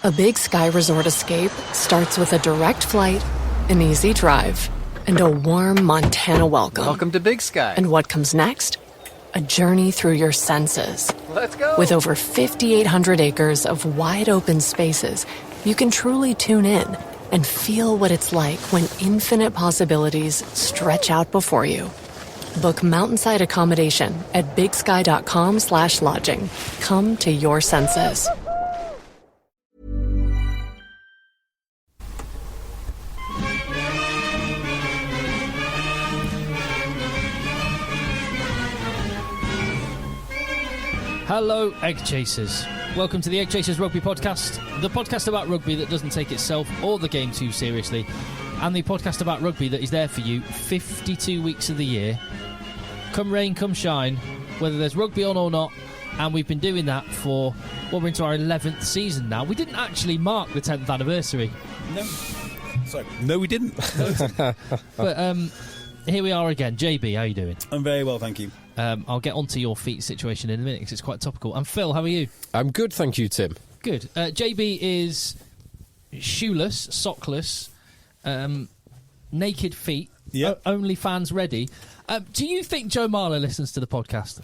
A Big Sky Resort escape starts with a direct flight, an easy drive, and a warm Montana welcome. Welcome to Big Sky. And what comes next? A journey through your senses. Let's go. With over 5,800 acres of wide open spaces, you can truly tune in and feel what it's like when infinite possibilities stretch out before you. Book mountainside accommodation at bigsky.com/lodging. Come to your senses. Hello, EggChasers. Welcome to the EggChasers Rugby Podcast, the podcast about rugby that doesn't take itself or the game too seriously, and the podcast about rugby that is there for you 52 weeks of the year. Come rain, come shine, whether there's rugby on or not, and we've been doing that for, well, we're into our 11th season now. We didn't actually mark the 10th anniversary. No. Sorry. No, we didn't. But here we are again. JB, how are you doing? I'm very well, thank you. I'll get onto your feet situation in a minute because it's quite topical. And Phil, how are you? I'm good, thank you, Tim. Good. JB is shoeless, sockless, naked feet, Yep. OnlyFans ready. Do you think Joe Marler listens to the podcast?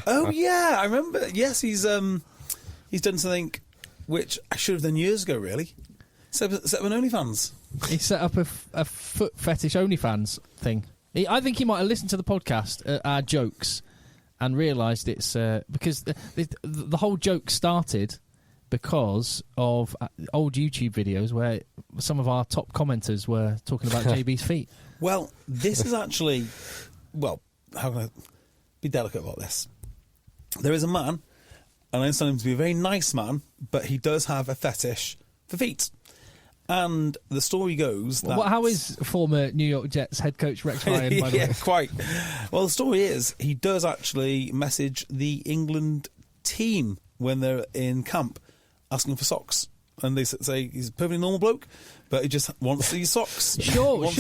Oh, yeah, I remember. Yes, he's done something which I should have done years ago, really. Set up an OnlyFans. He set up a foot fetish OnlyFans thing. I think he might have listened to the podcast, our jokes, and realised it's because the whole joke started because of old YouTube videos where some of our top commenters were talking about JB's feet. Well, this is actually... Well, how can I be delicate about this? There is a man, and I understand him to be a very nice man, but he does have a fetish for feet. And the story goes that... How is former New York Jets head coach Rex Ryan, by the way? Quite. Well, the story is he does actually message the England team when they're in camp asking for socks. And they say he's a perfectly normal bloke, but he just wants these socks. Sure. We'll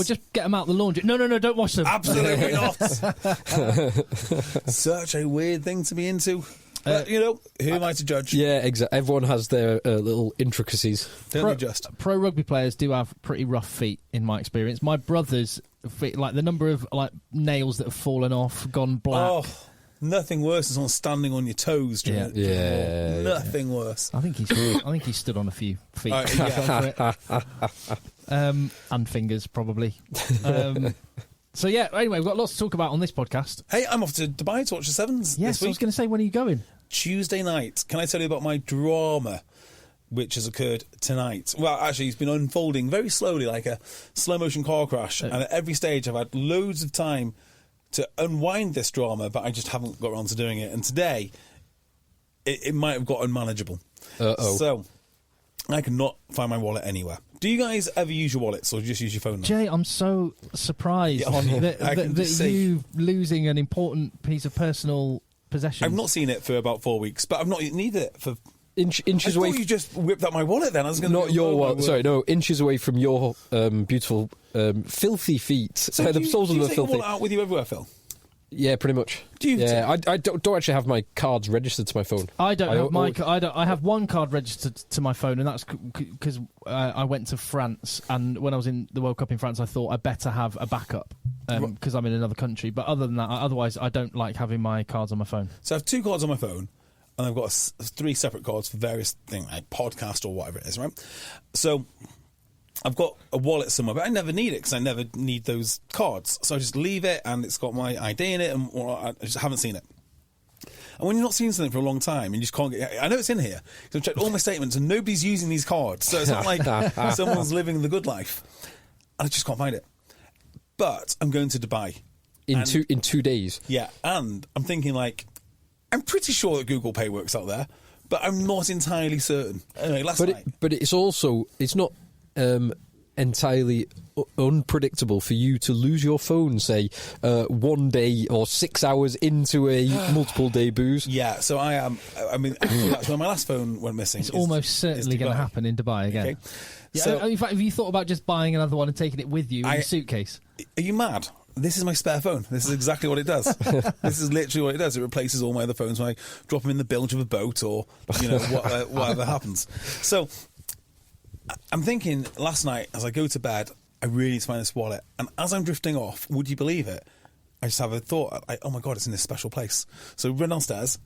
just get them out the laundry. No, don't wash them. Absolutely not. Such a weird thing to be into. But, who am I to judge? Yeah, exactly. Everyone has their little intricacies. Pro rugby players do have pretty rough feet, in my experience. My brother's feet, like the number of nails that have fallen off, gone black. Oh, nothing worse than someone standing on your toes. Yeah. Nothing worse. I think he stood on a few feet. And fingers, probably. So, yeah, anyway, we've got lots to talk about on this podcast. Hey, I'm off to Dubai to watch the Sevens yes, this week. I was going to say, when are you going? Tuesday night. Can I tell you about my drama, which has occurred tonight? Well, actually, it's been unfolding very slowly, like a slow-motion car crash. And at every stage, I've had loads of time to unwind this drama, but I just haven't got around to doing it. And today, it might have got unmanageable. Uh-oh. So, I cannot find my wallet anywhere. Do you guys ever use your wallets, or do you just use your phone now? Jay, I'm so surprised that you losing an important piece of personal possession. I've not seen it for about 4 weeks, but I've not needed it for... Inches I away. thought you just whipped out my wallet then. I was going to... Not your wallet. Sorry, no, inches away from your beautiful, filthy feet. So do you take your wallet out with you everywhere, Phil? Yeah, pretty much. Do you? Yeah, I don't actually have my cards registered to my phone. I have one card registered to my phone, and that's because I went to France, and when I was in the World Cup in France, I thought I better have a backup because I'm in another country. But other than that, otherwise, I don't like having my cards on my phone. So I have 2 cards on my phone, and I've got 3 separate cards for various things, like podcast or whatever it is, right? So I've got a wallet somewhere, but I never need it because I never need those cards. So I just leave it, and it's got my ID in it, and I just haven't seen it. And when you're not seeing something for a long time, and you just can't get... I know it's in here, because I've checked all my statements, and nobody's using these cards. So it's not like someone's living the good life. And I just can't find it. But I'm going to Dubai. In 2 days? Yeah, and I'm thinking, I'm pretty sure that Google Pay works out there, but I'm not entirely certain. Anyway, last night... But it's also... It's not... entirely unpredictable for you to lose your phone, say, 1 day or 6 hours into a multiple day booze. Yeah, so I am. I mean, actually, that's when my last phone went missing. It's almost certainly going to happen in Dubai again. Okay. Yeah, So, in fact, have you thought about just buying another one and taking it with you in a suitcase? Are you mad? this is my spare phone. This is exactly what it does. This is literally what it does. It replaces all my other phones when I drop them in the bilge of a boat or, whatever happens. So I'm thinking last night as I go to bed, I really need to find this wallet. And as I'm drifting off, would you believe it? I just have a thought, oh my God, it's in this special place. So run downstairs,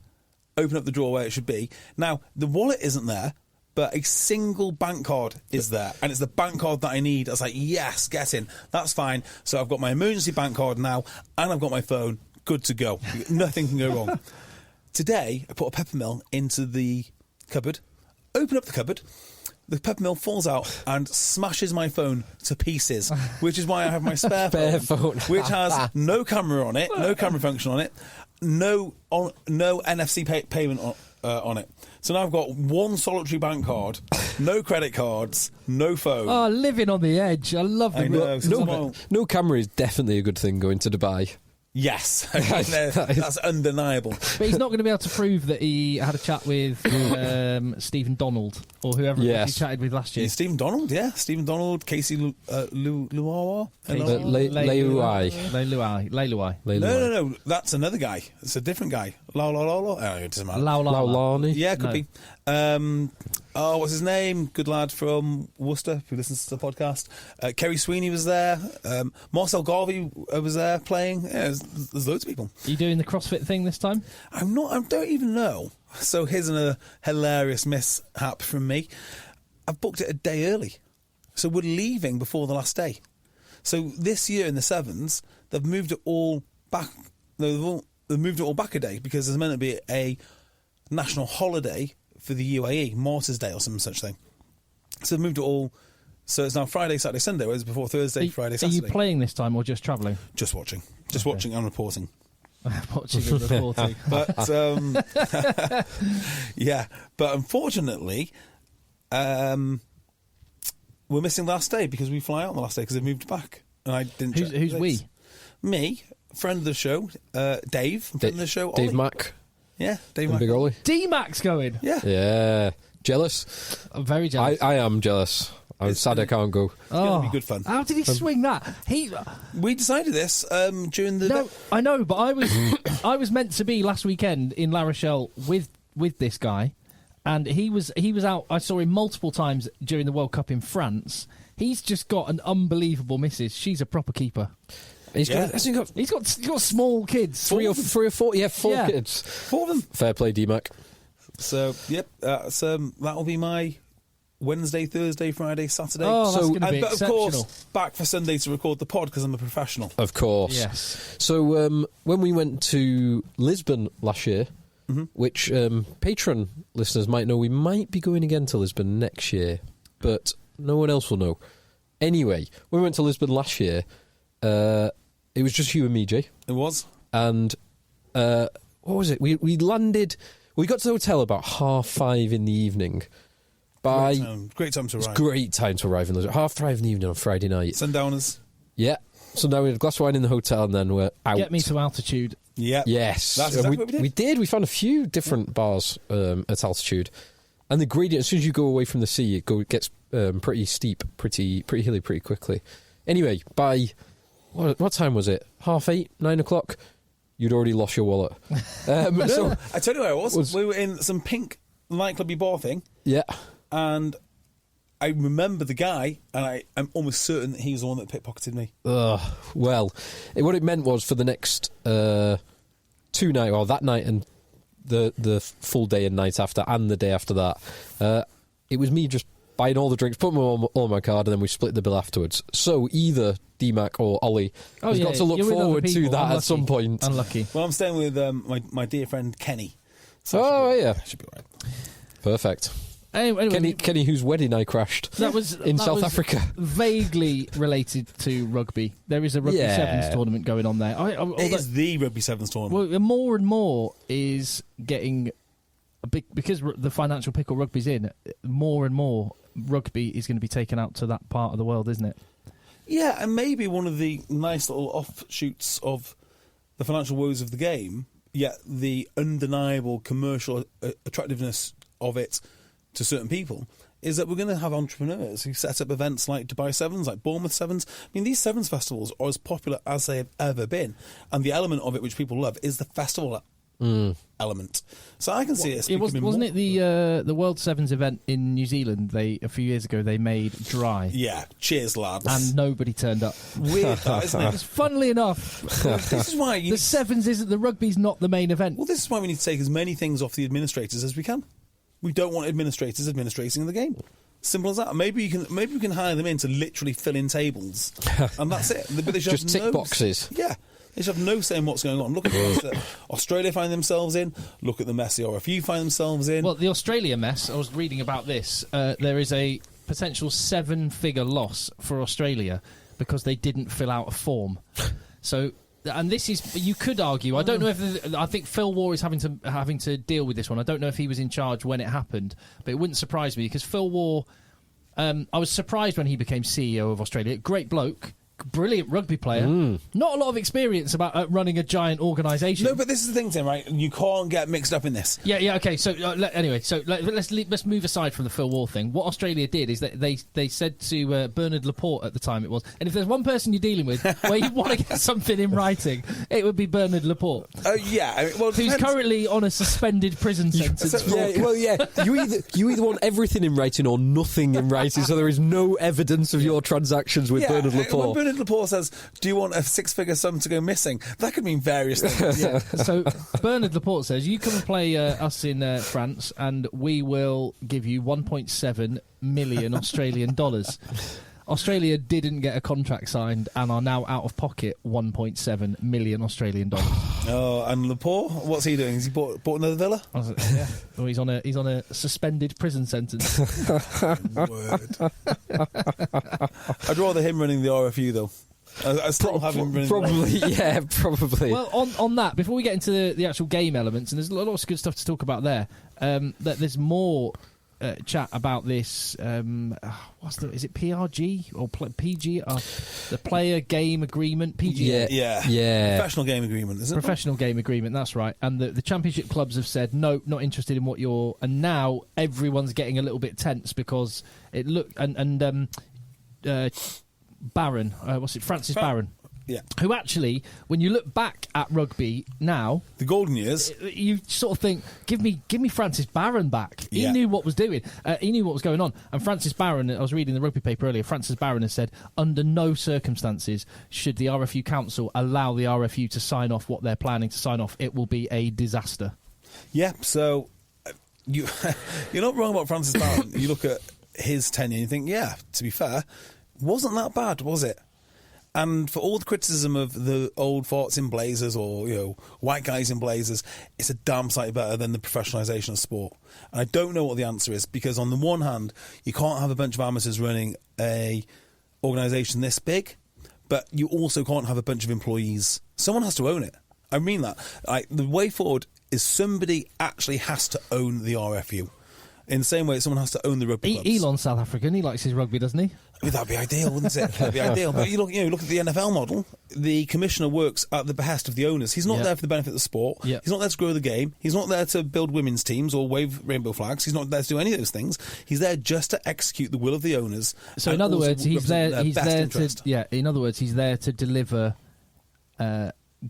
open up the drawer where it should be. Now, the wallet isn't there, but a single bank card is there, and it's the bank card that I need. I was like, yes, get in. That's fine. So I've got my emergency bank card now, and I've got my phone. Good to go. Nothing can go wrong. Today, I put a peppermill into the cupboard, open up the cupboard, the peppermill falls out and smashes my phone to pieces, which is why I have my spare phone, which has no camera on it, no camera function on it, no NFC payment on it. So now I've got one solitary bank card, no credit cards, no phone. Oh, living on the edge. I love the No camera is definitely a good thing going to Dubai. Yes, that's undeniable. But he's not going to be able to prove that he had a chat with Stephen Donald or whoever he chatted with last year. Yeah, Stephen Donald, Stephen Donald, Casey Luawa. Leiluai. No, that's another guy. It's a different guy. It doesn't matter. Laulani. Yeah, could be. What's his name? Good lad from Worcester who listens to the podcast. Kerry Sweeney was there. Marcel Garvey was there playing. Yeah, there's loads of people. Are you doing the CrossFit thing this time? I'm not. I don't even know. So here's a hilarious mishap from me. I've booked it a day early. So we're leaving before the last day. So this year in the Sevens, they've moved it all back. They've moved it all back a day because there's meant to be a national holiday for the UAE, Martyrs Day or some such thing. So they've moved it all. So it's now Friday, Saturday, Sunday, whereas before Thursday, Friday, Saturday. Are you playing this time or just travelling? Just watching. Just watching and reporting. Watching and reporting. But, but unfortunately, we're missing the last day because we fly out on the last day because they've moved back. And I didn't check Who's we? Me, friend of the show, Dave, friend of the show, Ollie. Dave Mack. Yeah, Dave And Mack. Big Ollie. D-Mac's going. Yeah. Jealous? I'm very jealous. I am jealous. I'm sad I can't go. It's going to be good fun. How did he swing that? We decided this during the... No, I know, but I was meant to be last weekend in La Rochelle with this guy, and he was out. I saw him multiple times during the World Cup in France. He's just got an unbelievable missus. She's a proper keeper. He's got small kids. Three or four. Yeah, four kids. Four of them. Fair play, D-Mac. So, yep, that'll be my Wednesday, Thursday, Friday, Saturday. Oh, that's going to be exceptional. But of course, back for Sunday to record the pod because I'm a professional. Of course. Yes. So when we went to Lisbon last year, which Patreon listeners might know, we might be going again to Lisbon next year, but no one else will know. Anyway, when we went to Lisbon last year, it was just you and me, Jay. It was. And what was it? We landed... We got to the hotel about 5:30 in the evening. Great time to arrive. Great time to arrive in Lisbon. 5:30 in the evening on Friday night. Sundowners. Yeah. So now we had a glass of wine in the hotel and then we're out. Get me to altitude. Yeah. Yes. That's exactly what we did. We did. We found a few different bars at altitude. And the gradient, as soon as you go away from the sea, it gets pretty steep, pretty hilly pretty quickly. Anyway, by... What time was it? 8:30, 9 o'clock? You'd already lost your wallet. So I tell you where I was. We were in some pink nightclubby bar thing. Yeah. And I remember the guy, and I'm almost certain that he was the one that pickpocketed me. Well, what it meant was for the next 2 nights, or that night and the full day and night after, and the day after that, it was me just buying all the drinks, putting them all on my card, and then we split the bill afterwards. So either D-Mac or Ollie has got to look forward to that at some point. Unlucky. Well, I'm staying with my dear friend Kenny. So Should be all right. Perfect. Anyway, Kenny, whose wedding I crashed in South Africa. Vaguely related to rugby. There is a Rugby Sevens tournament going on there. It is the Rugby Sevens tournament. Well, more and more is getting a big, because the financial pickle rugby's in. More and more rugby is going to be taken out to that part of the world, isn't it? Yeah, and maybe one of the nice little offshoots of the financial woes of the game, yet the undeniable commercial attractiveness of it to certain people, is that we're going to have entrepreneurs who set up events like Dubai Sevens, like Bournemouth Sevens. I mean, these Sevens festivals are as popular as they have ever been. And the element of it which people love is the festival element. So I can see it. Wasn't it the World Sevens event in New Zealand? A few years ago they made dry. Yeah, cheers, lads. And nobody turned up. Weird, that, isn't it? Funnily enough, This is why the Sevens isn't the rugby's not the main event. Well, this is why we need to take as many things off the administrators as we can. We don't want administrators administrating the game. Simple as that. Maybe we can hire them in to literally fill in tables, and that's it. But they should Just have tick boxes. Yeah. They should have no say in what's going on. Look at the mess that Australia find themselves in. Look at the mess the RFU find themselves in. Well, the Australia mess, I was reading about this. There is a potential 7-figure loss for Australia because they didn't fill out a form. So, and this is, you could argue, I don't know if, I think Phil Waugh is having to deal with this one. I don't know if he was in charge when it happened, but it wouldn't surprise me because Phil Waugh, I was surprised when he became CEO of Australia. Great bloke. Brilliant rugby player. Not a lot of experience about running a giant organisation. No, but this is the thing, Tim, right? You can't get mixed up in this. Yeah, okay. So anyway, let's move aside from the Phil Waugh thing. What Australia did is that they said to Bernard Laporte at the time it was, and if there's one person you're dealing with where you want to get something in writing, it would be Bernard Laporte. Yeah, I mean, well, who's currently on a suspended prison sentence. You either want everything in writing or nothing in writing, so there is no evidence of your transactions with Bernard Laporte. When Bernard Laporte says, "Do you want a 6-figure sum to go missing?" That could mean various things. Yeah. So Bernard Laporte says, "You come and play us in France, and we will give you 1.7 million Australian dollars." Australia didn't get a contract signed and are now out of pocket 1.7 million Australian dollars. Oh, and Laporte, what's he doing? Has he bought another villa? Yeah. Well, he's on a suspended prison sentence. Word. I'd rather him running the RFU though. I still have him running. Probably. Well, on that, before we get into the actual game elements, and there's lots of good stuff to talk about there. That there's more. Chat about this. Is it PRG or PG? The player game agreement. PG. Yeah. Professional game agreement, isn't it? Professional game agreement. That's right. And the championship clubs have said no, not interested in what you're. And now everyone's getting a little bit tense because it looked Barron. Francis Barron. Yeah. Who actually, when you look back at rugby now, the golden years, you sort of think, give me Francis Barron back. He knew what was doing. He knew what was going on. And Francis Barron, I was reading the rugby paper earlier, Francis Barron has said, under no circumstances should the RFU Council allow the RFU to sign off what they're planning to sign off. It will be a disaster. Yeah, so you're not wrong about Francis Barron. You look at his tenure and you think, yeah, to be fair, wasn't that bad, was it? And for all the criticism of the old farts in blazers or, white guys in blazers, it's a damn sight better than the professionalisation of sport. And I don't know what the answer is, because on the one hand, you can't have a bunch of amateurs running a organisation this big, but you also can't have a bunch of employees. Someone has to own it. I mean that. The way forward is somebody actually has to own the RFU. In the same way, someone has to own the rugby clubs. Elon's South African. He likes his rugby, doesn't he? I mean, that'd be ideal, wouldn't it? That'd be ideal. But you look at the NFL model. The commissioner works at the behest of the owners. He's not there for the benefit of the sport. Yeah. He's not there to grow the game. He's not there to build women's teams or wave rainbow flags. He's not there to do any of those things. He's there just to execute the will of the owners. So, in other words, he's there to deliver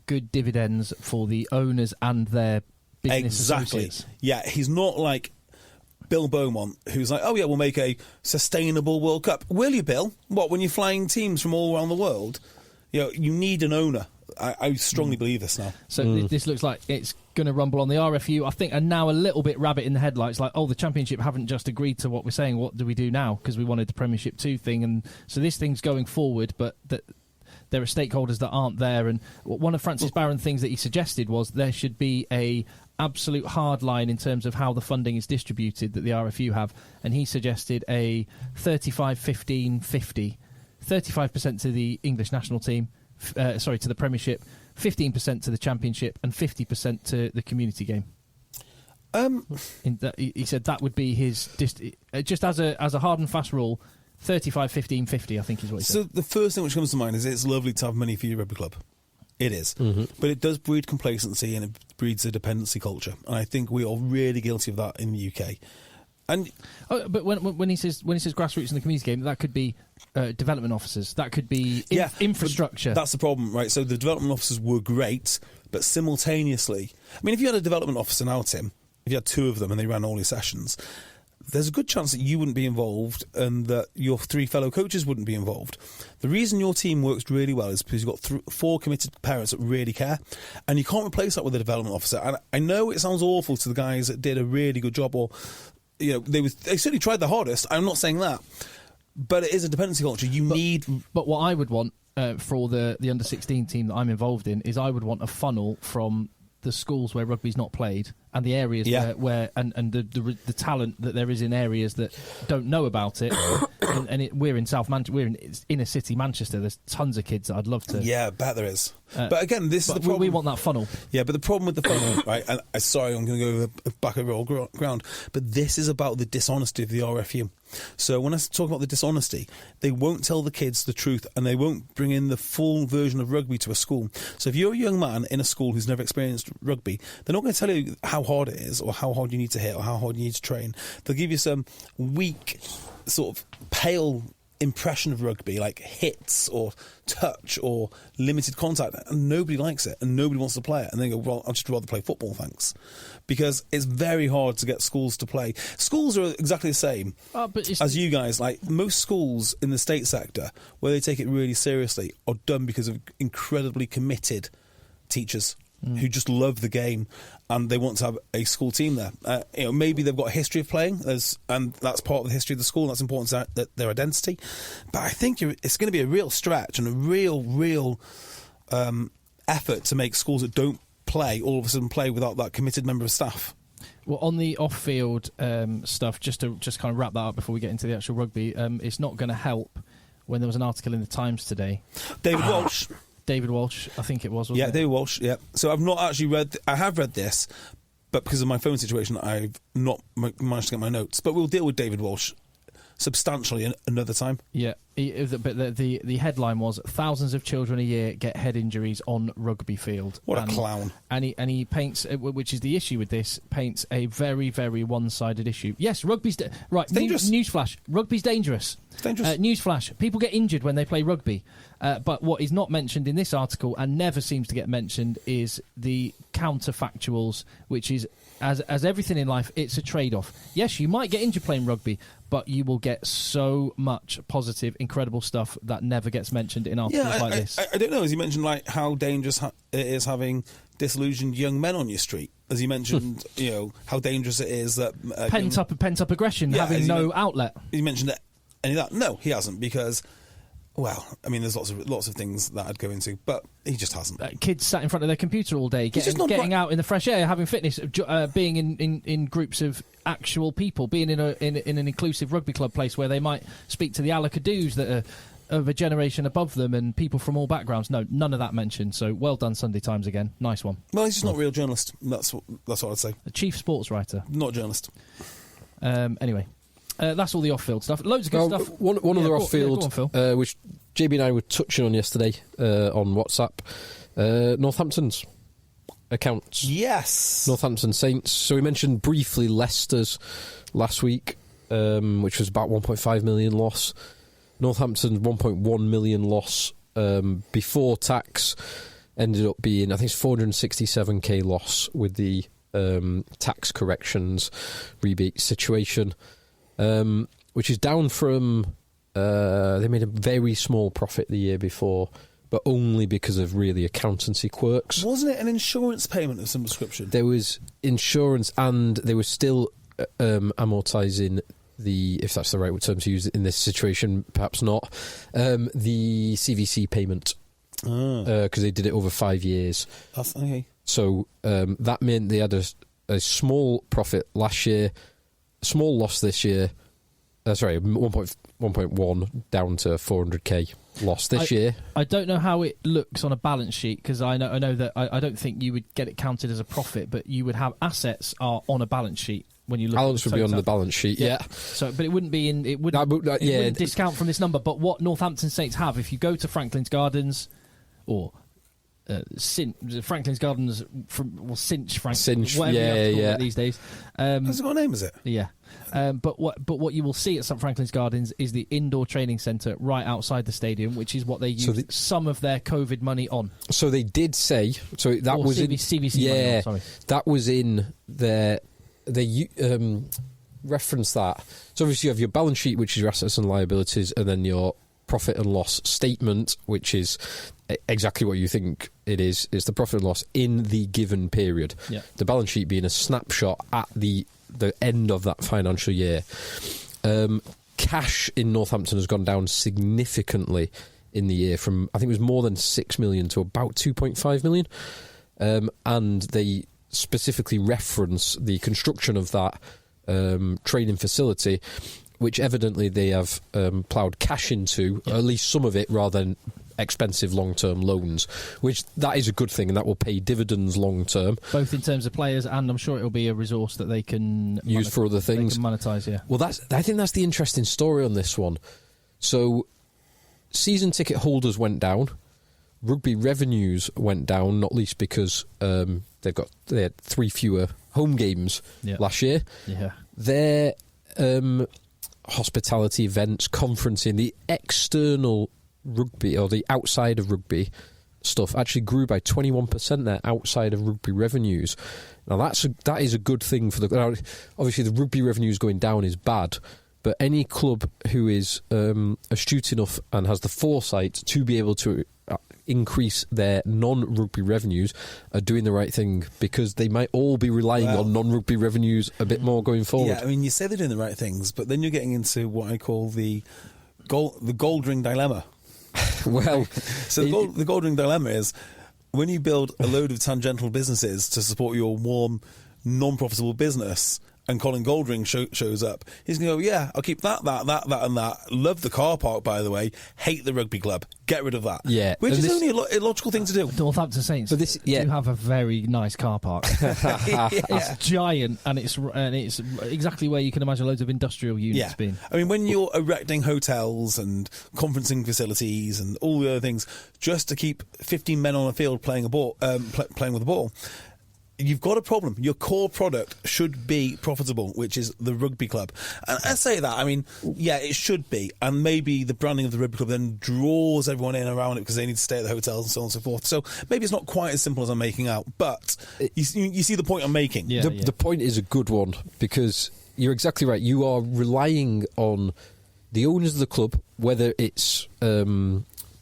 good dividends for the owners and their business associates. Yeah, he's not like Bill Beaumont, who's like, oh yeah, we'll make a sustainable World Cup. Will you, Bill? What, when you're flying teams from all around the world? You need an owner. I strongly believe this now. So this looks like it's going to rumble on the RFU, I think, and now a little bit rabbit in the headlights, like, the Championship haven't just agreed to what we're saying. What do we do now? Because we wanted the Premiership 2 thing, and so this thing's going forward, but there are stakeholders that aren't there. And one of Francis Barron's things that he suggested was there should be a absolute hard line in terms of how the funding is distributed that the RFU have, and he suggested a 35-15-50, 35% to the English national team, to the Premiership, 15% to the Championship, and 50% to the community game. He said that would be his just as a hard and fast rule. 35-15-50, I think is what he said. So the first thing which comes to mind is it's lovely to have money for your rugby club. It is. Mm-hmm. But it does breed complacency and it breeds a dependency culture. And I think we are really guilty of that in the UK. And but when he says grassroots in the community game, that could be development officers, that could be infrastructure. That's the problem, right? So the development officers were great, but simultaneously, I mean, if you had a development officer now, Tim, if you had 2 of them and they ran all your sessions, there's a good chance that you wouldn't be involved and that your 3 fellow coaches wouldn't be involved. The reason your team works really well is because you've got 4 committed parents that really care, and you can't replace that with a development officer. And I know it sounds awful to the guys that did a really good job, or they certainly tried their hardest. I'm not saying that, but it is a dependency culture. But what I would want for the under 16 team that I'm involved in is I would want a funnel from the schools where rugby's not played and the areas where the talent that there is in areas that don't know about it. We're in South Manchester, we're in inner city Manchester. There's tons of kids that I'd love to. Yeah, I bet there is. But again, this is the problem. We want that funnel. Yeah, but the problem with the funnel, right? And sorry, I'm going to go back over all ground. But this is about the dishonesty of the RFU. So when I talk about the dishonesty, they won't tell the kids the truth, and they won't bring in the full version of rugby to a school. So if you're a young man in a school who's never experienced rugby, they're not going to tell you how hard it is, or how hard you need to hit, or how hard you need to train. They'll give you some weak, sort of pale impression of rugby, like hits or touch or limited contact, and nobody likes it and nobody wants to play it, and they go, well, I'd just rather play football, thanks, because it's very hard to get schools to play. Schools are exactly the same as you guys. Like most schools in the state sector where they take it really seriously are done because of incredibly committed teachers who just love the game, and they want to have a school team there. Maybe they've got a history of playing, and that's part of the history of the school, and that's important to their identity. But I think it's going to be a real stretch and a real effort to make schools that don't play all of a sudden play without that committed member of staff. Well, on the off-field stuff, just to kind of wrap that up before we get into the actual rugby, it's not going to help when there was an article in the Times today. David Walsh, I think it was, wasn't it? David Walsh, yeah. So I've not actually read... I have read this, but because of my phone situation, I've not managed to get my notes. But we'll deal with David Walsh substantially another time. Yeah, but the headline was, thousands of children a year get head injuries on rugby field. What a clown. And he paints, which is the issue with this, paints a very, very one-sided issue. Yes, rugby's... right, newsflash, rugby's dangerous. It's dangerous. Newsflash, people get injured when they play rugby. But what is not mentioned in this article, and never seems to get mentioned, is the counterfactuals, which is, as everything in life, it's a trade-off. Yes, you might get injured playing rugby, but you will get so much positive, incredible stuff that never gets mentioned in articles like this. I don't know. As you mentioned, like how dangerous it is having disillusioned young men on your street. As you mentioned, how dangerous it is that pent up aggression, having no outlet. You mentioned any of that. No, he hasn't, because. Well, I mean, there's lots of things that I'd go into, but he just hasn't. Kids sat in front of their computer all day, getting out in the fresh air, having fitness, being in groups of actual people, being in an inclusive rugby club place where they might speak to the Alakadoos that are of a generation above them and people from all backgrounds. No, none of that mentioned. So well done, Sunday Times again. Nice one. Well, he's just not a real journalist. That's what I'd say. A chief sports writer, not a journalist. Anyway. That's all the off-field stuff. Loads of good stuff. One other off-field, which JB and I were touching on yesterday on WhatsApp, Northampton's accounts. Yes. Northampton Saints. So we mentioned briefly Leicester's last week, which was about 1.5 million loss. Northampton's 1.1 million loss before tax ended up being, I think it's 467k loss with the tax corrections rebate situation. Which is down from they made a very small profit the year before, but only because of really accountancy quirks. Wasn't it an insurance payment of some description? There was insurance, and they were still amortising the, if that's the right term to use in this situation, perhaps not, the CVC payment, because they did it over 5 years. That's okay. So that meant they had a small profit last year, small loss this year. 1.1 down to 400k loss this year. I don't know how it looks on a balance sheet, because I know that I don't think you would get it counted as a profit, but you would have assets are on a balance sheet when you look. Balance at would be on the balance sheet, yeah. So, but it wouldn't be in. It wouldn't discount from this number. But what Northampton Saints have, if you go to Franklin's Gardens or Franklin's Gardens Cinch Franklin, Cinch, whatever you have to call yeah. it these days. Has it got a name, is it? Yeah. But what you will see at St Franklin's Gardens is the indoor training centre right outside the stadium, which is what they use some of their COVID money on. So they did say, so that was CVC money on, sorry. That was in their, they reference that. So obviously you have your balance sheet, which is your assets and liabilities, and then your profit and loss statement, which is exactly what you think it is. It's the profit and loss in the given period. Yeah. The balance sheet being a snapshot at the end of that financial year. Cash in Northampton has gone down significantly in the year from, I think it was more than 6 million to about 2.5 million. And they specifically reference the construction of that training facility, which evidently they have ploughed cash into, at least some of it, rather than expensive long-term loans, which that is a good thing, and that will pay dividends long-term. Both in terms of players, and I'm sure it'll be a resource that they can use for other things. They can monetize, yeah. Well, I think that's the interesting story on this one. So, season ticket holders went down, rugby revenues went down, not least because they had 3 fewer home games last year. Yeah. Their hospitality events, conferencing, the external rugby or the outside of rugby stuff actually grew by 21% there outside of rugby revenues. Now that is a good thing for the. Obviously, the rugby revenues going down is bad, but any club who is astute enough and has the foresight to be able to increase their non-rugby revenues are doing the right thing, because they might all be relying on non-rugby revenues a bit more going forward. Yeah, I mean, you say they're doing the right things, but then you're getting into what I call the gold ring dilemma. Well, so the gold ring dilemma is when you build a load of tangential businesses to support your warm, non-profitable business, and Colin Goldring shows up, he's going to go, yeah, I'll keep that, and that. Love the car park, by the way. Hate the rugby club. Get rid of that. Yeah. Which is only a logical thing to do. Northampton Saints do have a very nice car park. It's giant, and it's exactly where you can imagine loads of industrial units being. I mean, when you're erecting hotels and conferencing facilities and all the other things just to keep 15 men on a field playing with a ball, you've got a problem. Your core product should be profitable, which is the rugby club. And I say that, I mean, yeah, it should be. And maybe the branding of the rugby club then draws everyone in around it because they need to stay at the hotels and so on and so forth. So maybe it's not quite as simple as I'm making out. But you see the point I'm making. Yeah, the point is a good one, because you're exactly right. You are relying on the owners of the club, whether it's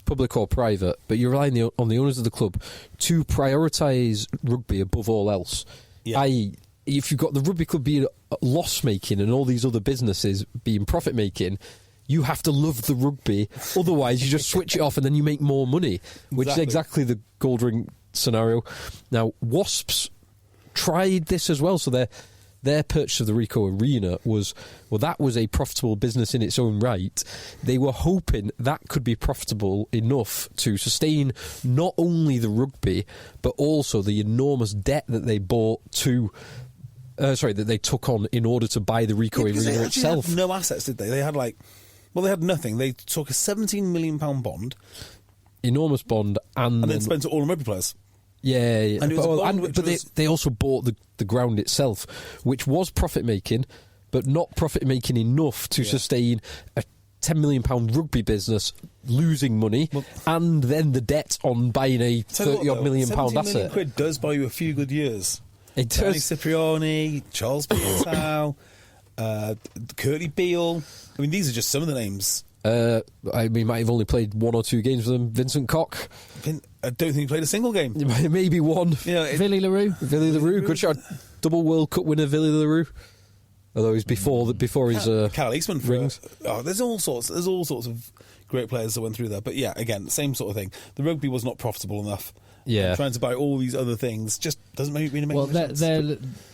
public or private, but you're relying on the owners of the club to prioritise rugby above all else. Yeah. I.e., if you've got the rugby club being loss-making and all these other businesses being profit-making, you have to love the rugby. Otherwise, you just switch it off and then you make more money, which is exactly the gold ring scenario. Now, Wasps tried this as well, so their purchase of the Ricoh Arena was a profitable business in its own right. They were hoping that could be profitable enough to sustain not only the rugby, but also the enormous debt that they that they took on in order to buy the Ricoh Arena itself. Had no assets, did they? They had they had nothing. They took a £17 million bond. Enormous bond. And then spent it all on rugby players. Yeah. But they also bought the ground itself, which was profit-making, but not profit-making enough to sustain a £10 million rugby business losing money, and then the debt on buying a £30-odd million asset. £17 million does buy you a few good years. It does. Danny Cipriani, Charles Piatow, Curly Beale. I mean, these are just some of the names. We might have only played 1 or 2 games with them. Vincent Koch. I don't think he played a single game. Maybe one. Villy LaRue. Good shot. Double World Cup winner, Villy LaRue. Although he's before his Cal Eastman rings. There's all sorts of great players that went through there. But yeah, again, same sort of thing. The rugby was not profitable enough. Yeah, trying to buy all these other things just doesn't really make sense.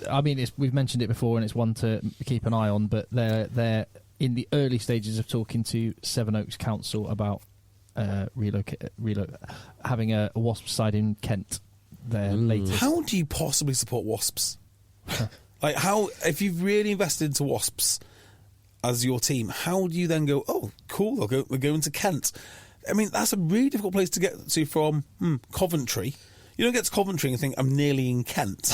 I mean, we've mentioned it before, and it's one to keep an eye on. But they're in the early stages of talking to Sevenoaks Council about having a Wasps side in Kent. Their latest. How do you possibly support Wasps? Like, how, if you've really invested into Wasps as your team, how do you then go, oh, cool, we're going to Kent? I mean, that's a really difficult place to get to from Coventry. You don't get to Coventry and think, I'm nearly in Kent.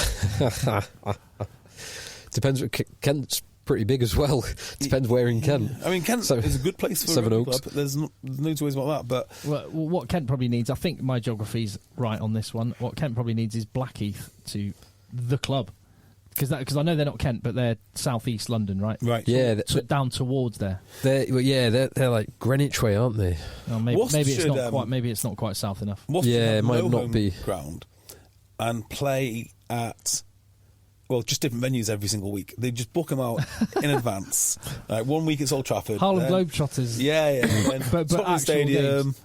Depends. Kent's pretty big as well. Depends where in Kent. I mean, Kent is a good place for Seven a rugby Oaks. club. There's no two ways about that. But Well, what Kent probably needs, I think my geography's right on this one. What Kent probably needs is Blackheath to the club, because I know they're not Kent, but they're southeast London, right? right, Yeah, Down towards there. they're like Greenwich way, aren't they? Well, maybe it's should, not quite. Maybe it's not quite south enough. Worcester Yeah, have it might no not home be. ground and play at. Well, just different venues every single week. They just book them out in advance. Like 1 week it's Old Trafford. Harlem then- Globetrotters. Yeah, yeah. And But Tottenham actual Stadium. games.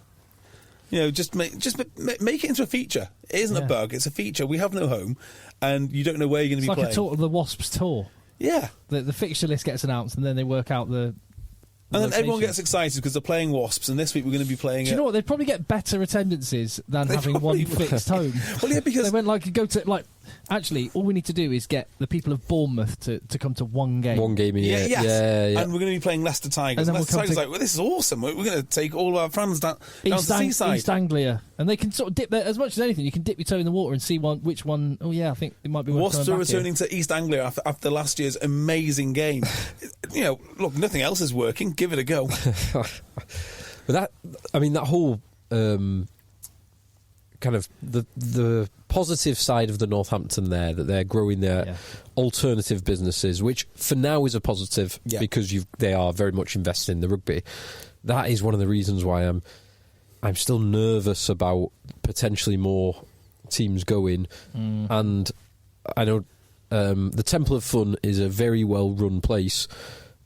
You know, just make it into a feature. It isn't a Yeah. bug. It's a feature. We have no home, and you don't know where you're going It's to be like playing. the Wasps tour. Yeah, The fixture list gets announced, and then they work out the. and then everyone locations. gets excited because they're playing Wasps, and this week we're going to be playing. Do you know what? They'd probably get better attendances than They having one probably would. fixed home. Well, yeah, because They went go to Actually, all we need to do is get the people of Bournemouth to come to one game. One game a year. yes. Yeah. And we're going to be playing Leicester Tigers. And then Leicester we'll come Tigers to- like, well, this is awesome. We're going to take all our fans down to East, Seaside. East Anglia, and they can sort of dip there as much as anything. You can dip your toe in the water and see which one. Oh yeah, I think it might be worth Worcester coming back here. returning to East Anglia after last year's amazing game. You know, look, nothing else is working. Give it a go. But that whole kind of the positive side of the Northampton there, that they're growing their alternative businesses, which for now is a positive because they are very much invested in the rugby. That is one of the reasons why I'm still nervous about potentially more teams going. And I know the Temple of Fun is a very well run place,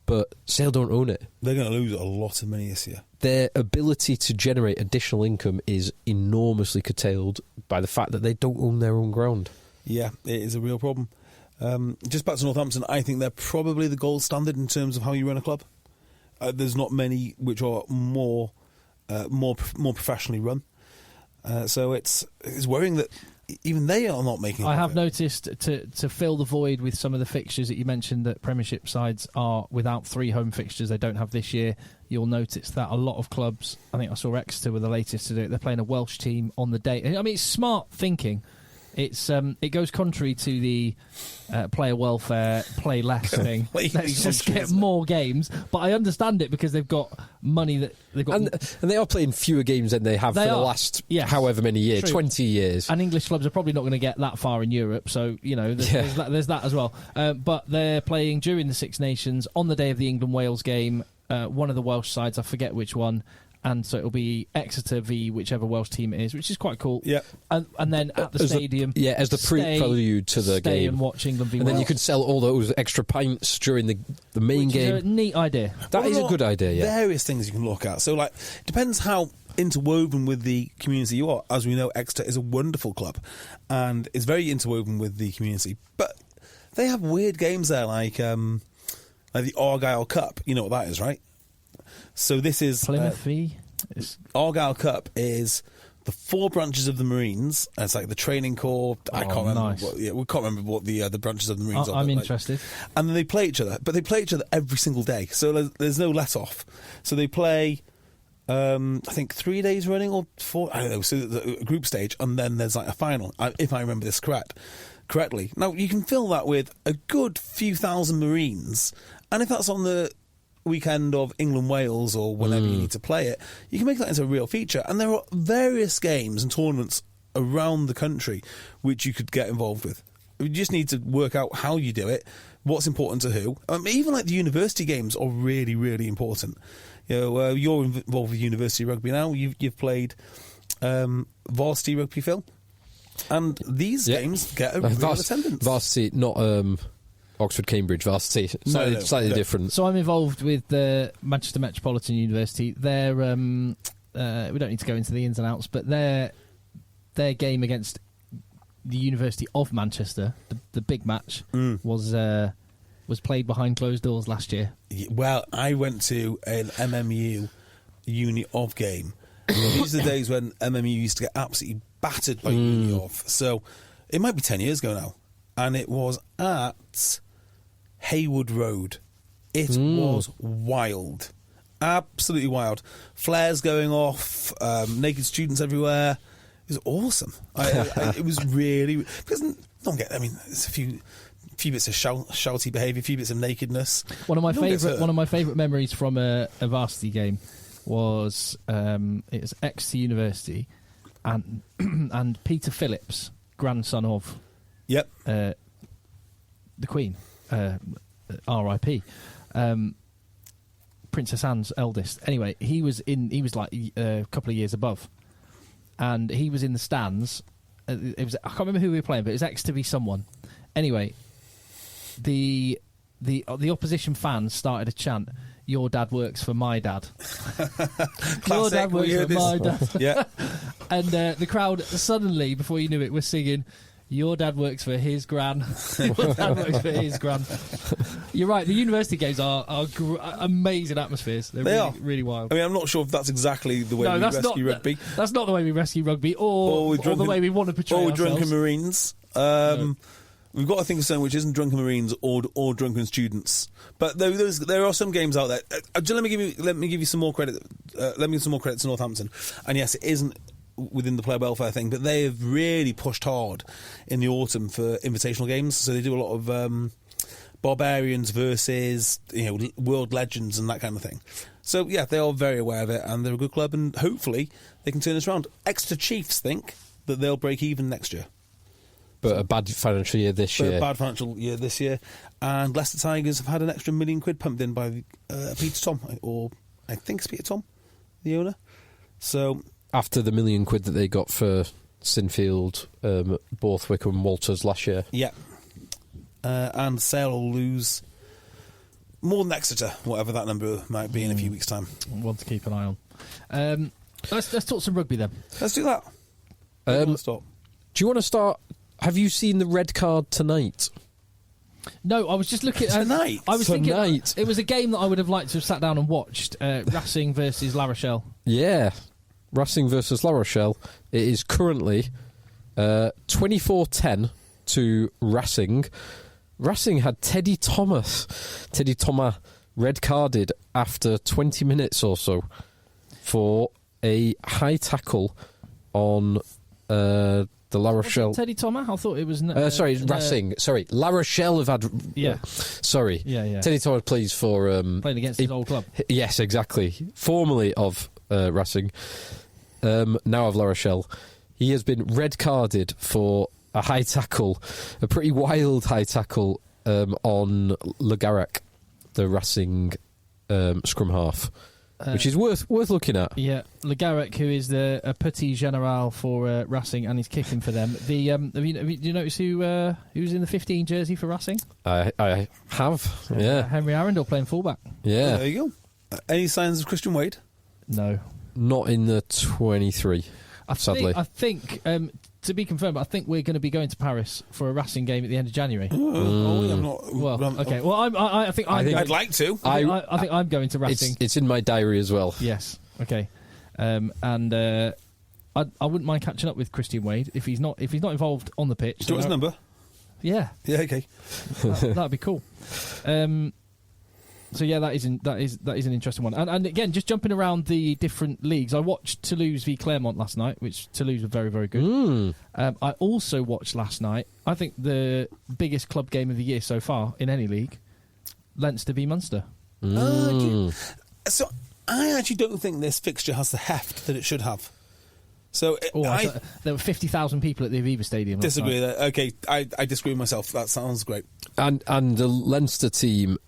but Sale don't own it. They're going to lose a lot of money this year. Their ability to generate additional income is enormously curtailed by the fact that they don't own their own ground. Yeah, it is a real problem. Just back to Northampton, I think they're probably the gold standard in terms of how you run a club. There's not many which are more professionally run. So it's worrying that even they are not making. I have profit. noticed to fill the void with some of the fixtures that you mentioned that Premiership sides are without 3 home fixtures they don't have this year. You'll notice that a lot of clubs, I think I saw Exeter were the latest to do it, they're playing a Welsh team on the day. I mean, it's smart thinking. It goes contrary to the player welfare, play less thing. Let's just get more games. But I understand it because they've got money that they've got. And they are playing fewer games than they have for the last however many years, True. 20 years. And English clubs are probably not going to get that far in Europe, so you know there's that as well. But they're playing during the Six Nations on the day of the England-Wales game. One of the Welsh sides, I forget which one. And so it'll be Exeter v whichever Welsh team it is, which is quite cool. Yeah. And then at the stadium, as the prelude to the stay game, and watch England v and then Wales. you can sell all those extra pints during the main Which game. is a neat idea. That is a good idea. Yeah. Various things you can look at. So, like, it depends how interwoven with the community you are. As we know, Exeter is a wonderful club and is very interwoven with the community. But they have weird games there, like the Argyle Cup. You know what that is, right? So this is Plymouth v. Argyle Cup is the 4 branches of the Marines. It's like the training corps. I can't remember. Nice. We can't remember what the branches of the Marines are. I'm but, like, interested. and then they play each other, but they play each other every single day. So there's no let off. So they play, I think 3 days running or 4. I don't know. So the group stage, and then there's like a final. If I remember this correctly. Now you can fill that with a good few thousand Marines, and if that's on the weekend of England-Wales or whenever you need to play it, you can make that into a real feature. And there are various games and tournaments around the country which you could get involved with. You just need to work out how you do it, what's important to who. Even like the university games are really, really important. You know, you're involved with university rugby now. You've played varsity rugby, Phil, and these games get a real attendance. Varsity, not Oxford, Cambridge varsity. Slightly different. So I'm involved with the Manchester Metropolitan University. They're we don't need to go into the ins and outs, but their game against the University of Manchester, the big match, was played behind closed doors last year. Well, I went to an MMU Uni of game. These are the days when MMU used to get absolutely battered by Uni of. So it might be 10 years ago now. And it was at Haywood Road. It was wild. Absolutely wild. Flares going off, naked students everywhere. It was awesome. It was really... Because don't get... I mean, there's a few bits of shouty behaviour, a few bits of nakedness. One of my favourite memories from a varsity game was it was Exeter University and Peter Phillips, grandson of the Queen, R.I.P. Princess Anne's eldest. Anyway, he was like a couple of years above, and he was in the stands. I can't remember who we were playing, but it was Exeter v someone. Anyway, the opposition fans started a chant, "Your dad works for my dad." Your dad works for my dad. Yeah. And the crowd suddenly, before you knew it, was singing, "Your dad works for his gran." Your dad works for his gran. You're right. The university games are amazing atmospheres. They are really wild. I mean, I'm not sure if that's exactly the way we rescue rugby. That's not the way we rescue rugby, or the way we want to portray ourselves. Or drunken Marines. We've got to think of something which isn't drunken Marines or drunken students. But there are some games out there. Let me give you some more credit. Let me give some more credit to Northampton. And yes, it isn't within the player welfare thing, but they have really pushed hard in the autumn for invitational games. So they do a lot of barbarians versus world legends and that kind of thing. So yeah, they are very aware of it, and they're a good club, and hopefully they can turn this around. Exeter Chiefs think that they'll break even next year. But a bad financial year this year. And Leicester Tigers have had an extra £1 million pumped in by Peter Tom, or I think it's Peter Tom, the owner. So after the £1 million that they got for Sinfield, Borthwick and Walters last year. Yeah. And Sale will lose more than Exeter, whatever that number might be in a few weeks' time. One to keep an eye on. Let's talk some rugby then. Let's do that. Do you want to start? Have you seen the red card tonight? No, I was just looking at tonight. I was thinking it was a game that I would have liked to have sat down and watched. Racing versus La Rochelle. Yeah, Racing versus La Rochelle. It is currently 24-10 to Racing. Racing had Teddy Thomas red carded after 20 minutes or so for a high tackle on the La Rochelle. Teddy Thomas? I thought it was... Racing. Sorry, La Rochelle have had... Yeah. Sorry. Yeah. Teddy Thomas plays for... playing against his old club. Yes, exactly. Formerly of Racing, now of La Rochelle. He has been red carded for a high tackle, a pretty wild high tackle on Le Garec, the Racing scrum half. Which is worth looking at. Yeah, Le Garec, who is a petit general for Racing, and he's kicking for them. Do you notice who's in the 15 jersey for Racing? I have, yeah. Henry Arundel playing fullback. Yeah. There you go. Any signs of Christian Wade? No. Not in the 23, sadly. I think to be confirmed, but I think we're going to be going to Paris for a Racing game at the end of January. I'm not. Well, okay. Well, I think I'd like to. I think I'm going to Racing. It's in my diary as well. Yes. Okay. I wouldn't mind catching up with Christian Wade if he's not involved on the pitch. Do you want his number? Yeah. Yeah. Okay. That'd be cool. So yeah, that is an interesting one. And again, just jumping around the different leagues, I watched Toulouse v Clermont last night, which Toulouse were very, very good. I also watched last night, I think the biggest club game of the year so far in any league, Leinster v Munster. So I actually don't think this fixture has the heft that it should have. So there were 50,000 people at the Aviva Stadium. Disagree there. Okay, I disagree with myself. That sounds great. And the Leinster team.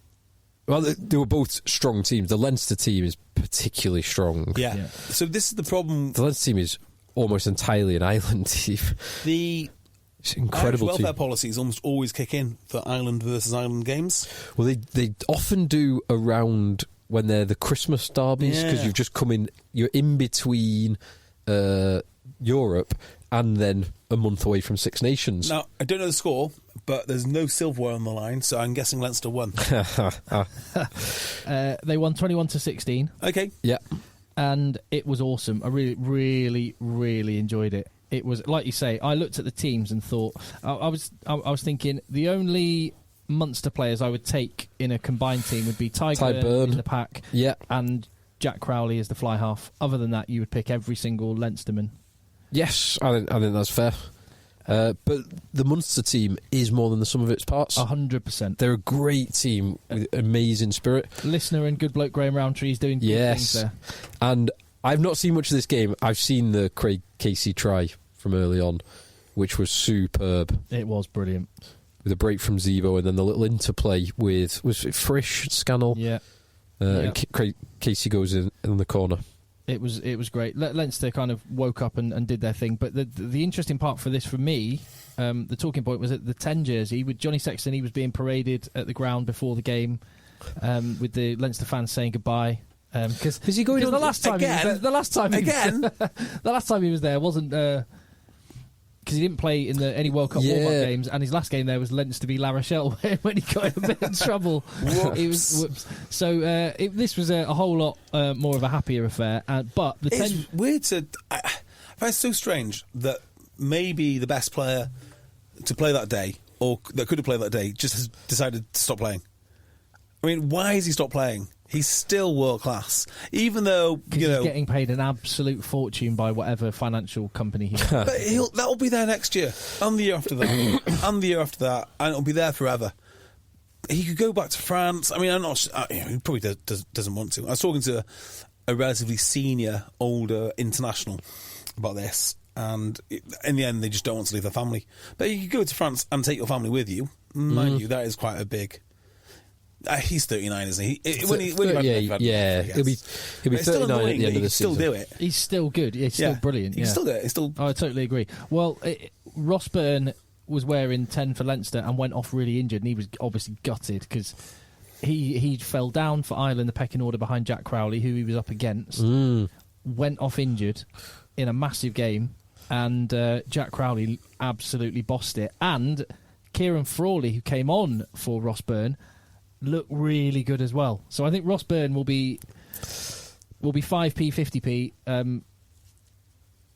Well, they were both strong teams. The Leinster team is particularly strong. Yeah. So this is the problem. The Leinster team is almost entirely an island team. It's incredible. Irish welfare policies almost always kick in for island versus island games. Well, they often do around when they're the Christmas derbies, because you've just come in. You're in between Europe and then a month away from Six Nations. Now, I don't know the score, but there's no silverware on the line, so I'm guessing Leinster won. They won 21-16. Okay. Yeah. And it was awesome. I really, really, really enjoyed it. It was, like you say, I looked at the teams and thought, I was thinking the only Munster players I would take in a combined team would be Tyburn in the pack, yeah, and Jack Crowley as the fly half. Other than that, you would pick every single Leinsterman. Yes, I think that's fair. But the Munster team is more than the sum of its parts. 100%. They're a great team with amazing spirit. Listener and good bloke Graham Roundtree is doing good things there. And I've not seen much of this game. I've seen the Craig Casey try from early on, which was superb. It was brilliant. With a break from Zevo and then the little interplay with, was it Frisch, Scannell? Yeah. And Craig Casey goes in the corner. It was great. Leinster kind of woke up and did their thing. But the interesting part for this, for me, the talking point was at the 10 jersey with Johnny Sexton. He was being paraded at the ground before the game with the Leinster fans saying goodbye. Because is he going on the last time again? The last time again? The last time he was there wasn't because he didn't play in any World Cup warm-up games, and his last game there was Leinster v La Rochelle when he got in a bit of trouble. Whoops. So this was a whole lot more of a happier affair. But it's weird to. I find it so strange that maybe the best player to play that day, or that could have played that day, just has decided to stop playing. I mean, why has he stopped playing? He's still world class, even though he's getting paid an absolute fortune by whatever financial company he's. But that'll be there next year, and the year after that, and the year after that, and it'll be there forever. He could go back to France. I mean, I'm not. He probably doesn't want to. I was talking to a relatively senior, older international about this, and in the end, they just don't want to leave their family. But you could go to France and take your family with you. Mind you, that is quite a big. He's 39, isn't he? He'll be 39 at the end of the season. Still do it. He's still good. He's still brilliant. He can still do it. I totally agree. Well, Ross Byrne was wearing 10 for Leinster and went off really injured, and he was obviously gutted because he fell down for Ireland, the pecking order behind Jack Crowley, who he was up against, went off injured in a massive game, and Jack Crowley absolutely bossed it. And Kieran Frawley, who came on for Ross Byrne, look really good as well. So I think Ross Byrne will be 5p, 50p.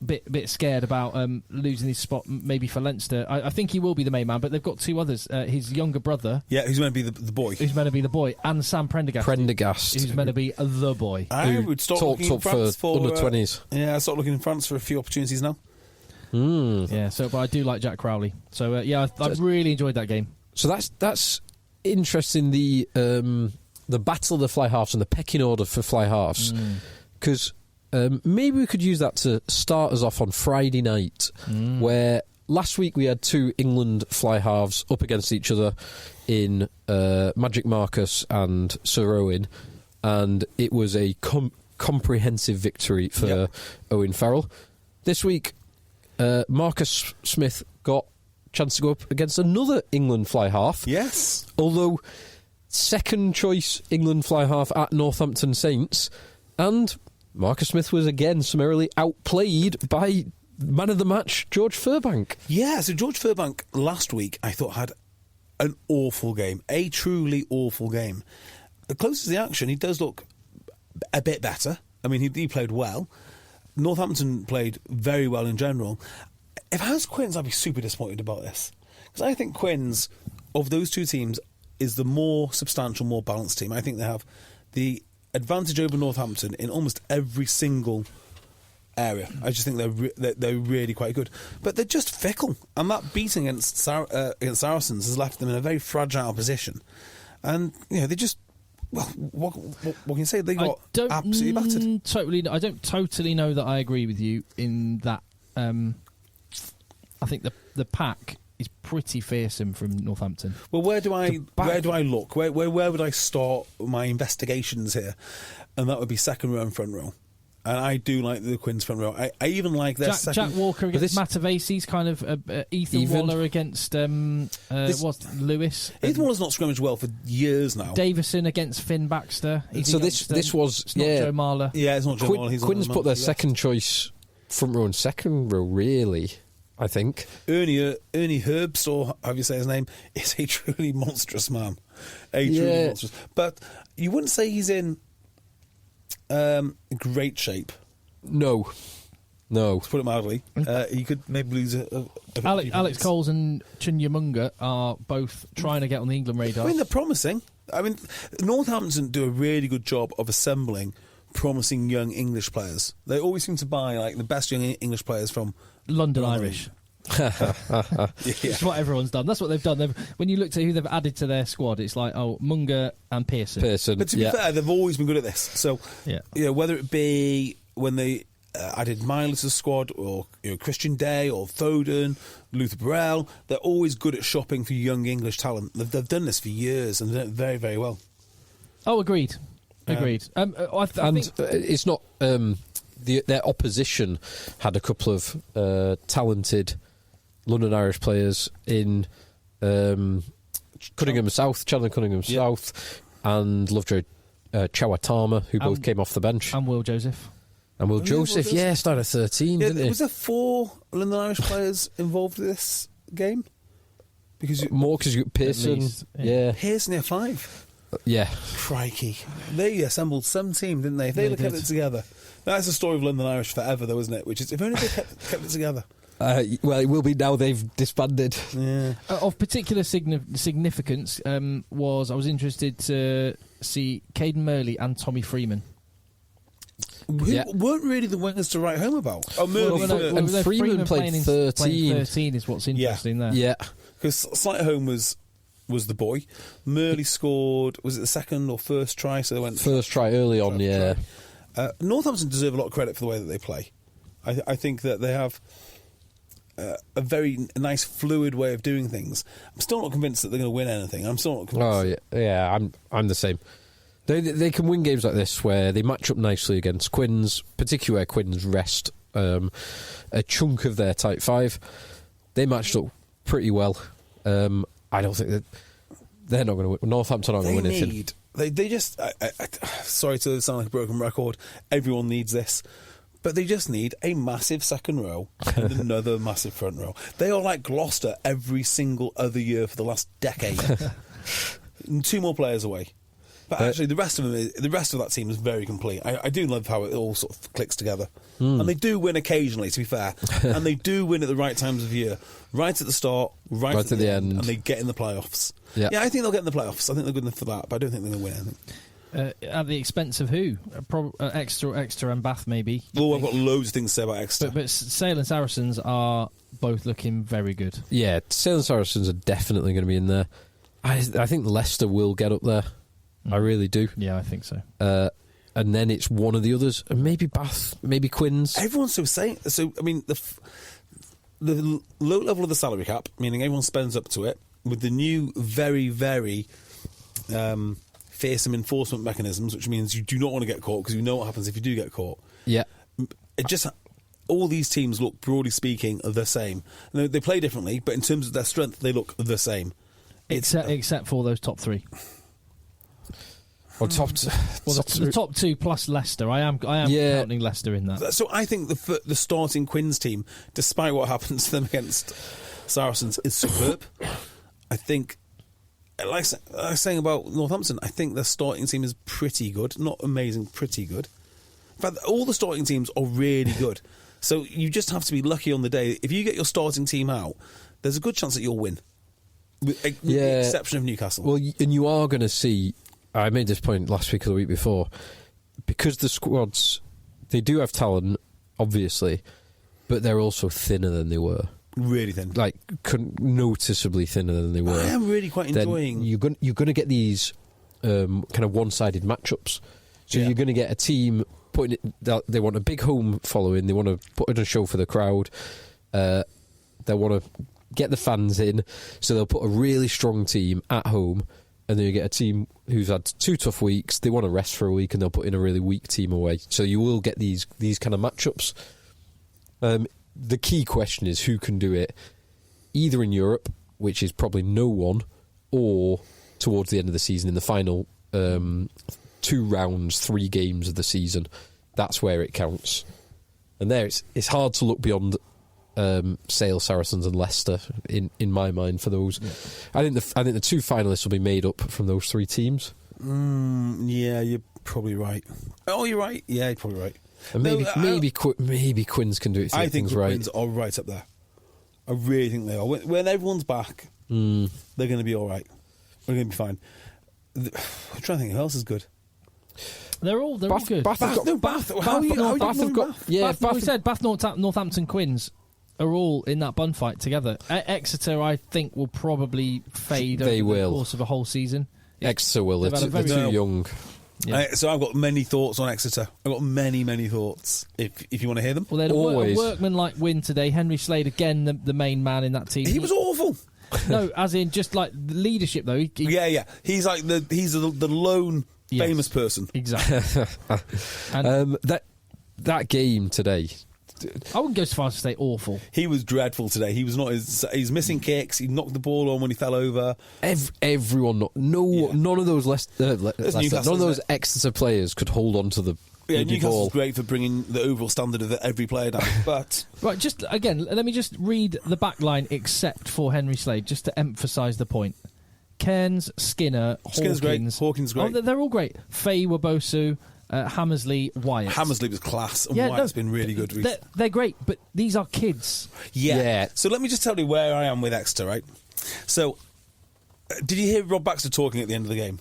Bit scared about losing his spot maybe for Leinster. I think he will be the main man, but they've got two others. His younger brother, who's meant to be the boy. Who's meant to be the boy, and Sam Prendergast. Who's meant to be the boy. I would start looking in France for under 20s. I start looking in France for a few opportunities now. Yeah. So, but I do like Jack Crowley. So I've really enjoyed that game. So that's interesting. The battle of the fly halves and the pecking order for fly halves, because maybe we could use that to start us off on Friday night, where last week we had two England fly halves up against each other in Magic Marcus and Sir Owen, and it was a comprehensive victory for Owen Farrell. This week, Marcus Smith got chance to go up against another England fly half. Yes. Although second choice England fly half at Northampton Saints, and Marcus Smith was again summarily outplayed by man of the match George Furbank. Yeah, so George Furbank last week I thought had an awful game, a truly awful game. Close to the action, he does look a bit better. I mean, he played well. Northampton played very well in general. If I was Quins, I'd be super disappointed about this. Because I think Quins, of those two teams, is the more substantial, more balanced team. I think they have the advantage over Northampton in almost every single area. I just think they're really quite good. But they're just fickle. And that beating against Saracens has left them in a very fragile position. And, they just... Well, what can you say? They got absolutely battered. I don't totally know that I agree with you in that... I think the pack is pretty fearsome from Northampton. Well, where do I look? Where would I start my investigations here? And that would be second row and front row. And I do like the Quins front row. I even like their second... Jack Walker against Matavesi's kind of Ethan Waller against Lewis. Ethan Waller's not scrimmaged well for years now. Davison against Finn Baxter. So this was... It's not Joe Marler. Yeah, it's not Joe Marler. Quins put their second choice front row and second row, really, I think. Ernie Herbst, or however you say his name, is a truly monstrous man. Truly monstrous. But you wouldn't say he's in great shape. No. To put it mildly. He could maybe lose Alex Coles and Chunyamunga are both trying to get on the England radar. I mean, they're promising. I mean, Northampton do a really good job of assembling promising young English players. They always seem to buy like the best young English players from London Irish. It's what everyone's done. That's what they've done. When you looked at who they've added to their squad, it's like, Munger and Pearson. But to be fair, they've always been good at this. So, whether it be when they added Miley to the squad, or Christian Day, or Foden, Luther Burrell, they're always good at shopping for young English talent. They've done this for years and they've done it very, very well. Oh, agreed. Agreed. I think it's not... their opposition had a couple of talented London Irish players in Cunningham South, Chandler Cunningham South, and Lovejoy Chawatama, who both came off the bench. And Will Joseph. And Will Joseph, started at 13, didn't he? Was there 4 London Irish players involved in this game? Because you got Pearson. Pearson, 5. Yeah. Crikey. They assembled some team, didn't they? If they'd have kept it together. That's the story of London Irish forever, though, isn't it? Which is, if only they kept it together. Well, it will be now they've disbanded. Yeah. Of particular significance I was interested to see Caden Murley and Tommy Freeman. Who weren't really the wingers to write home about. Oh, Murley. And Freeman played 13. Playing 13 is what's interesting there. Yeah. Because Slight-Home was the boy. Murley scored, was it the second or first try? So they went first try early on, yeah. Northampton deserve a lot of credit for the way that they play. I think that they have a very nice, fluid way of doing things. I'm still not convinced that they're going to win anything. I'm still not convinced. Oh, yeah. I'm the same. They can win games like this where they match up nicely against Quins, particularly where Quins rest a chunk of their tight 5. They matched up pretty well. I don't think that they're not going to win. Northampton aren't going to win anything. They just... sorry to sound like a broken record. Everyone needs this. But they just need a massive second row and another massive front row. They are like Gloucester every single other year for the last decade. 2 more players away. But actually, the rest of that team is very complete. I do love how it all sort of clicks together. And they do win occasionally, to be fair. And they do win at the right times of year. Right at the start, right at the end. And they get in the playoffs. Yeah, I think they'll get in the playoffs. I think they're good enough for that, but I don't think they're going to win anything. At the expense of who? Exeter and Bath, maybe. Oh, I've got loads of things to say about Exeter. But Sale and Saracens are both looking very good. Yeah, Sale and Saracens are definitely going to be in there. I think Leicester will get up there. I really do. Yeah, I think so. And then it's one of the others, and maybe Bath, maybe Quins. Everyone's so I mean, the low level of the salary cap, meaning everyone spends up to it, with the new very, very fearsome enforcement mechanisms, which means you do not want to get caught because you know what happens if you do get caught. Yeah. It just... all these teams look, broadly speaking, the same. They play differently, but in terms of their strength, they look the same. Except for those top 3. Or the top 2 plus Leicester. I am counting Leicester in that. So I think the starting Quins team, despite what happens to them against Saracens, is superb. I think, like I was saying about Northampton, I think their starting team is pretty good. Not amazing, pretty good. In fact, all the starting teams are really good. So you just have to be lucky on the day. If you get your starting team out, there's a good chance that you'll win. With the exception of Newcastle. Well, and you are going to see... I made this point last week or the week before. Because the squads, they do have talent, obviously, but they're also thinner than they were. Really thin. Like, noticeably thinner than they were. I am really quite enjoying... You're going to get these kind of one-sided matchups. So you're going to get a team putting it... They want a big home following. They want to put in a show for the crowd. They want to get the fans in. So they'll put a really strong team at home. And then you get a team who's had 2 tough weeks. They want to rest for a week, and they'll put in a really weak team away. So you will get these kind of matchups. The key question is who can do it, either in Europe, which is probably no one, or towards the end of the season in the final 2 rounds, 3 games of the season. That's where it counts. And there, it's hard to look beyond Sale, Saracens and Leicester in my mind for those. Yeah. I think the 2 finalists will be made up from those 3 teams. Yeah, you're probably right. Oh, you're right. Yeah, you're probably right. And maybe Quins can do it. I think the Quins are right up there. I really think they are. When everyone's back, they're going to be all right. They're going to be fine. I'm trying to think who else is good. They're all good. Bath have got... Bath. How you know Bath have got... Yeah, Bath, we said Bath, Northampton, Quins are all in that bun fight together. Exeter, I think, will probably fade over the course of a whole season. Exeter will. They're too young. Yeah. So I've got many thoughts on Exeter. I've got many thoughts, if you want to hear them. Well, they had a workman-like win today. Henry Slade, again, the main man in that team. He was awful. No, as in just like the leadership, though. Yeah. He's like the lone famous person. Exactly. And that game today... I wouldn't go so far as to say awful. He was dreadful today. He was not. He's missing kicks. He knocked the ball on when he fell over. Everyone, none of those none of those Exeter players could hold on to the Newcastle's great for bringing the overall standard of every player down. But right, just again, let me just read the back line except for Henry Slade, just to emphasise the point. Cairns, Skinner, Skinner's Hawkins. great. Hawkins great. Oh, they're all great. Faye, Wabosu. Hammersley, Wyatt. Hammersley was class, and Wyatt's been really good. They're great, but these are kids. Yeah. So let me just tell you where I am with Exeter, right? So, did you hear Rob Baxter talking at the end of the game?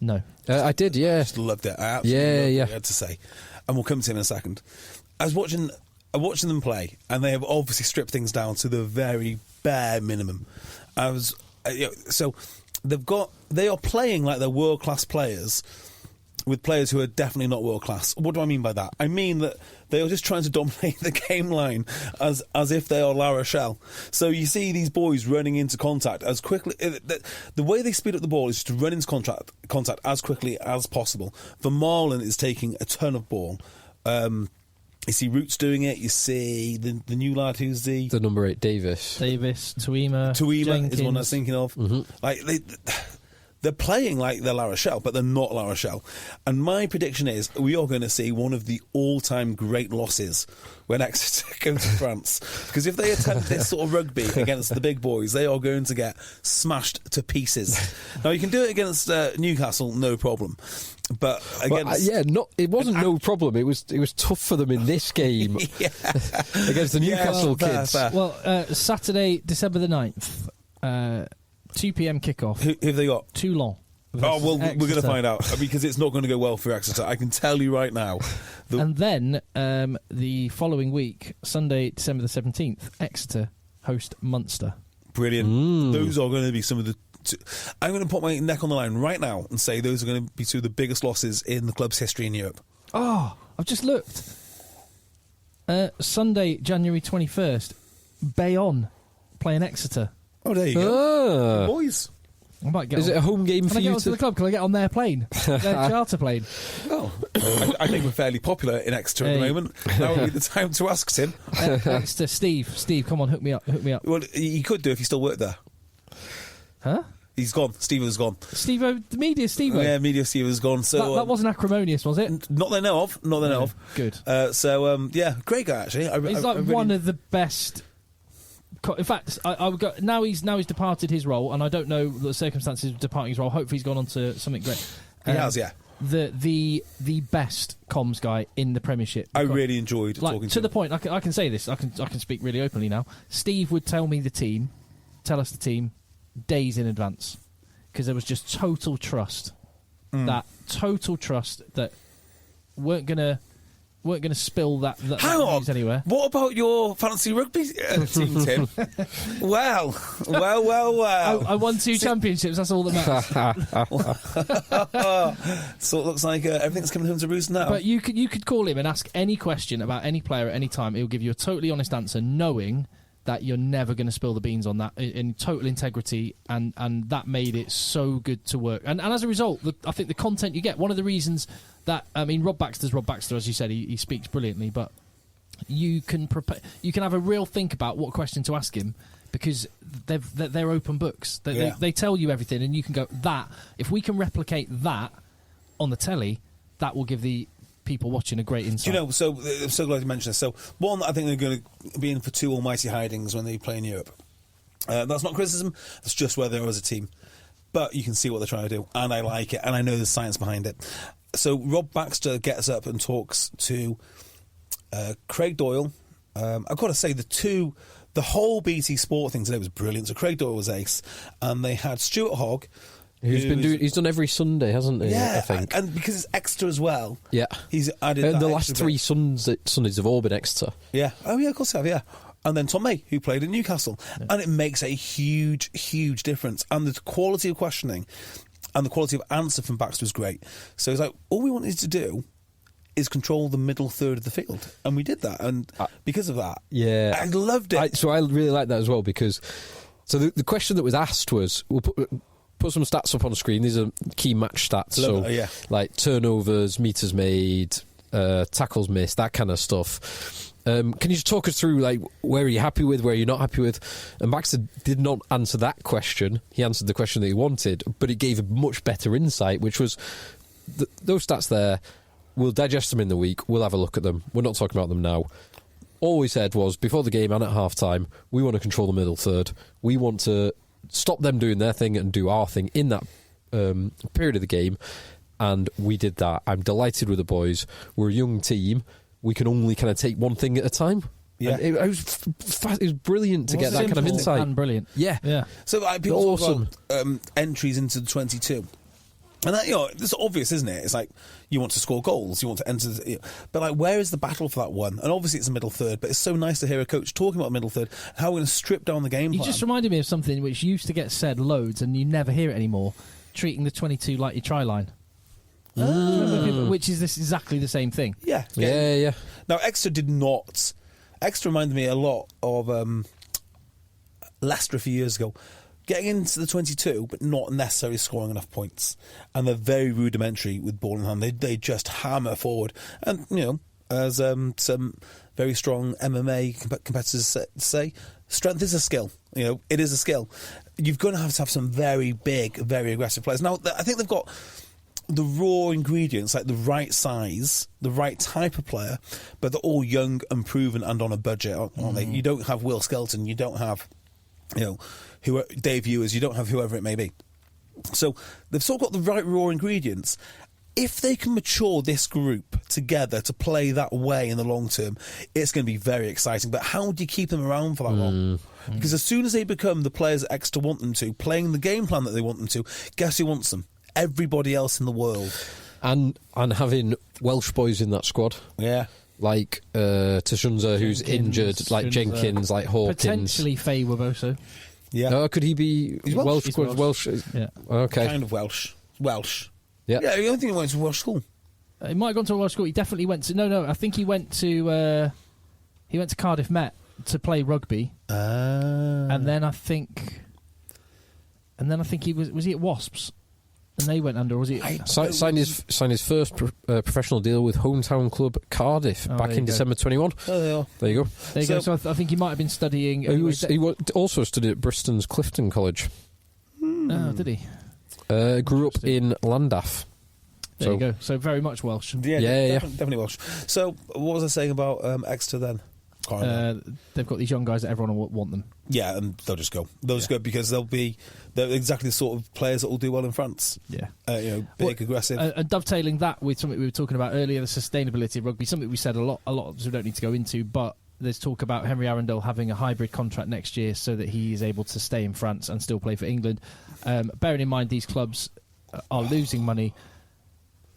No. I did, yeah. I just loved it. I absolutely loved what he had to say. And we'll come to him in a second. I was watching them play, and they have obviously stripped things down to the very bare minimum. So they are playing like they're world-class players, with players who are definitely not world class. What do I mean by that? I mean that they are just trying to dominate the game line as if they are La Rochelle. So you see these boys running into contact as quickly. The way they speed up the ball is just to run into contact as quickly as possible. Vermaelen is taking a ton of ball. You see Roots doing it. You see the new lad who's the number 8, Davis, Tuima Jenkins is one I was thinking of. Mm-hmm. Like they're playing like they're La Rochelle, but they're not La Rochelle. And my prediction is we are going to see one of the all-time great losses when Exeter go to France. Because if they attempt this sort of rugby against the big boys, they are going to get smashed to pieces. Now, you can do it against Newcastle, no problem. But against... it wasn't no problem. It was tough for them in this game against the Newcastle kids. Fair. Well, Saturday, December the 9th, 2 p.m. kickoff. Who have they got? Toulon. Oh, well, we're going to find out because it's not going to go well for Exeter. I can tell you right now. And then the following week, Sunday, December the 17th, Exeter host Munster. Brilliant. Those are going to be some of the... I'm going to put my neck on the line right now and say those are going to be two of the biggest losses in the club's history in Europe. Oh, I've just looked. Sunday, January 21st, Bayonne playing Exeter. Oh, there you go. Boys. I might get Is it a home game for you? Can I get you onto the club? Can I get on their plane? Their charter plane? Oh, I think we're fairly popular in Exeter at the moment. That would be the time to ask Tim. Exeter, Steve, come on, hook me up. Well, he could do if he still worked there. Huh? He's gone. Steve-O's gone. Steve-O, the media Steve-O? Yeah, media Steve-O's gone. So that wasn't acrimonious, was it? Not that I know of. Not that I know of. Good. Yeah, great guy, actually. He's one of the best... In fact, I would go, now he's departed his role, and I don't know the circumstances of departing his role. Hopefully, he's gone on to something great. He has, yeah. The best comms guy in the Premiership. I really enjoyed talking to him. The point. I can say this. I can speak really openly now. Steve would tell us the team days in advance, because there was just total trust. That weren't gonna spill that news anywhere. What about your fantasy rugby team, Tim? Well. I won 2 championships. That's all that matters. So it looks like everything's coming home to roost now. But you could call him and ask any question about any player at any time. He'll give you a totally honest answer, knowing that you're never going to spill the beans on that, in total integrity, and that made it so good to work. And as a result, I think the content you get, one of the reasons that, I mean, Rob Baxter, as you said, he speaks brilliantly, but you can have a real think about what question to ask him, because they're open books. They tell you everything, and you can go, that, if we can replicate that on the telly, that will give the people watching a great insight. Do you know, so I'm so glad you mentioned this. So, one, I think they're going to be in for 2 almighty hidings when they play in Europe. That's not criticism, that's just where they are as a team. But you can see what they're trying to do, and I like it, and I know there's science behind it. So Rob Baxter gets up and talks to Craig Doyle. I've got to say, the whole BT Sport thing today was brilliant. So Craig Doyle was ace, and they had Stuart Hogg, He's done every Sunday, hasn't he? Yeah, I think. and because it's extra as well. Yeah. He's added that the last extra 3 Sundays have all been Exeter. Yeah. Oh, yeah, of course I have, yeah. And then Tom May, who played in Newcastle. Yeah. And it makes a huge, huge difference. And the quality of questioning and the quality of answer from Baxter was great. So it's like, all we wanted to do is control the middle third of the field. And we did that. And because of that, yeah, I loved it. So I really like that as well, because so the question that was asked was, we'll put some stats up on the screen. These are key match stats. Like turnovers, meters made, tackles missed, that kind of stuff. Can you just talk us through, like, where are you happy with, where are you not happy with? And Baxter did not answer that question. He answered the question that he wanted, but it gave a much better insight, which was those stats there, we'll digest them in the week, we'll have a look at them. We're not talking about them now. All we said was, before the game and at half-time, we want to control the middle third. We want to stop them doing their thing and do our thing in that period of the game, and we did that. I'm delighted with the boys. We're a young team. We can only kind of take one thing at a time. Yeah, it was brilliant to get that kind of insight. And brilliant. Yeah. So people talk about entries into the 22. And that, it's obvious, isn't it? It's like, you want to score goals, you want to enter, but like, where is the battle for that one? And obviously it's the middle third, but it's so nice to hear a coach talking about middle third, how we're going to strip down the game plan. You just reminded me of something which used to get said loads, and you never hear it anymore, treating the 22 like your try line. Which is exactly the same thing. Yeah. Now, Exeter reminded me a lot of Leicester a few years ago. Getting into the 22, but not necessarily scoring enough points. And they're very rudimentary with ball in hand. They just hammer forward. And, as some very strong MMA competitors say, strength is a skill. It is a skill. You're going to have some very big, very aggressive players. Now, I think they've got the raw ingredients, like the right size, the right type of player, but they're all young and proven and on a budget, aren't they? You don't have Will Skelton, you don't have, Dave Ewers, you don't have whoever it may be. So they've sort of got the right raw ingredients. If they can mature this group together to play that way in the long term, it's going to be very exciting. But how do you keep them around for that long? Because as soon as they become the players that Exeter want them to, playing the game plan that they want them to, guess who wants them? Everybody else in the world. And having Welsh boys in that squad. Yeah. Like Tashunza, who's injured, like Jenkins, like Hawkins. Potentially Faye Waboso. Yeah. Could he be Welsh? He's Welsh. Yeah. Okay. Kind of Welsh. Yeah. Yeah, I don't think he went to Welsh school. He might have gone to a Welsh school. He definitely went to... No, I think he went to Cardiff Met to play rugby. And then I think he was he at Wasps? And they went under, was he? Signed his first professional deal with hometown club Cardiff back in December 21. Oh, they are. There you go. There you go. So I think he might have been studying... He also studied at Bristol's Clifton College. Oh, did he? Grew up in Llandaff. There you go. So very much Welsh. Yeah. Definitely Welsh. So what was I saying about Exeter then? They've got these young guys that everyone will want them. Yeah, and they'll just go. They'll just go because they're exactly the sort of players that will do well in France. Yeah. Big, aggressive. And dovetailing that with something we were talking about earlier, the sustainability of rugby, something we said a lot, so we don't need to go into, but there's talk about Henry Arundel having a hybrid contract next year so that he is able to stay in France and still play for England. Bearing in mind these clubs are losing money,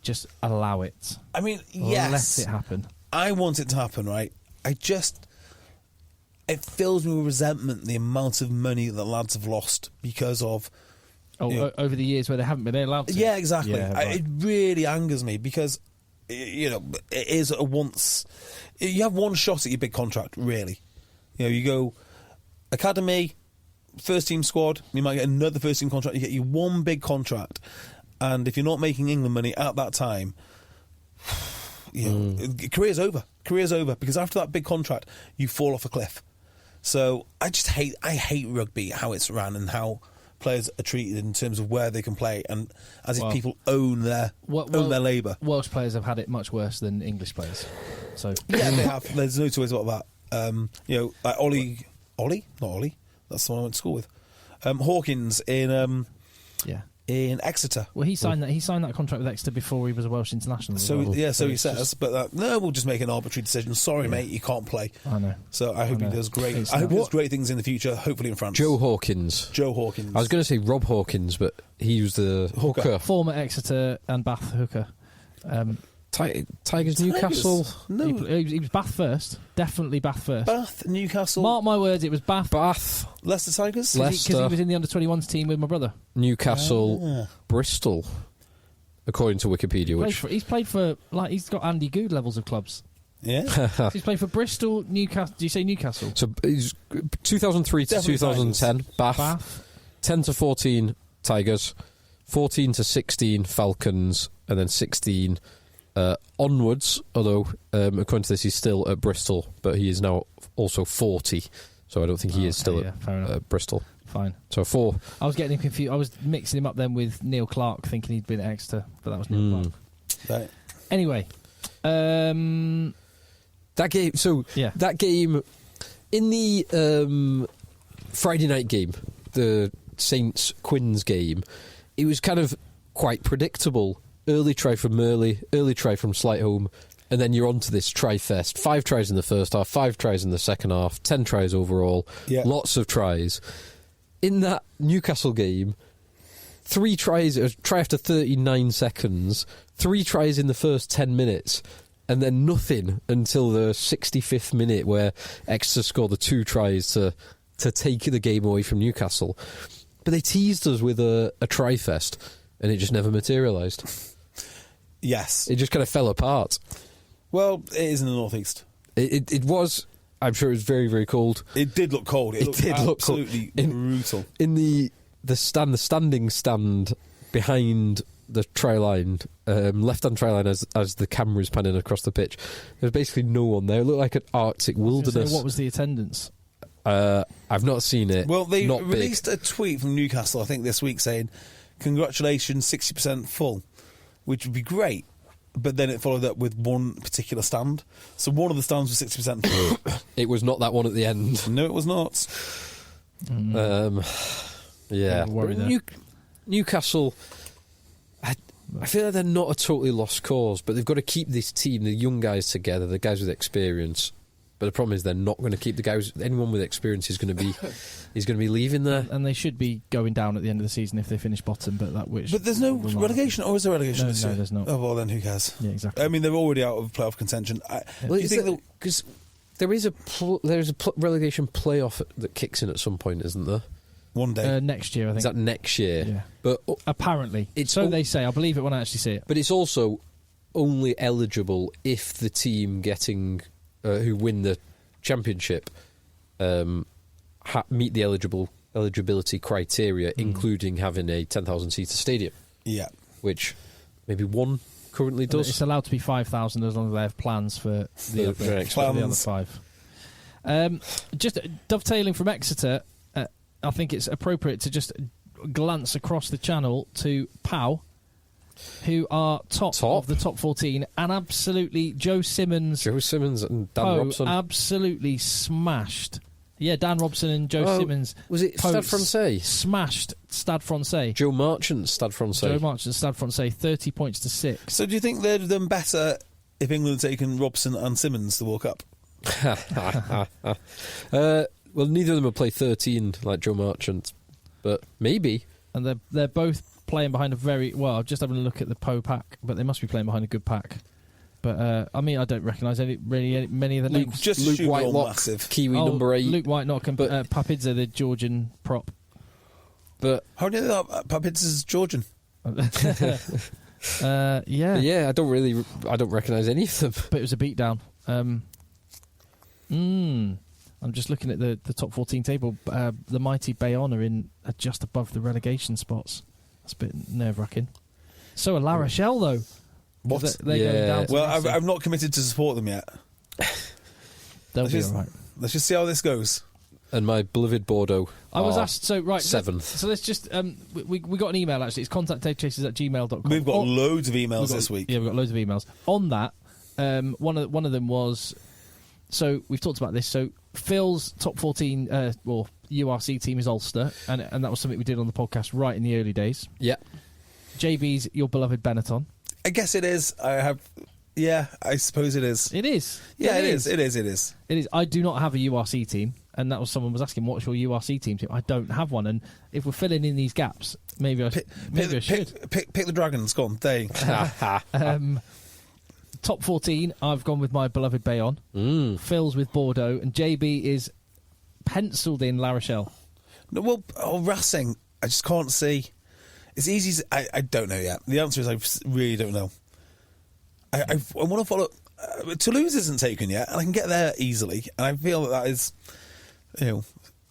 just allow it. I mean, yes. Let it happen. I want it to happen, right? It fills me with resentment, the amount of money that lads have lost because of... over the years where they haven't been allowed to. Yeah, exactly. Yeah, right. It really angers me because, it is a once... You have one shot at your big contract, really. You go academy, first team squad, you might get another first team contract, you get your one big contract, and if you're not making England money at that time... career's over because after that big contract you fall off a cliff. So I hate rugby, how it's run and how players are treated in terms of where they can play, and as if people own their labour. Welsh players have had it much worse than English players. So yeah, they have. There's no two ways about that. Like Ollie, not Ollie. That's the one I went to school with. Hawkins in in Exeter. Well, he signed that contract with Exeter before he was a Welsh international. as So well. he says, but no, we'll just make an arbitrary decision. Sorry, mate, you can't play. I know. So I hope he does great. I hope he does great things in the future. Hopefully in France. Joe Hawkins. I was going to say Rob Hawkins, but he was the hooker. Former Exeter and Bath hooker. Tigers Newcastle. No, he was Bath first. Definitely Bath first. Bath, Newcastle. Mark my words, it was Bath. Leicester Tigers. Because he was in the under-21s team with my brother. Newcastle, Bristol, according to Wikipedia. He's played for he's got Andy Good levels of clubs. Yeah. He's played for Bristol, Newcastle. Do you say Newcastle? So he's 2003 to Definitely 2010, Bath. 10 to 14, Tigers. 14 to 16, Falcons, and then 16 onwards. Although according to this, he's still at Bristol, but he is now also 40. So I don't think he is still at Bristol. Fine. So 4. I was getting him confused. I was mixing him up then with Neil Clark, thinking he'd been at Exeter, but that was Neil Clark. Right. Anyway, that game. So that game in the Friday night game, the Saints Quins game, it was kind of quite predictable. Early try from Murley, early try from Slightholme, and then you're on to this try-fest. 5 tries in the first half, 5 tries in the second half, 10 tries overall, lots of tries. In that Newcastle game, 3 tries, a try after 39 seconds, 3 tries in the first 10 minutes, and then nothing until the 65th minute where Exeter scored the 2 tries to take the game away from Newcastle. But they teased us with a try-fest, and it just never materialised. Yes. It just kind of fell apart. Well, it is in the northeast. It was. I'm sure it was very, very cold. It did look cold. It did look cold. Absolutely brutal. In the standing stand behind the try line, left-hand try line as the camera's panning across the pitch, there's basically no one there. It looked like an Arctic wilderness. So what was the attendance? I've not seen it. Well, they not released big. a tweet from Newcastle, I think, this week saying, "Congratulations, 60% full," which would be great. But then it followed up with one particular stand. So one of the stands was 60% full. It was not that one at the end. No, it was not. Yeah. Newcastle, I feel like they're not a totally lost cause, but they've got to keep this team, the young guys together, the guys with experience. But the problem is they're not going to keep the guys. Anyone with experience is going to be leaving there, and they should be going down at the end of the season if they finish bottom. But there's no relegation, or is there relegation this year? No, there's not. Oh well, then who cares? Yeah, exactly. I mean, they're already out of playoff contention. Because there is a relegation playoff that kicks in at some point, isn't there? One day next year, I think. Is that next year? Yeah. But apparently, they say. I believe it when I actually see it. But it's also only eligible if the team getting who win the championship meet the eligibility criteria, including having a 10,000 seater stadium. Yeah, which maybe one currently does. It's allowed to be 5,000 as long as they have plans for the other 5. Just dovetailing from Exeter, I think it's appropriate to just glance across the channel to POW, who are top of the top 14, and absolutely Joe Simmons and Dan Robson absolutely smashed. Yeah, Dan Robson and Joe Simmons. Was it Stade Francais? Smashed Stade Francais. Joe Marchant, Stade Francais. 30 points to 6. So do you think they'd have done better if England had taken Robson and Simmons to the World Cup? Well, neither of them will play 13 like Joe Marchant, but maybe. And they're both playing behind I'm just having a look at the Po pack, but they must be playing behind a good pack. But I don't recognise many of the names. Just Luke Whitelock, Kiwi number 8. Luke Whitelock and Papidza, the Georgian prop. But how do you know that Papidza's Georgian? Yeah. I don't recognise any of them. But it was a beatdown. I'm just looking at the top 14 table. The mighty Bayonne are just above the relegation spots. That's a bit nerve-wracking. So are La Rochelle, though. What? They're going down to well, I've not committed to support them yet. They'll be all right. Let's just see how this goes. And my beloved Bordeaux. I was asked, 7th. So let's just, we got an email actually. It's contact@eggchasers@gmail.com. We've got loads of emails this week. Yeah, we've got loads of emails. On that, one of them was, So we've talked about this. So Phil's top 14 or URC team is Ulster, and that was something we did on the podcast right in the early days. Yeah. JB's your beloved Benetton. I guess it is. I suppose it is. It is. Yeah, it is. It is. I do not have a URC team, and that was someone was asking, what's your URC team? I don't have one, and if we're filling in these gaps, maybe I should. Pick the Dragons. Go on, they. Top 14, I've gone with my beloved Bayonne. Phil's with Bordeaux, and JB is penciled in La Rochelle. No, well, Racing, I just can't see. It's easy. I don't know yet. The answer is I really don't know. I want to follow. Toulouse isn't taken yet, and I can get there easily. And I feel that is,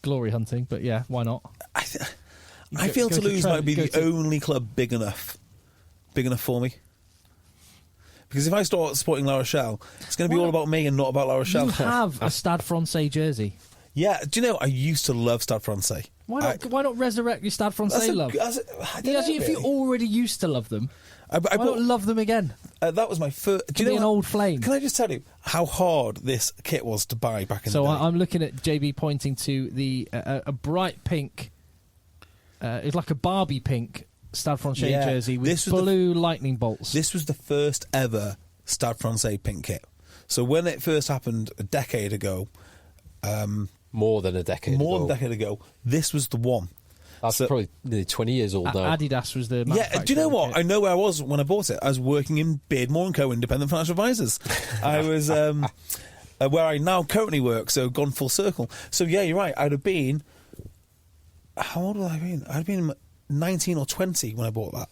glory hunting. But yeah, why not? I feel Toulouse might be the only club big enough for me. Because if I start supporting La Rochelle, it's going to be all about me and not about La Rochelle. You have a Stade Francais jersey. Yeah, do you know, I used to love Stade Francais. Why not resurrect your Stade Francais love? If you already used to love them, why not love them again? That was my first... Do you know an old flame? Can I just tell you how hard this kit was to buy back in the day? So I'm looking at JB pointing to the a bright pink... it's like a Barbie pink Stade Francais jersey with blue lightning bolts. This was the first ever Stade Francais pink kit. So when it first happened a decade ago... More than a decade ago, this was the one. That's probably nearly 20 years old now. Adidas was the manufacturer. Yeah, do you know what? I know where I was when I bought it. I was working in Beardmore & Co. Independent Financial Advisors. I was where I now currently work, so gone full circle. So yeah, you're right. I'd have been... How old would I have been? I'd have been 19 or 20 when I bought that.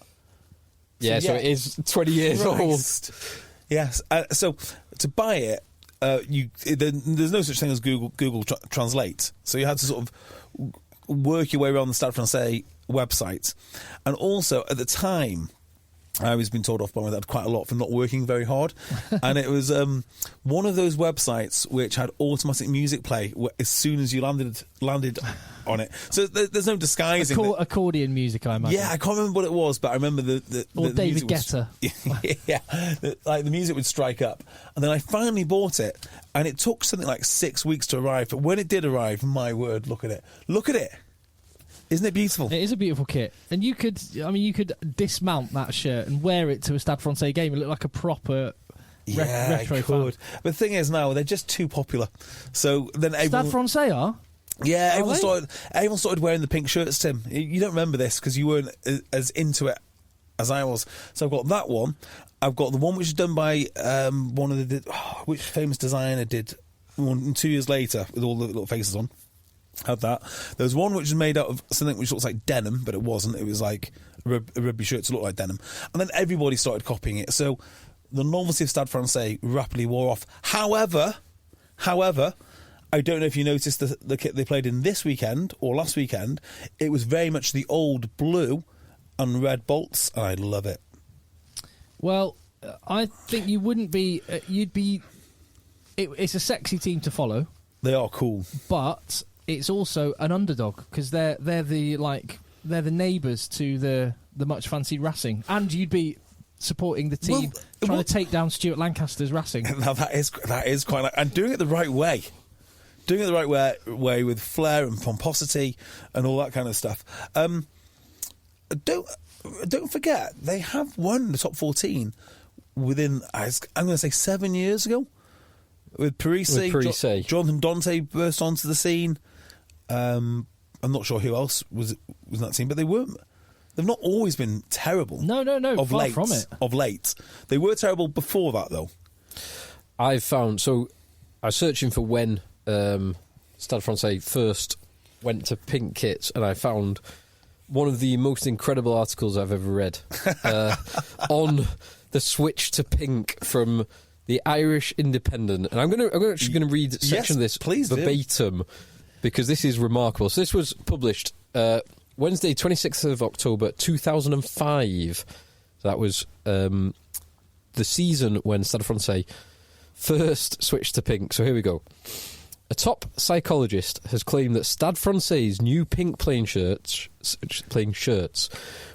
So it is 20 years old. Yes. So to buy it, there's no such thing as Google Translate. So you had to sort of work your way around the Stade Francais website. And also, at the time, I was being told off by my dad quite a lot for not working very hard. And it was one of those websites which had automatic music play as soon as you landed on it. So there's no disguising it. Accordion music, I imagine. Yeah, I can't remember what it was, but I remember the David Guetta. The music would strike up. And then I finally bought it, and it took something like 6 weeks to arrive. But when it did arrive, my word, look at it. Look at it. Isn't it beautiful? It is a beautiful kit. And you could dismount that shirt and wear it to a Stade Francais game and look like a proper retro fan. But the thing is now, they're just too popular. So then Stade Francais are? Yeah, everyone started wearing the pink shirts, Tim. You don't remember this because you weren't as into it as I was. So I've got that one. I've got the one which is done by one of the... which famous designer did one 2 years later with all the little faces on. Had that. There's one which is made out of something which looks like denim, but it wasn't. It was like a rugby shirt to look like denim. And then everybody started copying it. So the novelty of Stade Francais rapidly wore off. However, I don't know if you noticed the kit they played in this weekend or last weekend. It was very much the old blue and red bolts. I love it. Well, I think you wouldn't be... you'd be... It's a sexy team to follow. They are cool. But... it's also an underdog because they're the neighbours to the much fancied Racing, and you'd be supporting the team trying to take down Stuart Lancaster's Racing. Now that is quite and doing it the right way, with flair and pomposity and all that kind of stuff. Don't forget they have won the top 14 within I'm going to say 7 years ago with Parisi. Jonathan Dante burst onto the scene. I'm not sure who else was in that team, but they've not always been terrible. No, far from it. Of late. They were terrible before that, though. I was searching for when Stade Francais first went to pink kits, and I found one of the most incredible articles I've ever read on the switch to pink from the Irish Independent. And I'm actually going to read a section of this verbatim, because this is remarkable. So this was published Wednesday, 26th of October, 2005. So that was the season when Stade Francais first switched to pink. So here we go. A top psychologist has claimed that Stade Francais' new pink playing shirts,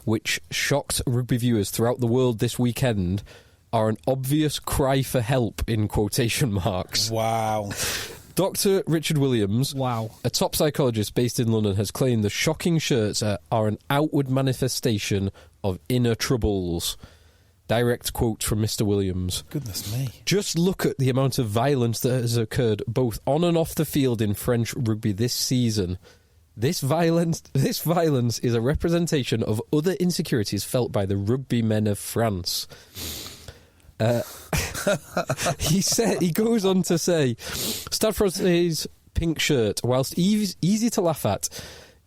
which shocked rugby viewers throughout the world this weekend, are an obvious cry for help in quotation marks. Wow. Dr. Richard Williams, Wow. a top psychologist based in London, has claimed the shocking shirts are an outward manifestation of inner troubles. Direct quote from Mr. Williams. Goodness me. Just look at the amount of violence that has occurred both on and off the field in French rugby this season. This violence is a representation of other insecurities felt by the rugby men of France. He goes on to say, Stade Francais' pink shirt, whilst easy to laugh at,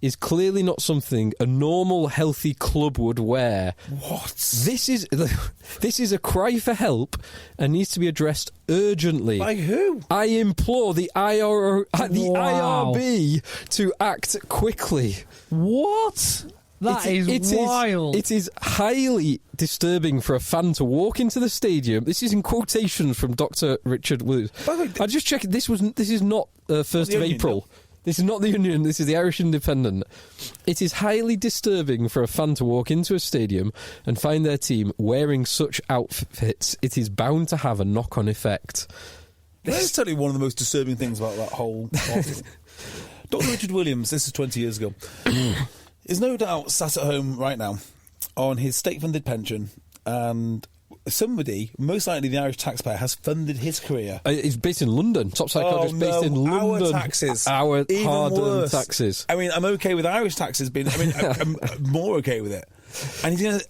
is clearly not something a normal, healthy club would wear. What? This is a cry for help and needs to be addressed urgently. By who? I implore the Wow. IRB to act quickly. What? That is wild. It is highly disturbing for a fan to walk into the stadium. This is in quotations from Dr. Richard Williams. By the way, I just checked. This is not 1st the of Onion, April. no. This is not the Union. This is the Irish Independent. It is highly disturbing for a fan to walk into a stadium and find their team wearing such outfits. It is bound to have a knock-on effect. That's totally one of the most disturbing things about that whole thing. Dr. Richard Williams, this is 20 years ago, is no doubt sat at home right now on his state-funded pension, and somebody, most likely the Irish taxpayer, has funded his career. He's based in London. Top psychologist based in London. Our taxes. Our Even hard-earned worse. taxes. I mean, I'm okay with Irish taxes being... I mean, I'm more okay with it. And he's gonna,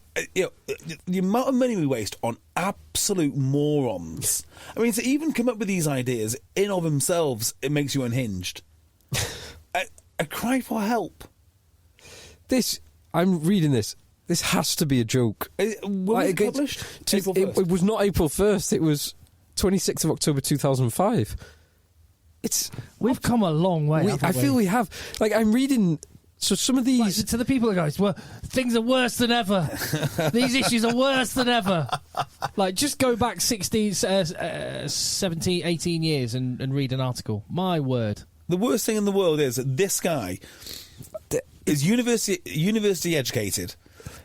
the amount of money we waste on absolute morons. I mean, to even come up with these ideas in of themselves, it makes you unhinged. A cry for help. I'm reading this. This has to be a joke. When was it published? April 1st? It was not April 1st. It was 26th of October 2005. We've come a long way. I feel we have. Like, I'm reading... So some of these... to the people that go, well, things are worse than ever. These issues are worse than ever. Like, just go back 16, 17, 18 years and read an article. My word. The worst thing in the world is that this guy is university educated.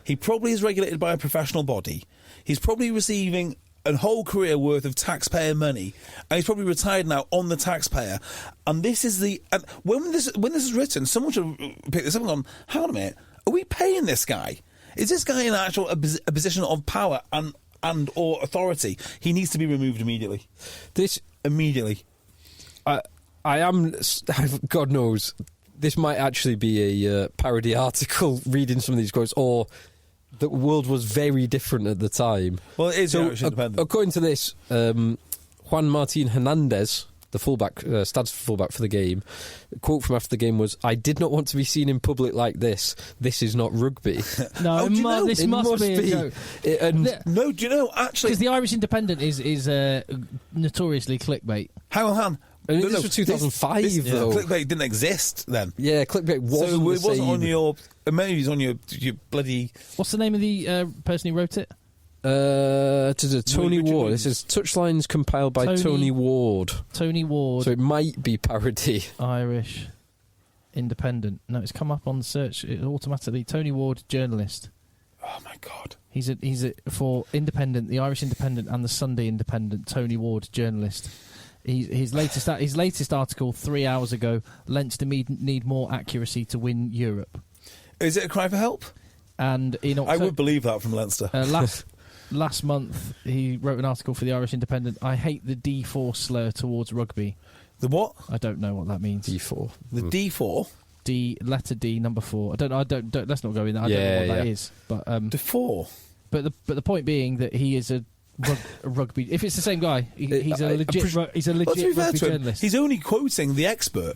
He probably is regulated by a professional body. He's probably receiving a whole career worth of taxpayer money, and he's probably retired now on the taxpayer. And this is and when this is written, someone should pick this up and gone, hang on a minute, are we paying this guy? Is this guy in a position of power and or authority? He needs to be removed immediately. Immediately. I am... God knows... This might actually be a parody article reading some of these quotes, or the world was very different at the time. Well, it is Irish Independent. According to this, Juan Martin Hernandez, the fullback, Stad's fullback for the game, the quote from after the game was, "I did not want to be seen in public like this. This is not rugby." No, this must be a joke. No, do you know, actually... Because the Irish Independent is notoriously clickbait. Hang on. This was 2005, though. Clickbait didn't exist then. Yeah, clickbait wasn't So it the wasn't same. on your... Maybe it was on your bloody... What's the name of the person who wrote it? Tony Richard Ward. Williams. This is touchlines compiled by Tony Ward. Tony Ward. So it might be parody. Irish Independent. No, it's come up on the search automatically. Tony Ward, journalist. Oh my God. He's for Independent, the Irish Independent, and the Sunday Independent. Tony Ward, journalist. His latest article 3 hours ago. Leinster need more accuracy to win Europe. Is it a cry for help? And in I would believe that from Leinster. Last month, he wrote an article for the Irish Independent. I hate the D4 slur towards rugby. The what? I don't know what that means. D4. The D4? Letter D, number 4. I don't. Let's not go in there. I don't know what that is. But D4. But the point being that he is a rugby. If it's the same guy, he's a legit rugby journalist. He's only quoting the expert.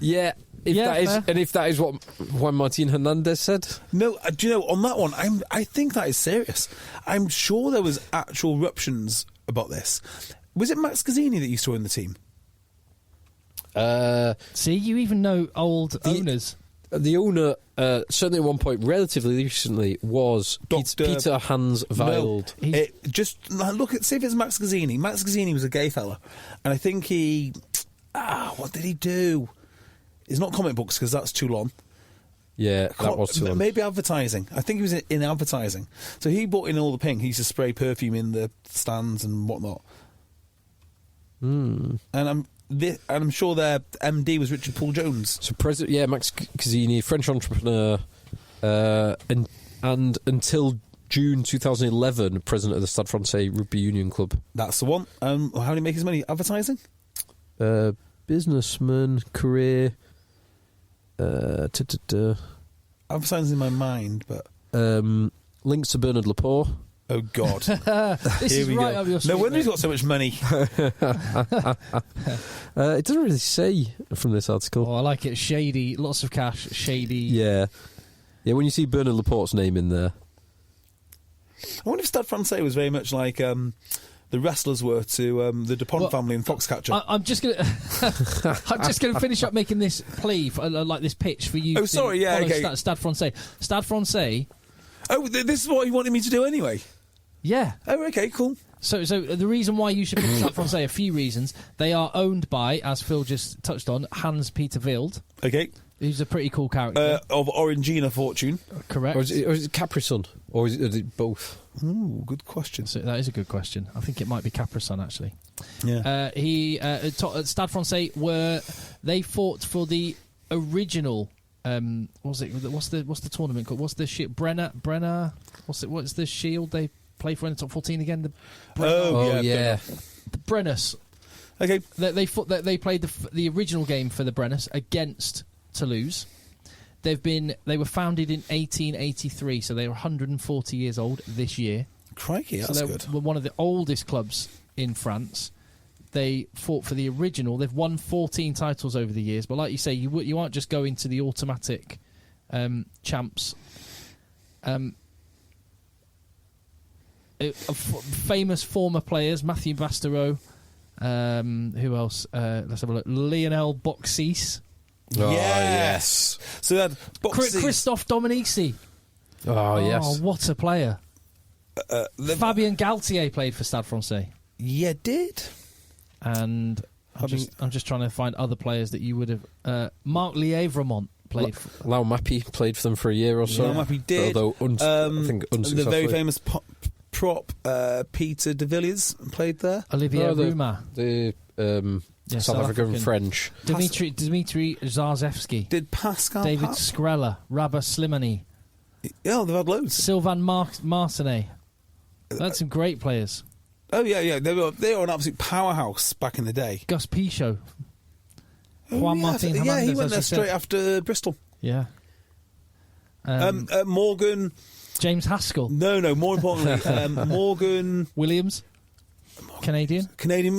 Yeah. If that is what Juan Martin Hernandez said. No, do you know, on that one, I think that is serious. I'm sure there was actual ruptions about this. Was it Max Gazzini that used to own the team? See, you even know old owners. The owner, certainly at one point, relatively recently, was Peter Hans Wild. No, just look at, see if it's Max Gazzini. Max Gazzini was a gay fella, and I think what did he do? It's not comic books because that's too long. Yeah, that was too long. Maybe advertising. I think he was in advertising. So he brought in all the pink. He used to spray perfume in the stands and whatnot. And I'm sure their MD was Richard Paul Jones. So Max Cazzini, French entrepreneur, and until June 2011, president of the Stade Francais Rugby Union Club. That's the one. How did he make his money? Advertising? Businessman, career. Advertising in my mind, but links to Bernard Laporte. oh god, This is right up your street. No wonder he's got so much money. It doesn't really say from this article. Oh, I like it. Shady, lots of cash, shady. Yeah, when you see Bernard Laporte's name in there. I wonder if Stade Francais was very much like the wrestlers were to the Dupont family in Foxcatcher. I'm just gonna, I'm just gonna finish up making this plea, like this pitch for you. Oh, sorry, yeah, okay. Stade Francais. Stade Francais. Oh, this is what he wanted me to do anyway. Yeah. Oh, okay, cool. So the reason why you should pick Stade Francais, a few reasons. They are owned by, as Phil just touched on, Hans-Peter Wild. Okay. Who's a pretty cool character. Of Orangina fortune. Correct. Or is it Capri-Sun? Or is it both? Ooh, good question. So that is a good question. I think it might be Capri-Sun, actually. Yeah. Stade Francais they fought for the original. What's the tournament called? What's the shit? Brenner. What's the shield they play for in the top 14 again? The Yeah. The Brennus. Okay. They played the original game for the Brennus against Toulouse. They were founded in 1883, so they were 140 years old this year. Crikey, that's so good. Were one of the oldest clubs in France. They fought for the original. They've won 14 titles over the years, but like you say, you aren't just going to the automatic champs. Famous former players: Matthew Bastereau. Who else? Let's have a look. Lionel Boxis. Oh, yes. So that Christophe Dominici. Oh, yes. Oh, what a player. Fabien Galtier played for Stade Francais. Yeah, did. And I'm just trying to find other players that you would have. Marc Lièvremont played. Lau Mappy played for them for a year or so. Lau Mappy did. Although I think unsuccessfully. The very famous prop Peter de Villiers played there. Olivier Rouma. The South African French. Dmitry Zarzewski. Did Pascal David Skrella. Rabah Slimani. Yeah, they've had loads. Sylvain Martinet. That's some great players. Oh, yeah. They were an absolute powerhouse back in the day. Gus Pichot. Juan Martin Hernandez. Yeah, he went there straight after Bristol. Yeah. Morgan. James Haskell. No, more importantly, Morgan Williams. Canadian,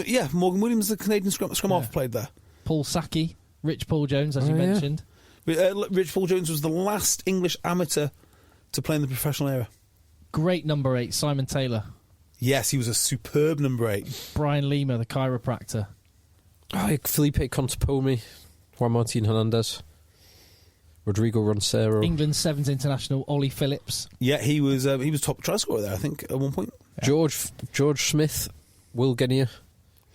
yeah. Morgan Williams, the Canadian scrum half, played there. Paul Sacchi, Rich Paul Jones, as you mentioned. Rich Paul Jones was the last English amateur to play in the professional era. Great number 8, Simon Taylor. Yes, he was a superb number 8. Brian Lima, the chiropractor. Felipe Contepomi, Juan Martin Hernandez, Rodrigo Roncero. England Sevens international, Ollie Phillips. Yeah, he was top try scorer there, I think, at one point. Yeah. George Smith, Will Genia,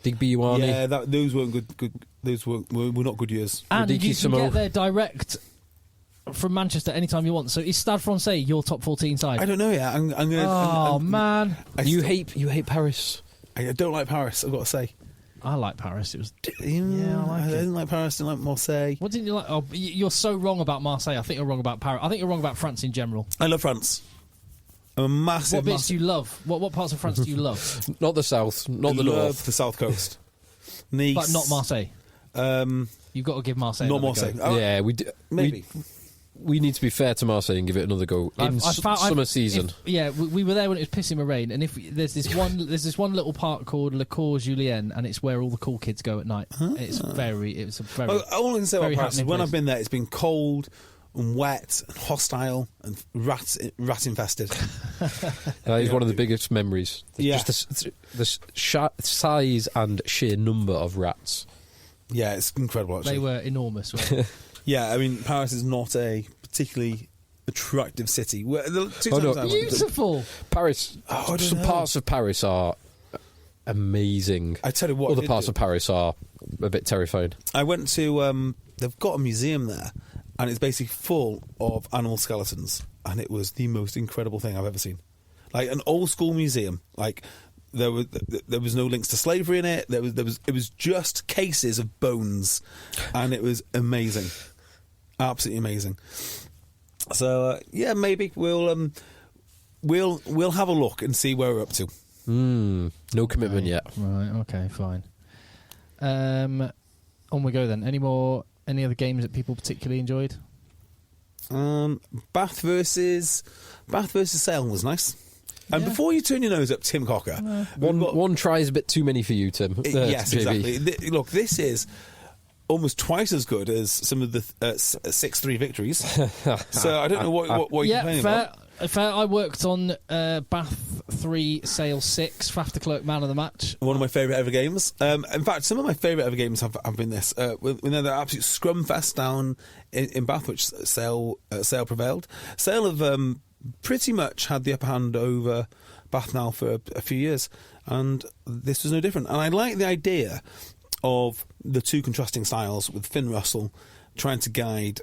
Digby Ioane. Yeah, those weren't good. Those were not good years. And Radiki you can Samo. get there direct from Manchester anytime you want. So is Stade Francais your top 14 side? I don't know yet. I'm gonna. Man, You hate Paris. I don't like Paris. I've got to say. I like Paris. It was I didn't like Paris. Didn't like Marseille. What didn't you like? Oh, you're so wrong about Marseille. I think you're wrong about Paris. I think you're wrong about France in general. I love France. I'm a massive. What bits do you love? What parts of France do you love? Not the south, not the love north. the south coast. Nice, But not Marseille. You've got to give Marseille. Not another Marseille. go. Oh, Yeah, maybe. We need to be fair to Marseille and give it another go in summer season. We were there when it was pissing with rain, and there's this one little park called Le Cours Julien, and it's where all the cool kids go at night. It's a very. Well, all I can say about Paris is when place. I've been there, it's been cold and wet and hostile and rat infested. That is one of the biggest memories. Yeah. Just the size and sheer number of rats. Yeah, it's incredible. Actually, They were enormous. Weren't they? Yeah, I mean, Paris is not a particularly attractive city. Beautiful. Paris. Some parts of Paris are amazing. I tell you what, other parts of Paris are a bit terrifying. I went to. They've got a museum there, and it's basically full of animal skeletons, and it was the most incredible thing I've ever seen. Like an old school museum. Like there was no links to slavery in it. It was just cases of bones, and it was amazing, absolutely amazing. So yeah, maybe we'll have a look and see where we're up to. No commitment yet. Right. Okay. Fine. On we go then. Any other games that people particularly enjoyed? Bath versus Sale was nice. And before you turn your nose up, Tim Cocker, one try is a bit too many for you, Tim. Yes, JB. exactly. Look, this is almost twice as good as some of the 6-3 victories. So I don't know what you're complaining about. Fair. I worked on Bath 3, Sale 6, Fafterclerk Man of the Match. One of my favourite ever games. In fact, some of my favourite ever games have been this. We know the absolute scrum fest down in Bath, which Sale prevailed. Sale have pretty much had the upper hand over Bath now for a few years, and this was no different. And I like the idea of the two contrasting styles, with Finn Russell trying to guide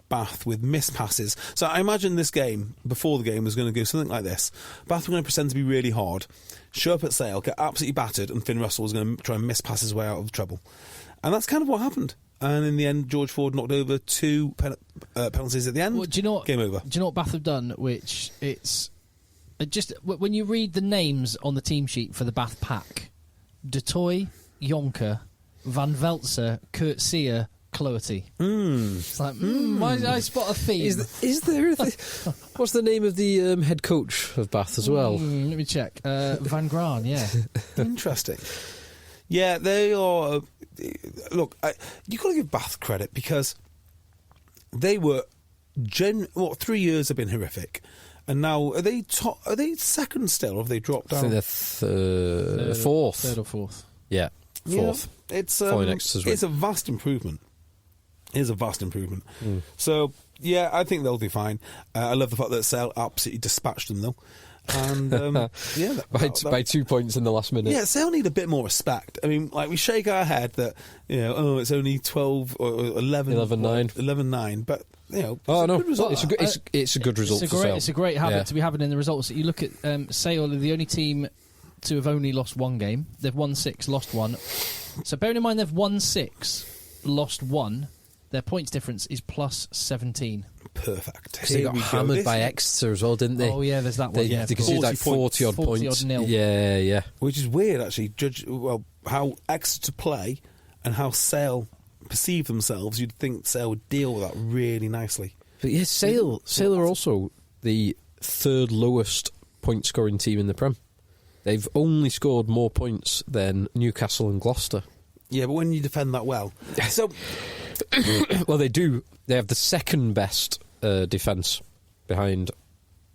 Bath with missed passes. So I imagine this game, before the game, was going to go something like this. Bath were going to pretend to be really hard, show up at Sale, get absolutely battered, and Finn Russell was going to try and miss pass his way out of trouble. And that's kind of what happened. And in the end, George Ford knocked over 2 penalties at the end. Well, do you know game over. Do you know what Bath have done? Which it's just when you read the names on the team sheet for the Bath pack: De Toy, Jonker, Van Veltzer, Kurt Sear, Cloherty. It's like, I spot a theme. Is there? What's the name of the head coach of Bath as well? Let me check. Van Graan. Yeah. Interesting. Yeah, they are. Look, you got to give Bath credit, because they were 3 years have been horrific, and now are they top? Are they second still, or have they dropped down? I think they're fourth. Third or fourth. Yeah, fourth. Yeah, it's it's a vast improvement. It is a vast improvement. So yeah, I think they'll do fine. I love the fact that Sale absolutely dispatched them though. And by 2 points in the last minute. Yeah, Sale need a bit more respect. I mean, like, we shake our head that, it's only 12 or 11-9, but it's a good result for Sale. It's a great habit to be having in the results. You look at Sale are the only team to have only lost one game. They've won 6, lost 1. So bearing in mind they've won 6, lost 1. Their points difference is plus 17. Perfect. They got hammered by Exeter as well, didn't they? Oh yeah, there's that one. They conceded like 40 odd points. 40 odd nil. Yeah. Which is weird, actually. How Exeter play and how Sale perceive themselves. You'd think Sale would deal with that really nicely. But yeah, Sale are also the third lowest point scoring team in the Prem. They've only scored more points than Newcastle and Gloucester. Yeah, but when you defend that well, so. Well, they do. They have the second best defence behind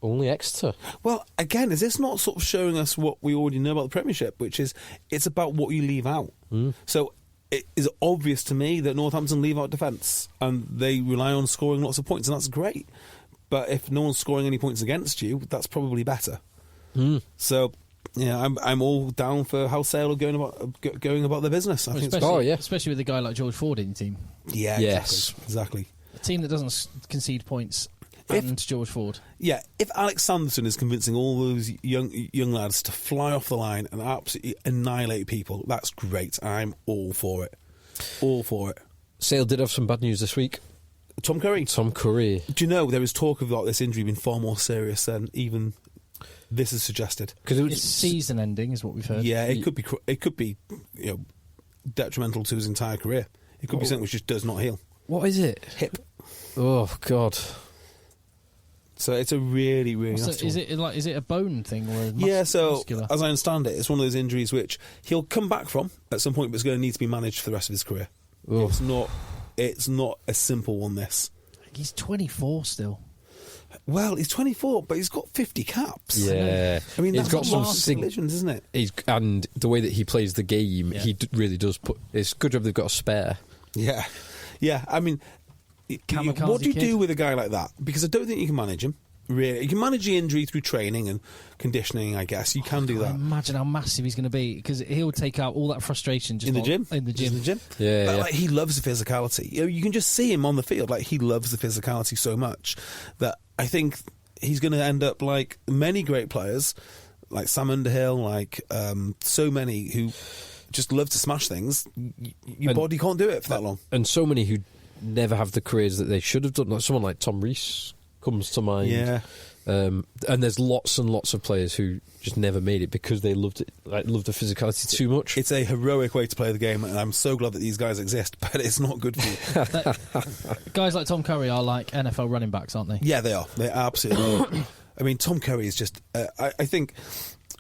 only Exeter. Well, again, is this not sort of showing us what we already know about the Premiership, which is it's about what you leave out? So it is obvious to me that Northampton leave out defence and they rely on scoring lots of points, and that's great. But if no one's scoring any points against you, that's probably better. So. Yeah, I'm all down for how Sale are going about their business. I think especially with a guy like George Ford in your team. Yeah, yes, exactly. A team that doesn't concede points and George Ford. Yeah, if Alex Sanderson is convincing all those young lads to fly off the line and absolutely annihilate people, that's great. I'm all for it. All for it. Sale did have some bad news this week. Tom Curry. Do you know there was talk of this injury being far more serious than even this is suggested, because it's season ending, is what we've heard. Yeah, it could be detrimental to his entire career. It could be something which just does not heal. What is it? Hip. Oh God. So it's a really, really nasty one. Is it a bone thing or muscular? As I understand it, it's one of those injuries which he'll come back from at some point, but it's going to need to be managed for the rest of his career. It's not a simple one. This. He's 24 still. Well, he's 24, but he's got 50 caps. Yeah. I mean, he's got some collisions, isn't it? And the way that he plays the game, he really does put. It's a good job they've got a spare. Yeah. I mean, what do you do with a guy like that? Because I don't think you can manage him. really. You can manage the injury through training and conditioning, I guess. You can do that. Imagine how massive he's going to be, because he'll take out all that frustration just In the gym? In the gym. Yeah, But, yeah. like, he loves the physicality. You can just see him on the field. Like, he loves the physicality so much that I think he's going to end up like many great players, like Sam Underhill, like so many who just love to smash things. Your body can't do it for that long. And so many who never have the careers that they should have done. Like someone like Tom Rees comes to mind. Yeah. And there's lots and lots of players who just never made it because they loved it, like loved the physicality too much. It's a heroic way to play the game, and I'm so glad that these guys exist, but it's not good for you. Guys like Tom Curry are like NFL running backs, aren't they? Yeah, they are. They absolutely are. I mean, Tom Curry is just, I think,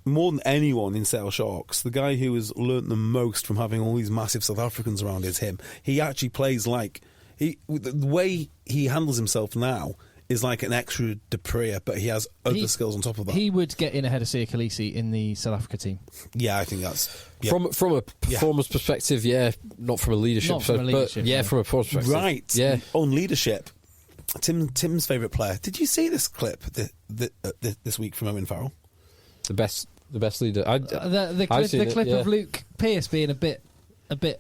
more than anyone in Sale Sharks, the guy who has learnt the most from having all these massive South Africans around is him. He actually plays like, the way he handles himself now is like an extra Dupree, but he has other skills on top of that. He would get in ahead of Sia Khaleesi in the South Africa team. Yeah, I think that's... Yeah. From a performance perspective, yeah, not from a leadership perspective, but yeah, from a performance perspective. Right. Yeah. On leadership, Tim's favourite player. Did you see this clip this week from Owen Farrell? The best leader. The clip of Luke Pearce being a bit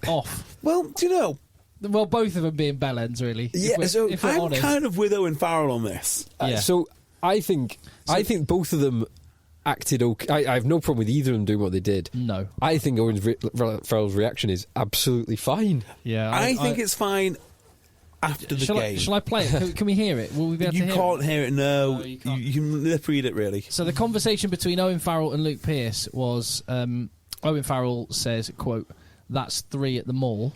off. Well, do you know... Well, both of them being bellends, really. Yeah, if we're I'm honest. kind of with Owen Farrell on this. Yeah. So I think both of them acted okay. I have no problem with either of them doing what they did. No. I think Owen Farrell's reaction is absolutely fine. Yeah, I think it's fine after the game. Shall I play it? Can we hear it? Will we be able to hear can't hear it, no. No, you can't. You can lip read it, really. So the conversation between Owen Farrell and Luke Pearce was, Owen Farrell says, quote, "That's 3 at the Mall."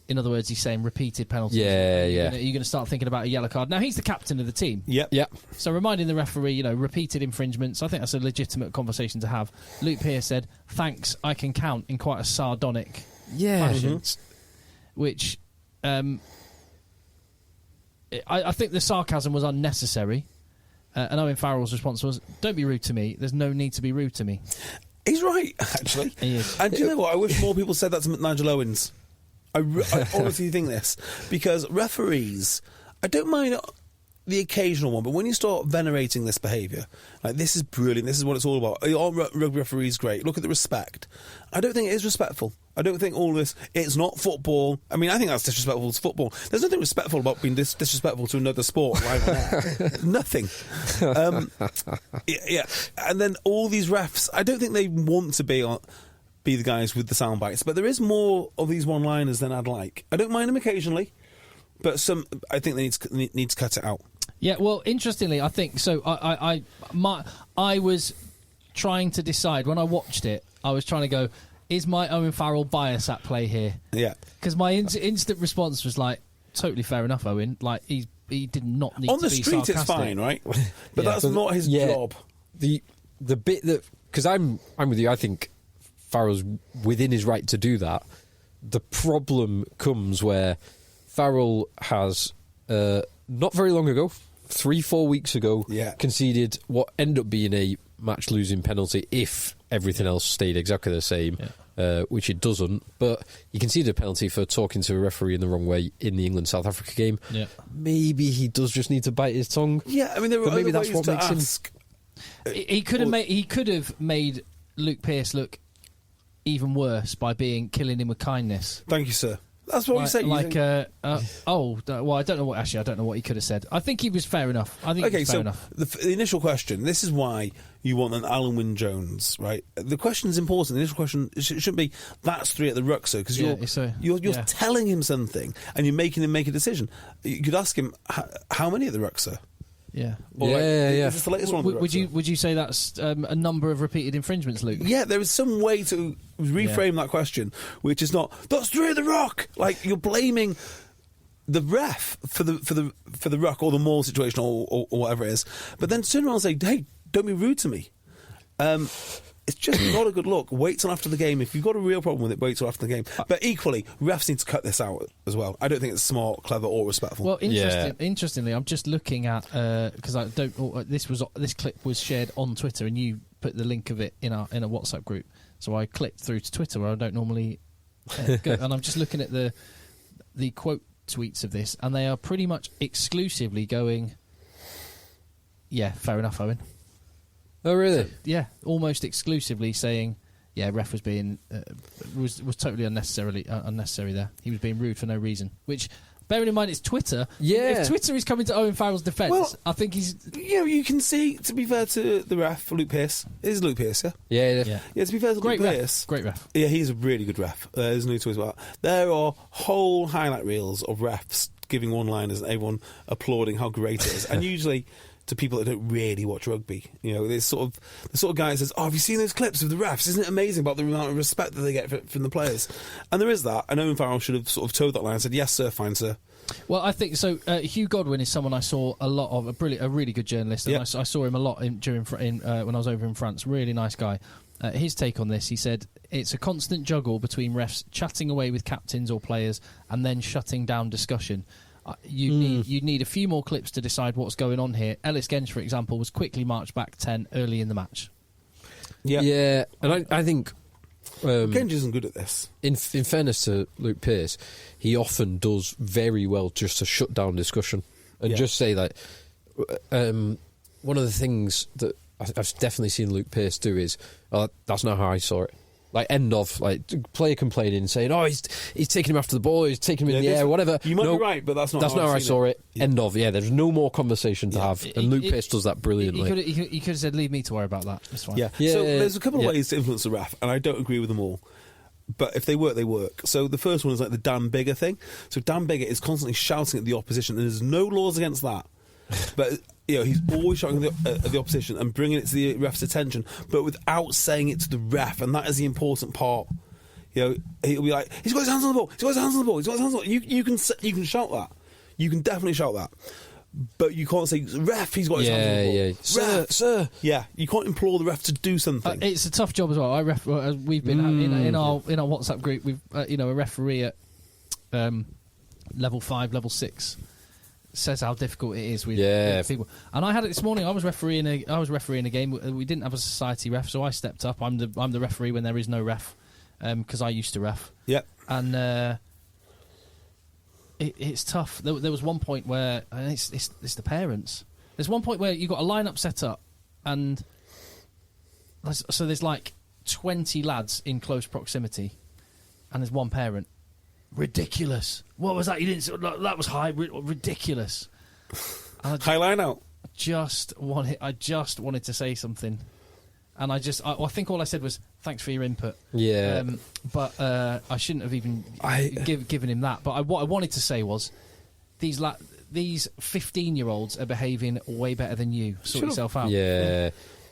In other words, he's saying repeated penalties. Yeah, You're going to start thinking about a yellow card. Now, he's the captain of the team. Yep. So reminding the referee, repeated infringements, I think that's a legitimate conversation to have. Luke Pearce said, "Thanks, I can count," in quite a sardonic fashion. Which, I think the sarcasm was unnecessary. And Owen Farrell's response was, "Don't be rude to me. There's no need to be rude to me." He's right, actually. He is. And do you know what? I wish more people said that to Nigel Owens. I honestly think this, because referees, I don't mind the occasional one, but when you start venerating this behaviour, like, this is brilliant, this is what it's all about. All rugby referees great. Look at the respect. I don't think it is respectful. I don't think all this, it's not football. I mean, I think that's disrespectful to football. There's nothing respectful about being disrespectful to another sport live on air. Nothing. Yeah. And then all these refs, I don't think they want to be the guys with the sound bites, but there is more of these one-liners than I'd like. I don't mind them occasionally, but I think they need to cut it out. Yeah, well, interestingly, I think so. I was trying to decide when I watched it. I was trying to go, is my Owen Farrell bias at play here? Yeah, because my instant response was like, totally fair enough, Owen. Like, he did not need on to the be street. sarcastic. It's fine, right? But that's not his job. The bit that, because I'm with you. I think Farrell's within his right to do that. The problem comes where Farrell has not very long ago, 3-4 weeks ago, conceded what ended up being a match-losing penalty if everything else stayed exactly the same, which it doesn't. But he conceded a penalty for talking to a referee in the wrong way in the England-South Africa game. Yeah. Maybe he does just need to bite his tongue. Yeah, I mean, there were maybe other that's ways what to makes ask. He could have made Luke Pearce look even worse by killing him with kindness. Thank you, sir. That's what we say. Well, I don't know what. Actually, I don't know what he could have said. I think he was fair enough. Fair enough. The initial question. This is why you want an Alan Wynne-Jones, right? The question's important. The initial question shouldn't be that's 3 at the ruck, sir, because you're telling him something and you're making him make a decision. You could ask him how many at the ruck, sir. Yeah. Is this the latest one? Would you say that's a number of repeated infringements, Luke? Yeah, there is some way to reframe that question, which is not that's 3 at the ruck. Like, you're blaming the ref for the ruck or the maul situation or whatever it is, but then turn around and say, "Hey, don't be rude to me." It's just not a good look. Wait till after the game. If you've got a real problem with it, wait till after the game. But equally, refs need to cut this out as well. I don't think it's smart, clever, or respectful. Well, interestingly, I'm just looking at because I don't. This clip was shared on Twitter, and you put the link of it in a WhatsApp group. So I clicked through to Twitter, where I don't normally go, and I'm just looking at the quote tweets of this, and they are pretty much exclusively going, Yeah, fair enough, Owen. Oh, really? So, yeah, almost exclusively saying, yeah, ref was being was totally unnecessary there. He was being rude for no reason. Which, bearing in mind, it's Twitter. Yeah. If Twitter is coming to Owen Farrell's defence, Well, I think he's. You can see, to be fair to the ref, Luke Pearce. It is Luke Pearce, yeah? Yeah. Yeah, to be fair to Great Luke ref. Pearce. Great ref. Yeah, he's a really good ref. There's no choice about that. There are whole highlight reels of refs giving one-liners and everyone applauding how great it is. And usually to people that don't really watch rugby, there's the sort of guy that says, "Oh, have you seen those clips of the refs? Isn't it amazing about the amount of respect that they get from the players?" And there is that. And Owen Farrell should have sort of towed that line and said, "Yes, sir, fine, sir." Well, I think so. Hugh Godwin is someone I saw a lot of, a really good journalist, and I saw him a lot when I was over in France. Really nice guy. His take on this, he said, it's a constant juggle between refs chatting away with captains or players and then shutting down discussion. You need a few more clips to decide what's going on here. Ellis Genge, for example, was quickly marched back 10 early in the match. Yeah, and I think Genge isn't good at this. In fairness to Luke Pearce, he often does very well just to shut down discussion and just say that. One of the things that I've definitely seen Luke Pearce do is, that's not how I saw it. Like, end of, like, player complaining, saying, "Oh, he's taking him after the ball, he's taking him in the air, whatever." You might be right, but that's not how I saw it. Yeah. End of. Yeah, there's no more conversation to have, and Luke Pearce does that brilliantly. He could have said, "Leave me to worry about that." That's fine. Yeah. So there's a couple of ways to influence the ref, and I don't agree with them all. But if they work, they work. So the first one is like the Dan Bigger thing. So Dan Bigger is constantly shouting at the opposition, and there's no laws against that. But he's always shouting at the opposition and bringing it to the ref's attention, but without saying it to the ref, and that is the important part. He'll be like, "He's got his hands on the ball. He's got his hands on the ball. He's got his hands on the ball." You can shout that. You can definitely shout that. But you can't say, "Ref, he's got his hands on the ball." Yeah, sir. Yeah, you can't implore the ref to do something. It's a tough job as well. We've been in our WhatsApp group. We've a referee at level 5, level 6 says how difficult it is with people. And I had it this morning. I was refereeing a game. We didn't have a society ref, so I stepped up. I'm the referee when there is no ref, because I used to ref. Yeah, and it's tough. There was one point where it's the parents. There's one point where you got a lineup set up, and so there's like 20 lads in close proximity, and there's one parent. Ridiculous. What was that? You didn't. That was high. Ridiculous. High line out. I just wanted to say something, and I think all I said was thanks for your input. Yeah. But I shouldn't have even given him that. But what I wanted to say was these 15-year-olds are behaving way better than you. Sort yourself out. Yeah.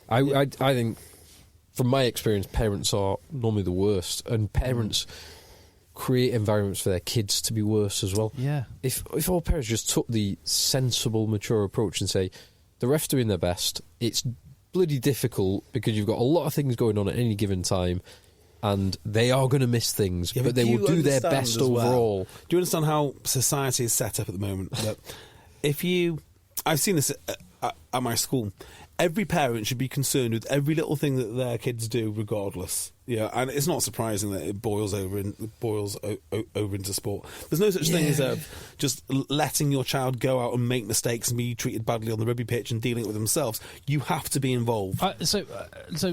I think from my experience, parents are normally the worst, and parents create environments for their kids to be worse as well. Yeah. If all parents just took the sensible, mature approach and say, the ref's doing their best, it's bloody difficult because you've got a lot of things going on at any given time, and they are going to miss things, but they will do their best overall. Do you understand how society is set up at the moment? That I've seen this at my school. Every parent should be concerned with every little thing that their kids do, regardless. Yeah, and it's not surprising that it boils over into sport. There's no such thing as just letting your child go out and make mistakes and be treated badly on the rugby pitch and dealing with themselves. You have to be involved. So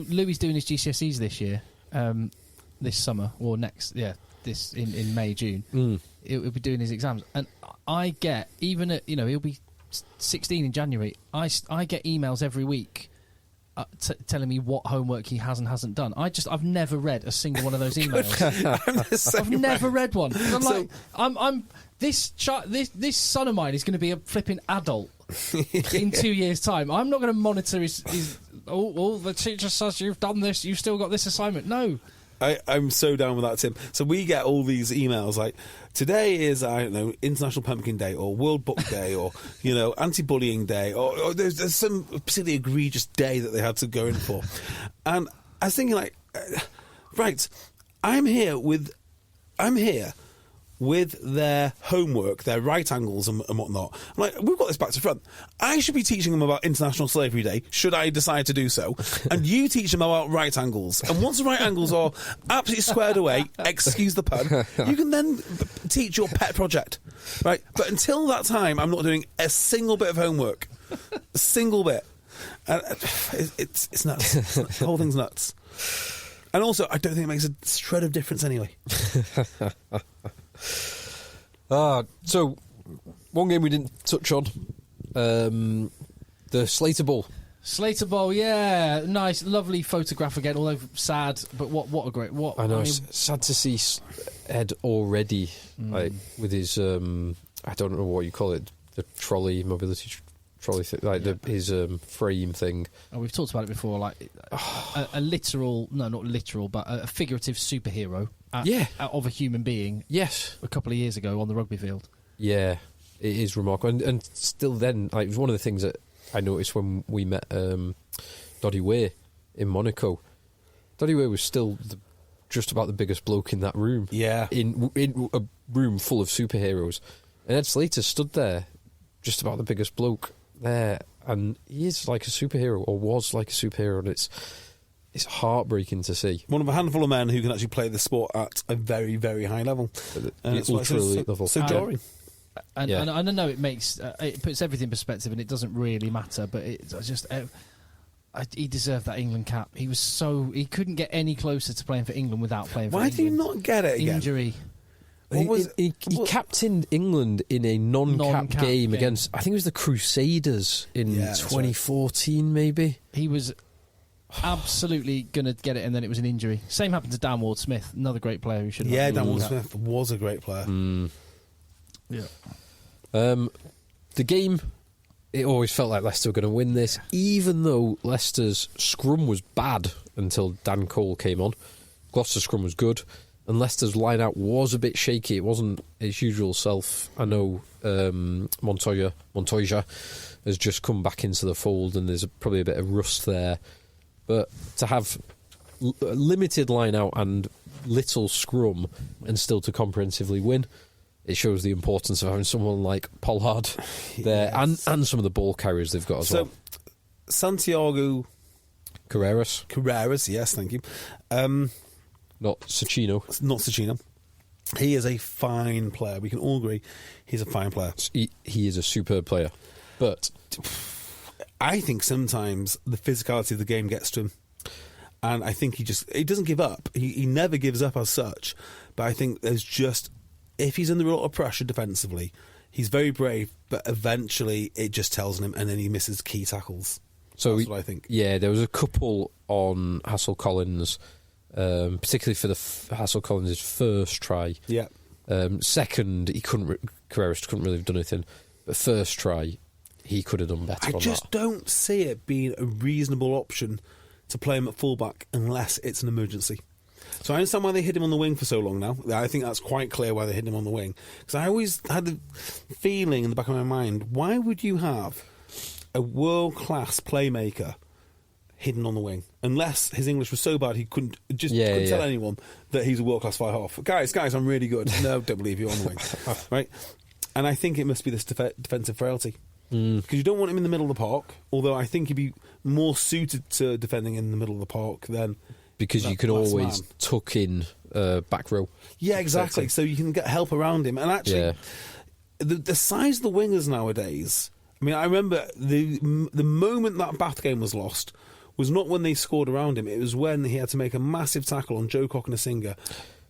Louis doing his GCSEs this year, this summer or next, this in May, June. He'll be doing his exams, and I get he'll be 16 in January. I get emails every week telling me what homework he has and hasn't done. I've never read a single one of those emails. I've never read one. This son of mine is going to be a flipping adult in 2 years' time. I'm not going to monitor his the teacher says you've done this, you've still got this assignment. No. I'm so down with that, Tim. So we get all these emails like, today is, I don't know, International Pumpkin Day or World Book Day or, Anti-Bullying Day or there's some particularly egregious day that they had to go in for. And I was thinking right, I'm here with their homework, their right angles and whatnot. I'm like, we've got this back to front. I should be teaching them about International Slavery Day, should I decide to do so, and you teach them about right angles. And once the right angles are absolutely squared away, excuse the pun, you can then teach your pet project, right? But until that time, I'm not doing a single bit of homework. A single bit. It's nuts. The whole thing's nuts. And also, I don't think it makes a shred of difference anyway. So, one game we didn't touch on, the Slater Bowl. Slater Bowl, yeah, nice, lovely photograph again. Although sad, but what a great what. I know. I mean, It's sad to see Ed already, like with his I don't know what you call it, the trolley mobility trolley thing, like his frame thing. Oh, we've talked about it before, like a literal, no, not literal, but a figurative superhero of a human being. Yes, a couple of years ago on the rugby field. Yeah, it is remarkable, and still then, like, it was one of the things that I noticed when we met Doddy Way in Monaco. Doddy Way was still just about the biggest bloke in that room. Yeah, in a room full of superheroes, and Ed Slater stood there, just about the biggest bloke there, and he is like a superhero, or was like a superhero, and it's heartbreaking to see. One of a handful of men who can actually play the sport at a very, very high level, and it's ultra elite level. So jarring. And I know it makes it puts everything in perspective, and it doesn't really matter. But it's just he deserved that England cap. He couldn't get any closer to playing for England without playing for England. Why did he not get it again? Injury. He captained England in a non-cap game against, I think it was the Crusaders in 2014, maybe. He was absolutely going to get it, and then it was an injury. Same happened to Dan Ward-Smith, another great player who should have. Yeah, Dan Ward-Smith was a great player. Yeah. The game, it always felt like Leicester were going to win this, even though Leicester's scrum was bad until Dan Cole came on. Gloucester's scrum was good, and Leicester's line-out was a bit shaky. It wasn't its usual self. I know Montoya has just come back into the fold, and there's probably a bit of rust there. But to have limited line-out and little scrum and still to comprehensively win, it shows the importance of having someone like Pollard there, and some of the ball carriers they've got as well. Santiago Carreras, yes, thank you. Not Sacchino. Not Sacchino. He is a fine player. We can all agree he's a fine player. He is a superb player. But I think sometimes the physicality of the game gets to him. And I think he doesn't give up. He never gives up as such. But I think there's just, if he's under a lot of pressure defensively, he's very brave, but eventually it just tells him, and then he misses key tackles. So that's what I think. Yeah, there was a couple on Hassel Collins, particularly for Hassel Collins' first try. Yeah. Second, Carreras couldn't really have done anything. But first try, he could have done better. I just don't see it being a reasonable option to play him at fullback unless it's an emergency. So I understand why they hid him on the wing for so long now. I think that's quite clear why they hid him on the wing. Because I always had the feeling in the back of my mind, why would you have a world-class playmaker hidden on the wing? Unless his English was so bad he couldn't tell anyone that he's a world-class fly-half. Guys, I'm really good. No, don't believe you on the wing. Right? And I think it must be this defensive frailty. Because you don't want him in the middle of the park, although I think he'd be more suited to defending in the middle of the park than... Because you can always tuck in back row. Yeah, exactly. So you can get help around him. And actually, the size of the wingers nowadays... I mean, I remember the moment that Bath game was lost was not when they scored around him. It was when he had to make a massive tackle on Joe Cocknesinger.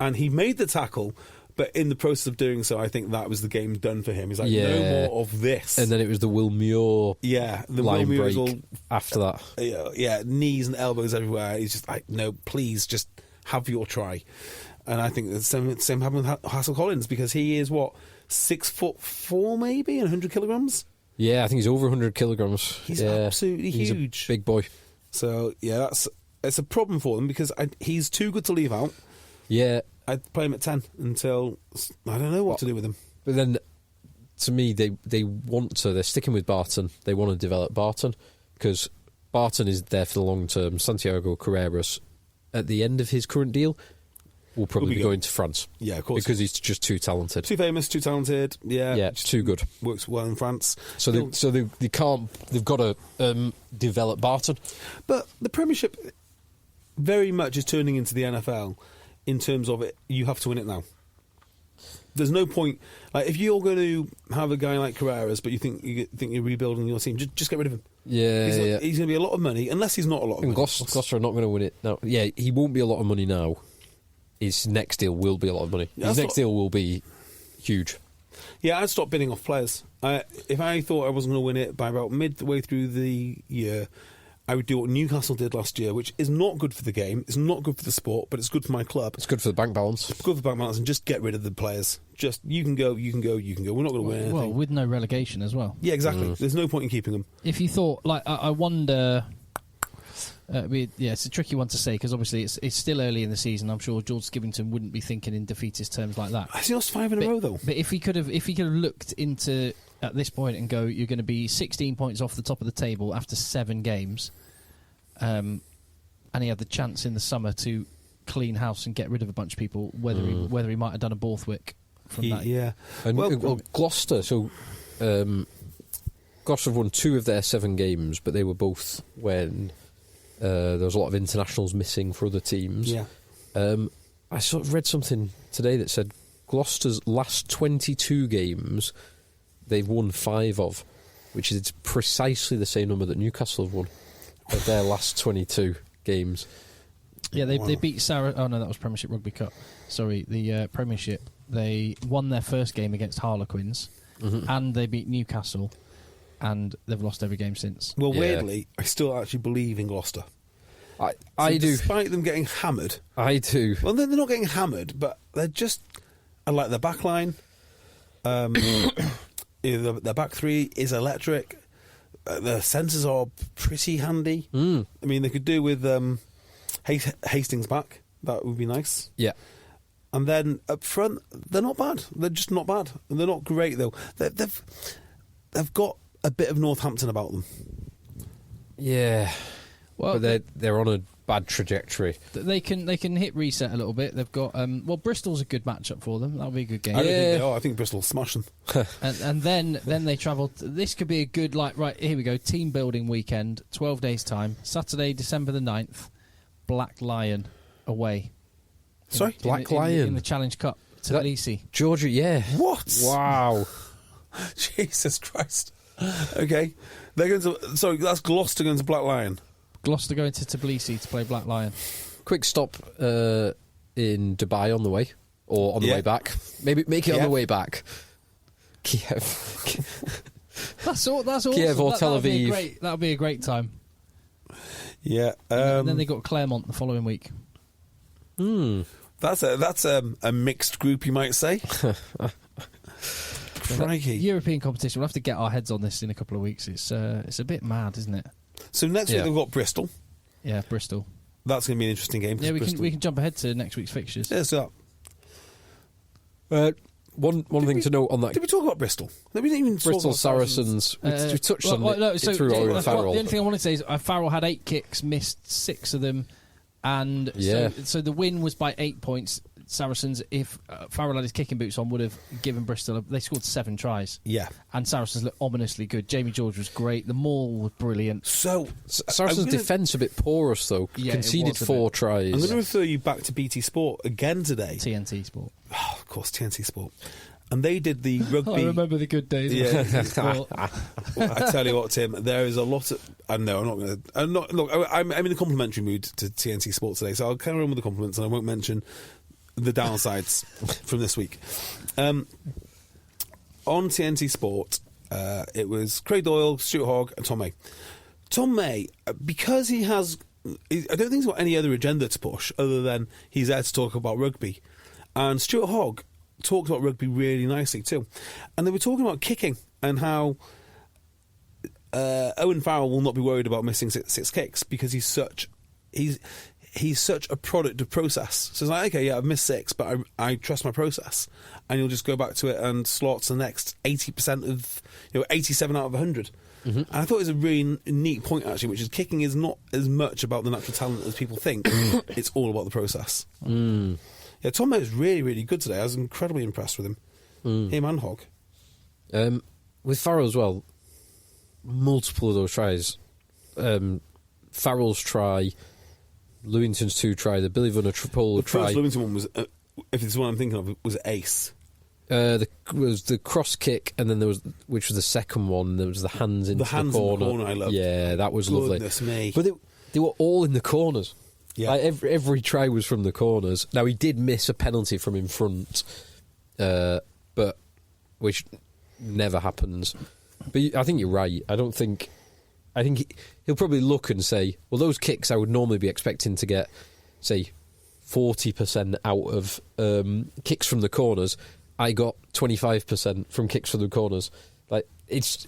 And he made the tackle... But in the process of doing so, I think that was the game done for him. He's like, no more of this. And then it was the Will Muir the line Will break all, after that. Knees and elbows everywhere. He's just like, no, please, just have your try. And I think the same happened with Hassel Collins, because he is, 6'4" maybe, and 100 kilograms? Yeah, I think he's over 100 kilograms. He's absolutely huge. He's a big boy. So, it's a problem for them, because he's too good to leave out. Yeah. I'd play him at 10 until I don't know what to do with him. But then, to me, they're sticking with Barton. They want to develop Barton because Barton is there for the long term. Santiago Carreras, at the end of his current deal, will probably be going to France. Yeah, of course. Because he's just too talented. Too famous, too talented. Yeah, too good. Works well in France. So they can't. They've got to develop Barton. But the Premiership very much is turning into the NFL. In terms of it, you have to win it now. There's no point. Like, if you're going to have a guy like Carreras, but you think you're rebuilding your team, just get rid of him. Yeah, he's going to be a lot of money, unless he's not a lot of money. Gloucester are not going to win it now. Yeah, he won't be a lot of money now. His next deal will be a lot of money. His next deal will be huge. Yeah, I'd stop bidding off players. If I thought I wasn't going to win it by about midway through the year, I would do what Newcastle did last year, which is not good for the game. It's not good for the sport, but it's good for my club. It's good for the bank balance. It's good for the bank balance, and just get rid of the players. Just, you can go. We're not going to win anything. Well, with no relegation as well. Yeah, exactly. There's no point in keeping them. If you thought, like, I wonder... it's a tricky one to say, because obviously it's still early in the season. I'm sure George Skivington wouldn't be thinking in defeatist terms like that. I think lost 5 in a row, though. But if he could have looked into at this point and go, you're going to be 16 points off the top of the table after 7 games, and he had the chance in the summer to clean house and get rid of a bunch of people, whether he might have done a Borthwick from that. Yeah. And well, Gloucester. So Gloucester have won 2 of their 7 games, but they were both when there was a lot of internationals missing for other teams. Yeah. I sort of read something today that said Gloucester's last 22 games they've won 5 of, which is precisely the same number that Newcastle have won of their last 22 games. Yeah, they beat Sarah. Oh no, that was Premiership Rugby Cup. Sorry, the Premiership. They won their first game against Harlequins, and they beat Newcastle, and they've lost every game since. Well, weirdly, I still actually believe in Gloucester. I do. Despite them getting hammered. I do. Well, they're not getting hammered, but they're just... I like their back line. Their back 3 is electric. The centres are pretty handy. I mean, they could do with Hastings back. That would be nice. Yeah. And then up front, they're not bad. They're just not bad. And they're not great, though. They've got a bit of Northampton about them. Yeah. Well, but they're on a bad trajectory. They can hit reset a little bit. They've got Bristol's a good matchup for them. That'll be a good game. I think Bristol will smash them. and then they travel. This could be a good, right, here we go, team building weekend, 12 days time, Saturday, December the 9th, Black Lion away. Sorry? Black Lion? In the Challenge Cup, Tbilisi. Georgia, yeah. What? Wow. Jesus Christ. Okay. They're going to... Sorry, that's Gloucester going to Black Lion. Gloucester going to Tbilisi to play Black Lion. Quick stop in Dubai on the way, or on the way back. Maybe make it on the way back. Kiev. That's awesome. Kiev or Tel Aviv. That'll be a great time. Yeah. And then they got Claremont the following week. That's a mixed group, you might say. Crikey. European competition. We'll have to get our heads on this in a couple of weeks. It's a bit mad, isn't it? So next week they've got Bristol. Yeah, Bristol. That's going to be an interesting game. Yeah, we can jump ahead to next week's fixtures. Yeah, so one thing to note on that. Did we talk about Bristol? We didn't even Bristol talk about Saracens. We touched on it through Owen Farrell. The only thing I wanted to say is Farrell had 8 kicks, missed 6 of them, and so the win was by 8 points. Saracens, if Farrell had his kicking boots on, would have given Bristol... They scored 7 tries. Yeah. And Saracens looked ominously good. Jamie George was great. The maul was brilliant. So... Saracens' defence a bit porous, though. Yeah, conceded 4 tries. I'm going to refer you back to BT Sport again today. TNT Sport. Oh, of course, TNT Sport. And they did the rugby... I remember the good days. Yeah. I tell you what, Tim, there is a lot of... No, I'm not going to... Look, I'm in a complimentary mood to TNT Sport today, so I'll carry on with the compliments and I won't mention the downsides from this week. On TNT Sport, it was Craig Doyle, Stuart Hogg and Tom May. Tom May, because he has... I don't think he's got any other agenda to push other than he's there to talk about rugby. And Stuart Hogg talked about rugby really nicely too. And they were talking about kicking and how Owen Farrell will not be worried about missing six kicks because he's such a product of process. So it's like, okay, yeah, I've missed 6, but I trust my process. And you'll just go back to it and slot to the next 80% of, 87 out of 100. Mm-hmm. And I thought it was a really neat point, actually, which is kicking is not as much about the natural talent as people think. It's all about the process. Mm. Yeah, Tom May was really, really good today. I was incredibly impressed with him. Him and Hogg. With Farrell as well, multiple of those tries. Farrell's try, Lewington's 2 try, the Billy Vunipola try. The first Lewington one was, if it's the one I'm thinking of, was ace. was the cross kick, and then which was the second one. There was the hands into the hands corner. in the corner. I loved. Yeah, that was Goodness lovely. me. But they were all in the corners. Yeah. Like every try was from the corners. Now he did miss a penalty from in front, but which never happens. But I think you're right. I think he'll probably look and say, well, those kicks I would normally be expecting to get, say, 40% out of kicks from the corners. I got 25% from kicks from the corners. Like it's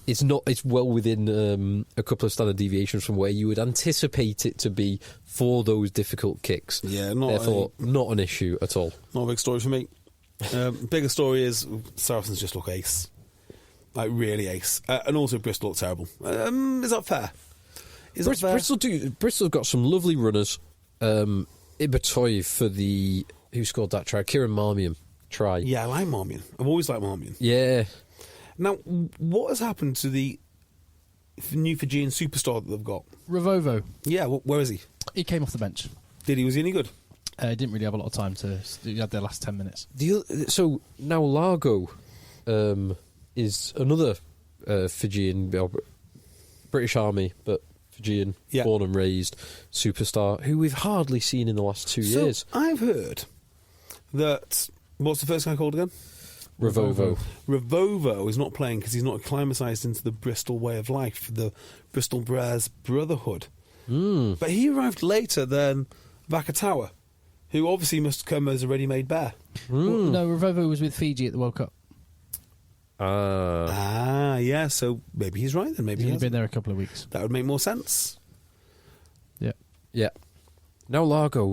well within a couple of standard deviations from where you would anticipate it to be for those difficult kicks. Yeah, therefore not an issue at all. Not a big story for me. Bigger story is Saracens just look ace, like really ace, and also Bristol look terrible. Is that fair? That fair? Bristol got some lovely runners. Ep25 for who scored that try? Kieran Marmion try. Yeah, I like Marmion. I've always liked Marmion. Yeah. Now, what has happened to the new Fijian superstar that they've got? Ravovo. Yeah, where is he? He came off the bench. Did he? Was he any good? Didn't really have a lot of time he had their last 10 minutes. So now Largo is another Fijian, British Army, but Fijian, born and raised superstar who we've hardly seen in the last 2 years. I've heard that. What's the first guy called again? Ravovo. Ravovo is not playing because he's not acclimatised into the Bristol way of life, the Bristol Bears Brotherhood. But he arrived later than Vakatawa, who obviously must come as a ready-made bear. Well, no, Ravovo was with Fiji at the World Cup. Yeah, so maybe he's right then. Maybe He's only been there a couple of weeks. That would make more sense. Yeah. Now Largo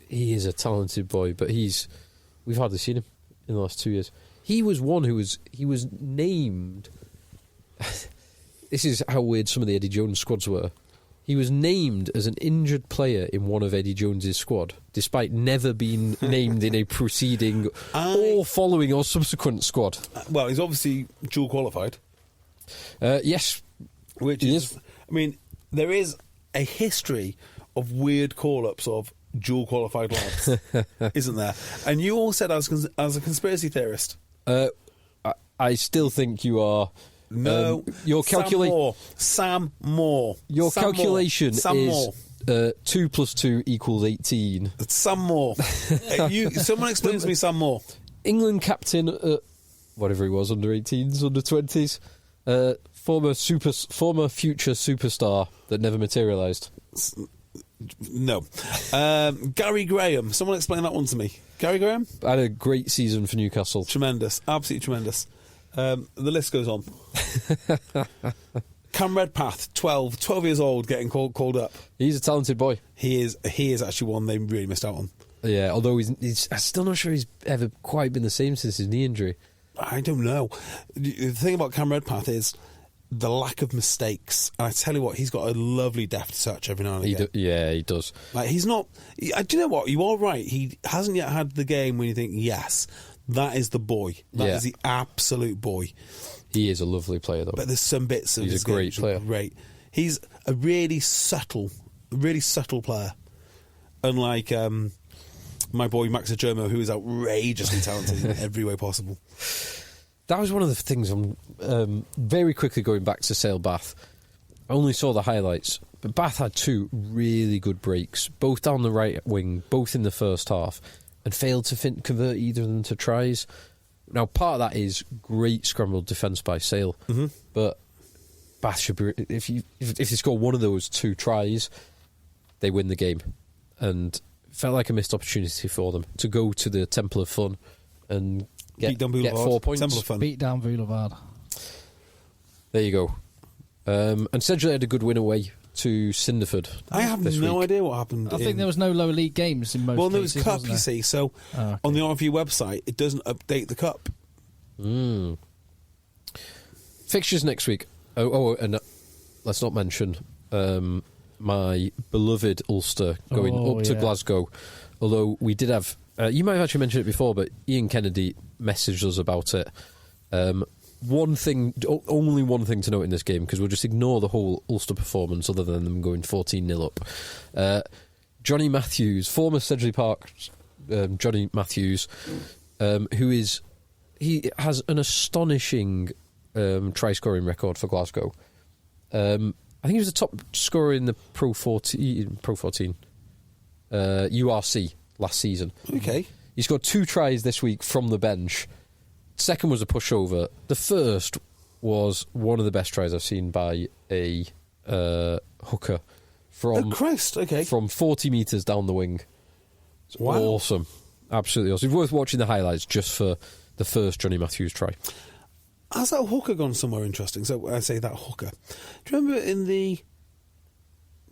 he is a talented boy, but we've hardly seen him in the last 2 years. He was one he was named. This is how weird some of the Eddie Jones squads were. He was named as an injured player in one of Eddie Jones's squad, despite never being named in a preceding or following or subsequent squad. Well, he's obviously dual qualified. Yes. Which is, I mean, there is a history of weird call-ups of dual qualified lads, isn't there? And you all said I was a conspiracy theorist. I still think you are. No, your Sam Moore. Your Sam calculation Moore. is 2 + 2 = 18. Sam Moore. Someone explain to me Sam Moore. England captain, whatever he was, under 18s, under 20s, former future superstar that never materialised. No. Gary Graham. Someone explain that one to me. Gary Graham? Had a great season for Newcastle. Tremendous. Absolutely tremendous. The list goes on. Cam Redpath, 12 years old, getting called up. He's a talented boy. He is actually one they really missed out on. Yeah, although he's I'm still not sure he's ever quite been the same since his knee injury. I don't know. The thing about Cam Redpath is the lack of mistakes. And I tell you what, he's got a lovely deft touch every now and again. He does. Like, he's not... Do you know what? You are right. He hasn't yet had the game when you think, yes, that is the boy. That is the absolute boy. He is a lovely player, though. But there's some bits of He's a great player. Great. He's a really subtle player. Unlike my boy Max Ajomo, who is outrageously talented in every way possible. That was one of the things I'm very quickly going back to Sale Bath. I only saw the highlights, but Bath had two really good breaks, both down the right wing, both in the first half, and failed to convert either of them to tries. Now, part of that is great scrambled defence by Sale, but Bath should be... If they score one of those two tries, they win the game. And it felt like a missed opportunity for them to go to the Temple of Fun and get 4 points. Temple of Fun. Beat down Boulevard. There you go. And Sedgley had a good win away to Cinderford. I have no idea what happened. I think there was no lower league games in most cases. Well, there was Cup, you see, so on the RFU website, it doesn't update the Cup. Fixtures next week. And let's not mention my beloved Ulster going to Glasgow. Although we did have... you might have actually mentioned it before, but Ian Kennedy messaged us about it. Only one thing to note in this game, because we'll just ignore the whole Ulster performance other than them going 14-0 up. Johnny Matthews, former Sedgley Park Johnny Matthews, who is... he has an astonishing try-scoring record for Glasgow. I think he was the top scorer in the Pro 14 URC last season. Okay. He scored 2 tries this week from the bench. Second was a pushover. The first was one of the best tries I've seen by a hooker from Okay. from 40 metres down the wing. It's Wow. awesome. Absolutely awesome. It's worth watching the highlights just for the first Johnny Matthews try. Has that hooker gone somewhere interesting? So I say that hooker. Do you remember in the...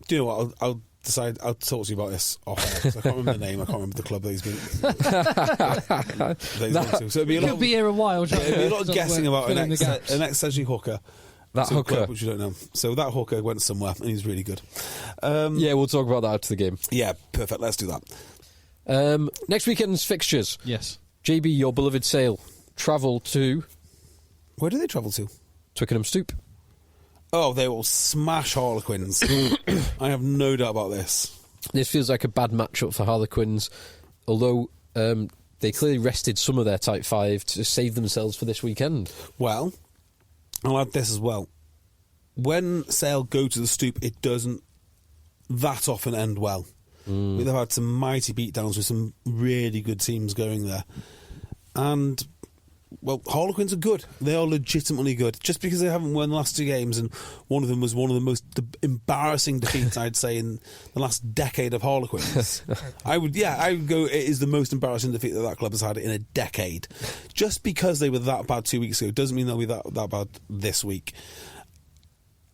Do you know what? I'll decide. I'll talk to you about this off air, 'cause I can't remember the name. I can't remember the club that he's been, that he's been to. So it'd be a lot He'll be here a while. it'd be a lot of Sort guessing about an filling the gaps. ex-Sedgley hooker. That to a hooker. club, which you don't know. So that hooker went somewhere, and he's really good. Yeah, we'll talk about that after the game. Yeah, perfect. Let's do that. Next weekend's fixtures. Yes. JB, your beloved Sale, travel to Where do they travel to? Twickenham Stoop. Oh, they will smash Harlequins. I have no doubt about this. This feels like a bad matchup for Harlequins, although they clearly rested some of their tight 5 to save themselves for this weekend. Well, I'll add this as well. When Sale go to the Stoop, it doesn't that often end well. They've had some mighty beatdowns with some really good teams going there. And, well, Harlequins are good. They are legitimately good. Just because they haven't won the last 2 games, and one of them was one of the most embarrassing defeats, I'd say, in the last decade of Harlequins. I would go, it is the most embarrassing defeat that club has had in a decade. Just because they were that bad 2 weeks ago doesn't mean they'll be that bad this week.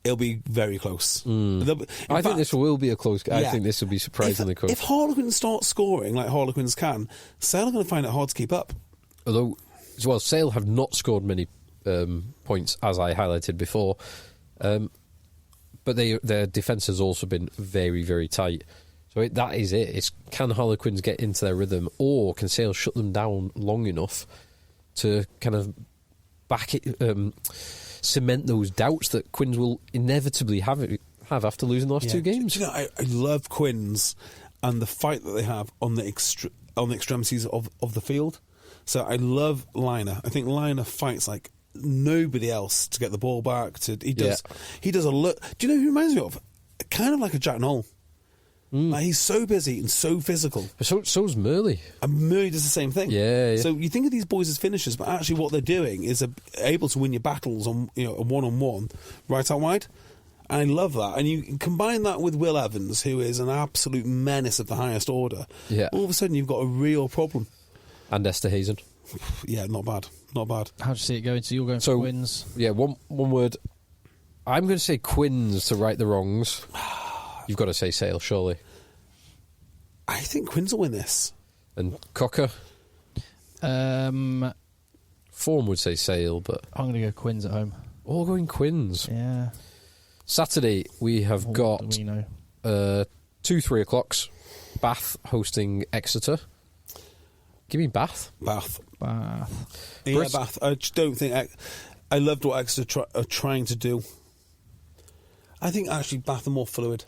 It'll be very close. I think this will be a close game. Yeah. I think this will be surprisingly close. If Harlequins start scoring like Harlequins can, Sale are going to find it hard to keep up. Although, as well, Sale have not scored many points, as I highlighted before. But their defence has also been very, very tight. So that is it. It's, can Harlequins get into their rhythm, or can Sale shut them down long enough to kind of cement those doubts that Quins will inevitably have after losing the last 2 games? Do you know, I love Quins and the fight that they have on the extremities of the field. So I love Liner. I think Liner fights like nobody else to get the ball back. He does a look. Do you know who he reminds me of? Kind of like a Jack Knoll. Like, he's so busy and so physical. So's Murley. And Murray does the same thing. Yeah. So you think of these boys as finishers, but actually what they're doing is able to win your battles on a one-on-one right out wide. And I love that. And you combine that with Will Evans, who is an absolute menace of the highest order. Yeah. All of a sudden you've got a real problem. And Esther Hazen. Yeah, not bad. Not bad. How do you see it going? So you're going for Quins. Yeah, one word. I'm going to say Quins to right the wrongs. You've got to say Sale, surely. I think Quins will win this. And Cocker? Form would say Sale, but... I'm going to go Quins at home. All going Quins. Yeah. Saturday, we have got What do we know? 2 3 o'clocks. Bath hosting Exeter. Give me Bath. Bath. Brist- Bath. I just don't think... I loved what Exeter are trying to do. I think actually Bath are more fluid.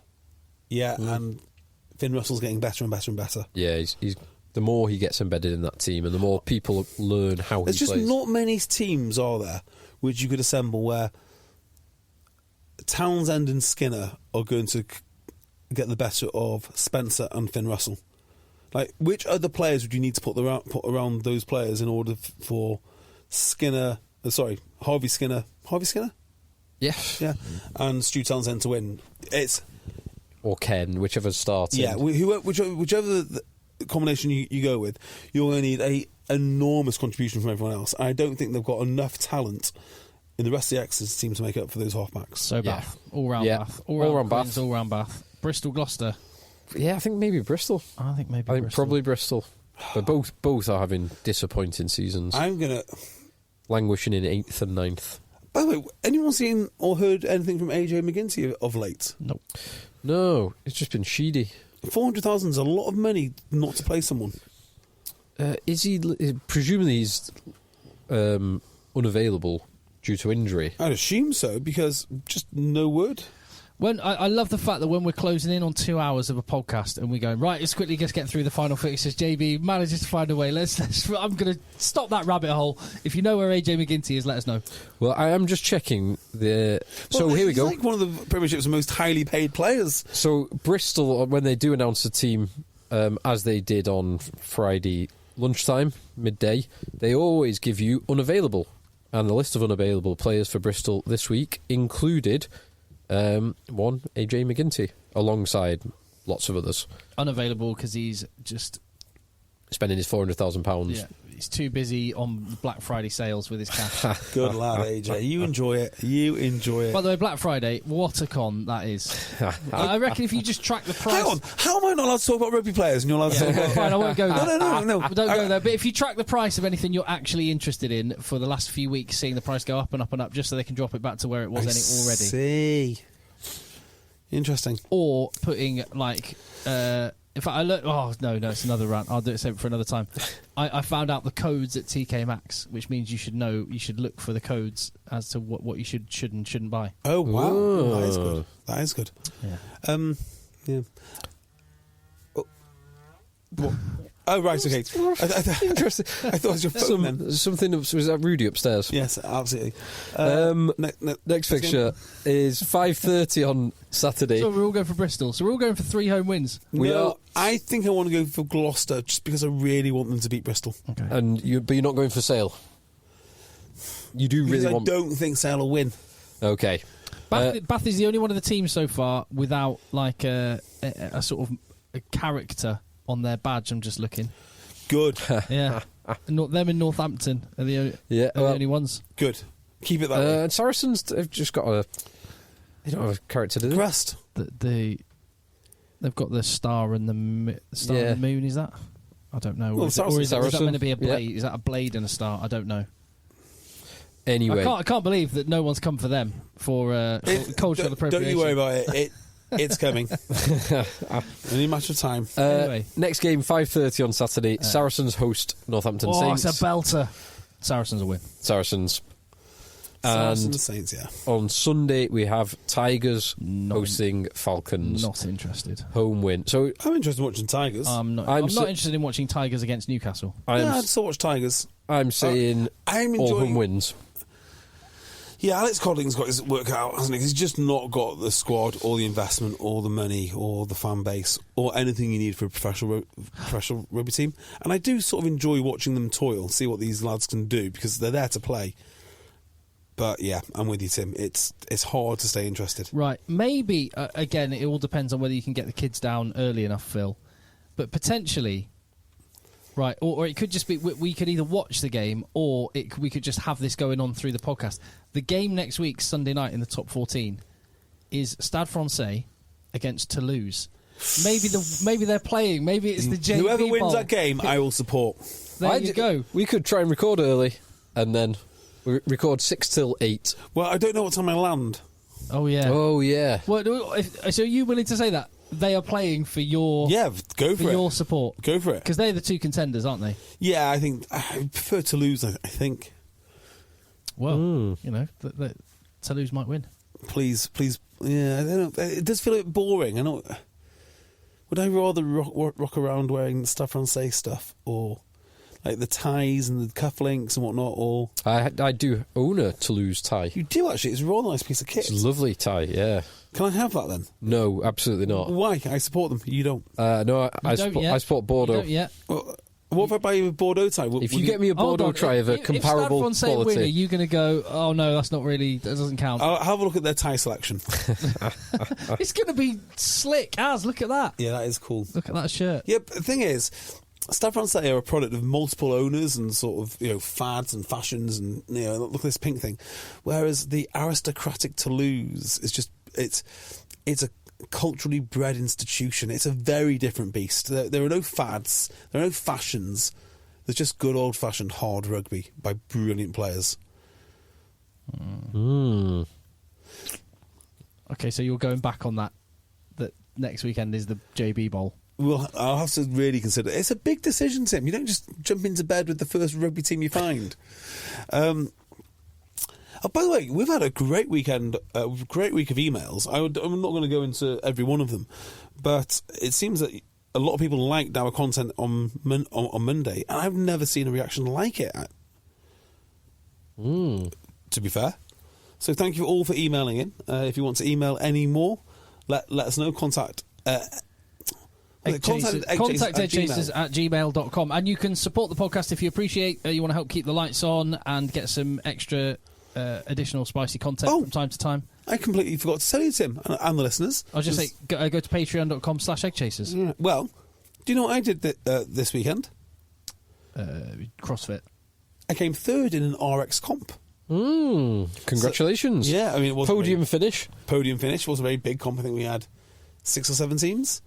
Yeah, and Finn Russell's getting better and better and better. Yeah, he's the more he gets embedded in that team and the more people learn how There's he plays. just not many teams, are there, which you could assemble where Townsend and Skinner are going to get the better of Spencer and Finn Russell. Like, which other players would you need to put around those players in order for Harvey Skinner? Yeah. And Stu Townsend to win. Or Ken, whichever's starting. Yeah, whichever the combination you go with, you're going to need an enormous contribution from everyone else. I don't think they've got enough talent in the rest of the Exeter team to make up for those halfbacks. So Bath. All round Bath. All round Quins, Bath. All round Bath. Bristol, Gloucester. Yeah, I think maybe Bristol. I think Probably Bristol. But both are having disappointing seasons. I'm going to... Languishing in 8th and 9th. By the way, anyone seen or heard anything from AJ McGinty of late? Nope. No, it's just been sheedy. 400,000 is a lot of money not to play someone. Is he... Presumably he's unavailable due to injury. I'd assume so, because just no word. I love the fact that when we're closing in on 2 hours of a podcast and we're going, right, let's quickly just get through the final fixtures. JB manages to find a way. I'm going to stop that rabbit hole. If you know where AJ McGinty is, let us know. Well, I am just checking the. So here we go. He's like one of the Premiership's most highly paid players. So Bristol, when they do announce the team, as they did on Friday lunchtime, midday, they always give you unavailable. And the list of unavailable players for Bristol this week included one, AJ McGinty, alongside lots of others. Unavailable because he's just spending his £400,000. Yeah, he's too busy on Black Friday sales with his cash. Good lad, AJ. You enjoy it. You enjoy it. By the way, Black Friday, what a con that is. I reckon if you just track the price... Hang on, how am I not allowed to talk about rugby players and you're allowed to talk about... Fine, I won't go there. No. Don't go there. But if you track the price of anything you're actually interested in for the last few weeks, seeing the price go up and up and up just so they can drop it back to where it was already. See. Interesting. Or putting, like... in fact, I learned... Oh, no, it's another rant. I'll do it for another time. I found out the codes at TK Maxx, which means you should look for the codes as to what you should and shouldn't buy. Oh, wow. Ooh. That is good. Yeah. Yeah. Oh, right, okay. Interesting. I thought it was your phone then. Something was that Rudy upstairs? Yes, absolutely. Next fixture is 5:30 on Saturday. So we're all going for Bristol. So we're all going for 3 home wins. We are. I think I want to go for Gloucester just because I really want them to beat Bristol. Okay. But you're not going for Sale. You do Because really want. I don't think Sale will win. Okay. Bath is the only one of the teams so far without like a sort of a character on their badge. I'm just looking. Good. Yeah. Them in Northampton are the only ones. Good. Keep it that way. And Saracens have just got they don't have a character, do they? Crest. They've got the star and the and the moon. Is that? I don't know. Well, Or is that meant to be a blade? Yeah. Is that a blade and a star? I don't know. Anyway, I can't believe that no one's come for them for cultural appropriation. Don't you worry about it. It's coming. Only a matter of time. Anyway. Next game 5:30 on Saturday. Saracens host Northampton Saints. It's a belter. Saracens will win. Saracens. And Saints, yeah. On Sunday we have Tigers hosting Falcons. Not interested. Home win. So I'm interested in watching Tigers. I'm not interested in watching Tigers against Newcastle. I'd still watch Tigers. I'm saying I'm all enjoying home wins. Yeah, Alex Codling's got his work out, hasn't he? He's just not got the squad, or the investment, or the money, or the fan base, or anything you need for a professional rugby team. And I do sort of enjoy watching them toil, see what these lads can do, because they're there to play. But yeah, I'm with you, Tim. It's hard to stay interested. Right. Maybe, again, it all depends on whether you can get the kids down early enough, Phil. But potentially... Right, or it could just be we could either watch the game or we could just have this going on through the podcast. The game next week, Sunday night in the top 14, is Stade Francais against Toulouse. Maybe they're playing. Maybe it's the JB Whoever wins Bowl. that game, I will support. There you go. We could try and record early and then record 6 till 8. Well, I don't know what time I land. Oh yeah. Oh yeah. Well, so are you willing to say that they are playing for your Go for it. your support? Go for it. Because they're the two contenders, aren't they? Yeah, I think I prefer Toulouse. I think. Well, Toulouse might win. Please. Yeah, I don't know. It does feel a bit boring. I know. Would I rather rock around wearing the Stade Francais stuff, or like the ties and the cufflinks and whatnot? Or I do own a Toulouse tie. you do actually. It's a real nice piece of kit. It's a lovely tie. Yeah. Can I have that then? No, absolutely not. Why? I support them. You don't. No, I support Bordeaux. Yeah. Well, what if I buy you a Bordeaux tie? If you get me a Bordeaux tie of a comparable if Stade Francais quality, win, are you going to go, oh no, that doesn't count? I'll have a look at their tie selection. It's going to be slick as. Look at that. Yeah, that is cool. Look at that shirt. Yeah, but the thing is, Stade Francais are a product of multiple owners and sort of fads and fashions and look at this pink thing, whereas the aristocratic Toulouse is just it's a culturally bred institution. It's a very different beast. There are no fads, there are no fashions. There's just good old fashioned hard rugby by brilliant players. Okay, so you're going back on that next weekend is the JB Bowl. I'll have to really consider it. It's a big decision, Tim. You don't just jump into bed with the first rugby team you find. Oh, by the way, we've had a great weekend, great week of emails. I'm not going to go into every one of them, but it seems that a lot of people liked our content on Monday, and I've never seen a reaction like it. To be fair. So thank you all for emailing in. If you want to email any more, let us know. Contact eggchasers@gmail.com. And you can support the podcast if you appreciate, you want to help keep the lights on and get some extra additional spicy content from time to time. I completely forgot to tell you, Tim, and the listeners. I'll just say, go to patreon.com/eggchasers. Yeah. Well, do you know what I did this weekend? CrossFit. I came third in an RX comp. Congratulations. So, yeah, I mean, it was Podium finish. Podium finish was a very big comp. I think we had 6 or 7 teams.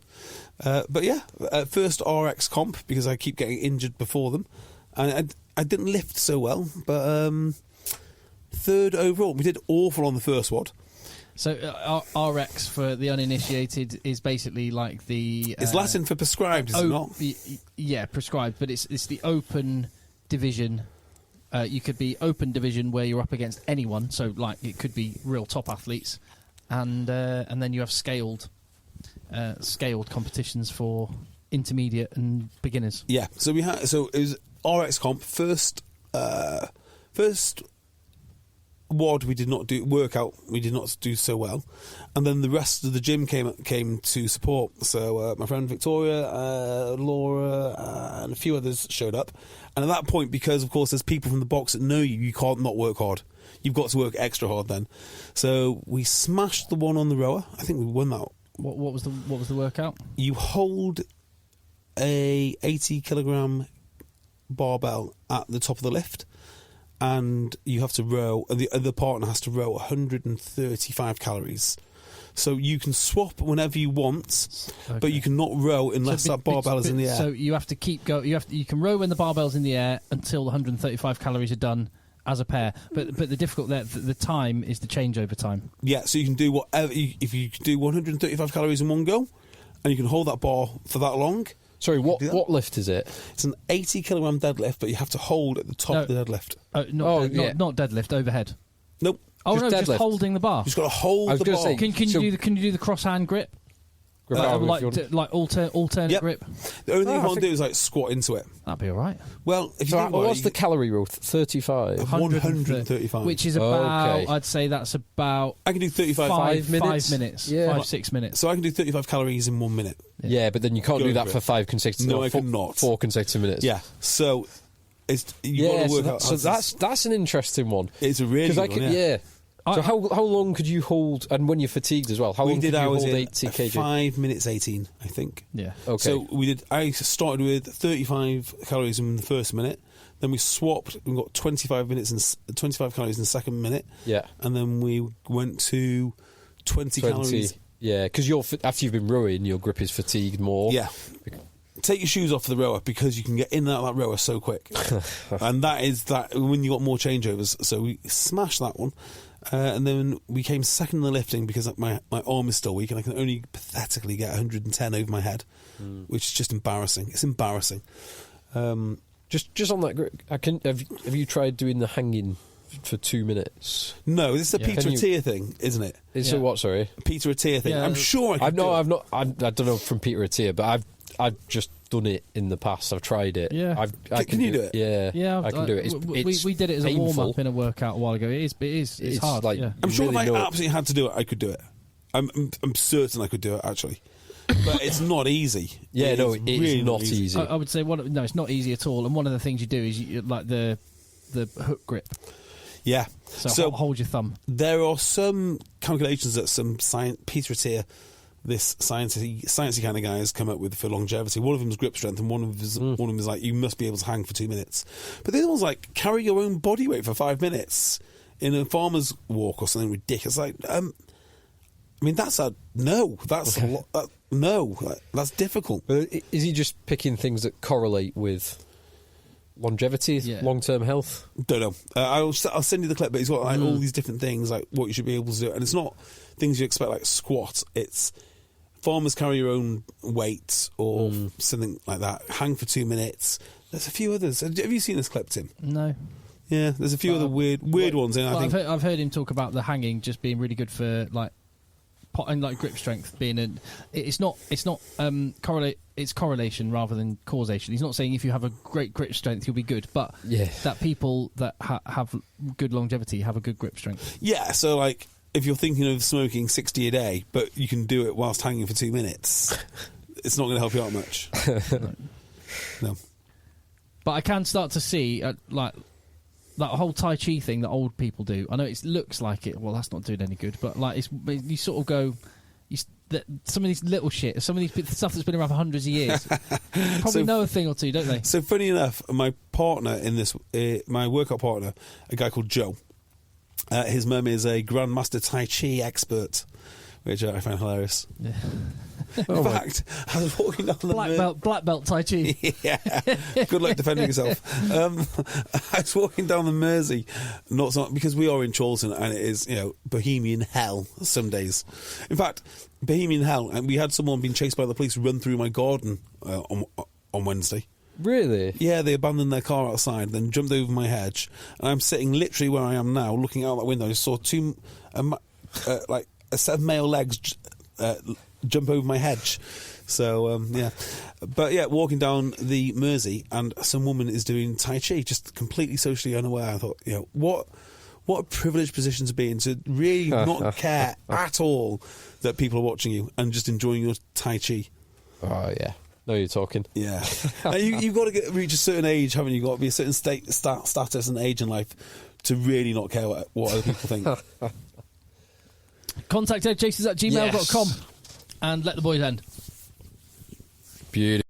But yeah, first RX comp because I keep getting injured before them. And I didn't lift so well, but third overall. We did awful on the first WOD. So RX, for the uninitiated, is basically like the... It's Latin for prescribed, is it not? Yeah, prescribed, but it's the open division. You could be open division where you're up against anyone, so like it could be real top athletes, and then you have scaled competitions for intermediate and beginners. Yeah, so it was RX comp first WOD we did not do workout, we did not do so well, and then the rest of the gym came to support. So my friend Victoria, Laura, and a few others showed up. And at that point, because of course there's people from the box that know you can't not work hard. You've got to work extra hard then. So we smashed the one on the rower. I think we won that. What was the workout? You hold a 80 kilogram barbell at the top of the lift, and you have to row, and the other partner has to row 135 calories. So you can swap whenever you want, but you cannot row unless that barbell is in the air. So you have to keep going. You can row when the barbell's in the air until the 135 calories are done as a pair. But the the time is the changeover time. Yeah, so you can do whatever. If you can do 135 calories in one go, and you can hold that bar for that long. Sorry, what lift is it? It's an 80 kilogram deadlift, but you have to hold at the top of the deadlift. Not deadlift, overhead. Nope. Oh just no, deadlift. just holding the bar. You've just got to hold the bar. Can you do the cross hand grip? Alternate grip. The only thing you can't do is like squat into it. That'd be all right. Well, if you think about what's the calorie rule? 35. 135, which is about. I'd say that's about. I can do 35. 5 minutes. 5 minutes. Yeah. 5-6 minutes. So I can do 35 calories in 1 minute. Yeah, but then you can't do that for 5 consecutive. No, I cannot. 4 consecutive minutes. Yeah. So you got to work out. So that's an interesting one. It's a really good one. Yeah. So how long could you hold, and when you're fatigued as well, how long could you hold 80 kg? 5 minutes 18, I think. Yeah. Okay. So I started with 35 calories in the first minute, then we swapped, we got 25 calories in the second minute. Yeah. And then we went to 20 calories. Yeah, because after you've been rowing, your grip is fatigued more. Yeah. Take your shoes off for the rower because you can get in and out of that rower so quick. And that is when you got more changeovers. So we smashed that one. And then we came second in the lifting because my arm is still weak and I can only pathetically get 110 over my head, which is just embarrassing. It's embarrassing. Just on that grip, have you tried doing the hanging for 2 minutes? No, this is a Peter Attia thing, isn't it? It's a what? Sorry, Peter Attia thing. Yeah, I'm sure I don't know from Peter Attia, but I've just done it in the past. I've tried it. Yeah. Can you do it? Yeah, I can do it. We did it as painful. a warm up in a workout a while ago. It's hard. Like, yeah. I'm sure really if I absolutely had to do it, I could do it. I'm certain I could do it actually, but it's not easy. Yeah, it's really not easy. I would say it's not easy at all. And one of the things you do is like the hook grip. Yeah. So hold your thumb. There are some calculations that Peter Attia, this sciencey kind of guy, has come up with for longevity. One of them is grip strength, and one of them is like you must be able to hang for 2 minutes. But the other one's like carry your own body weight for 5 minutes in a farmer's walk or something ridiculous. Like, I mean, that's a no. That's a lot. No, that's difficult. But is he just picking things that correlate with longevity, long-term health? Don't know. I'll send you the clip, but he's got like all these different things, like what you should be able to do, and it's not things you expect like squat. It's farmers carry your own weight or something like that. Hang for 2 minutes. There's a few others. Have you seen this clip, Tim? No. Yeah, there's a few other weird ones. And I think I've heard him talk about the hanging just being really good for like pot and like grip strength being it's not it's correlation rather than causation. He's not saying if you have a great grip strength you'll be good, but that people that have good longevity have a good grip strength. Yeah, so like if you're thinking of smoking 60 a day, but you can do it whilst hanging for 2 minutes, it's not going to help you out much. No. But I can start to see like that whole Tai Chi thing that old people do. I know it looks like it. Well, that's not doing any good. But like, you sort of go. Some of these little shit, some of these stuff that's been around for hundreds of years, probably know a thing or two, don't they? So funny enough, my partner in this, my workout partner, a guy called Joe. His mum is a Grandmaster Tai Chi expert, which I find hilarious. Yeah. In fact, I was walking down the black belt Tai Chi. Yeah, good luck defending yourself. I was walking down the Mersey, because we are in Chorlton, and it is bohemian hell some days. In fact, bohemian hell, and we had someone being chased by the police run through my garden on Wednesday. Really? Yeah, they abandoned their car outside, then jumped over my hedge, and I'm sitting literally where I am now, looking out that window. I saw two, like a set of male legs jump over my hedge. So but yeah, walking down the Mersey, and some woman is doing Tai Chi, just completely socially unaware. I thought, what a privileged position to be in, to really not care at all that people are watching you and just enjoying your Tai Chi. Oh yeah. No, you're talking. Yeah. You've got to reach a certain age, haven't you? You've got to be a certain status and age in life to really not care what other people think. Contact eggchasers@gmail.com and let the boys end. Beautiful.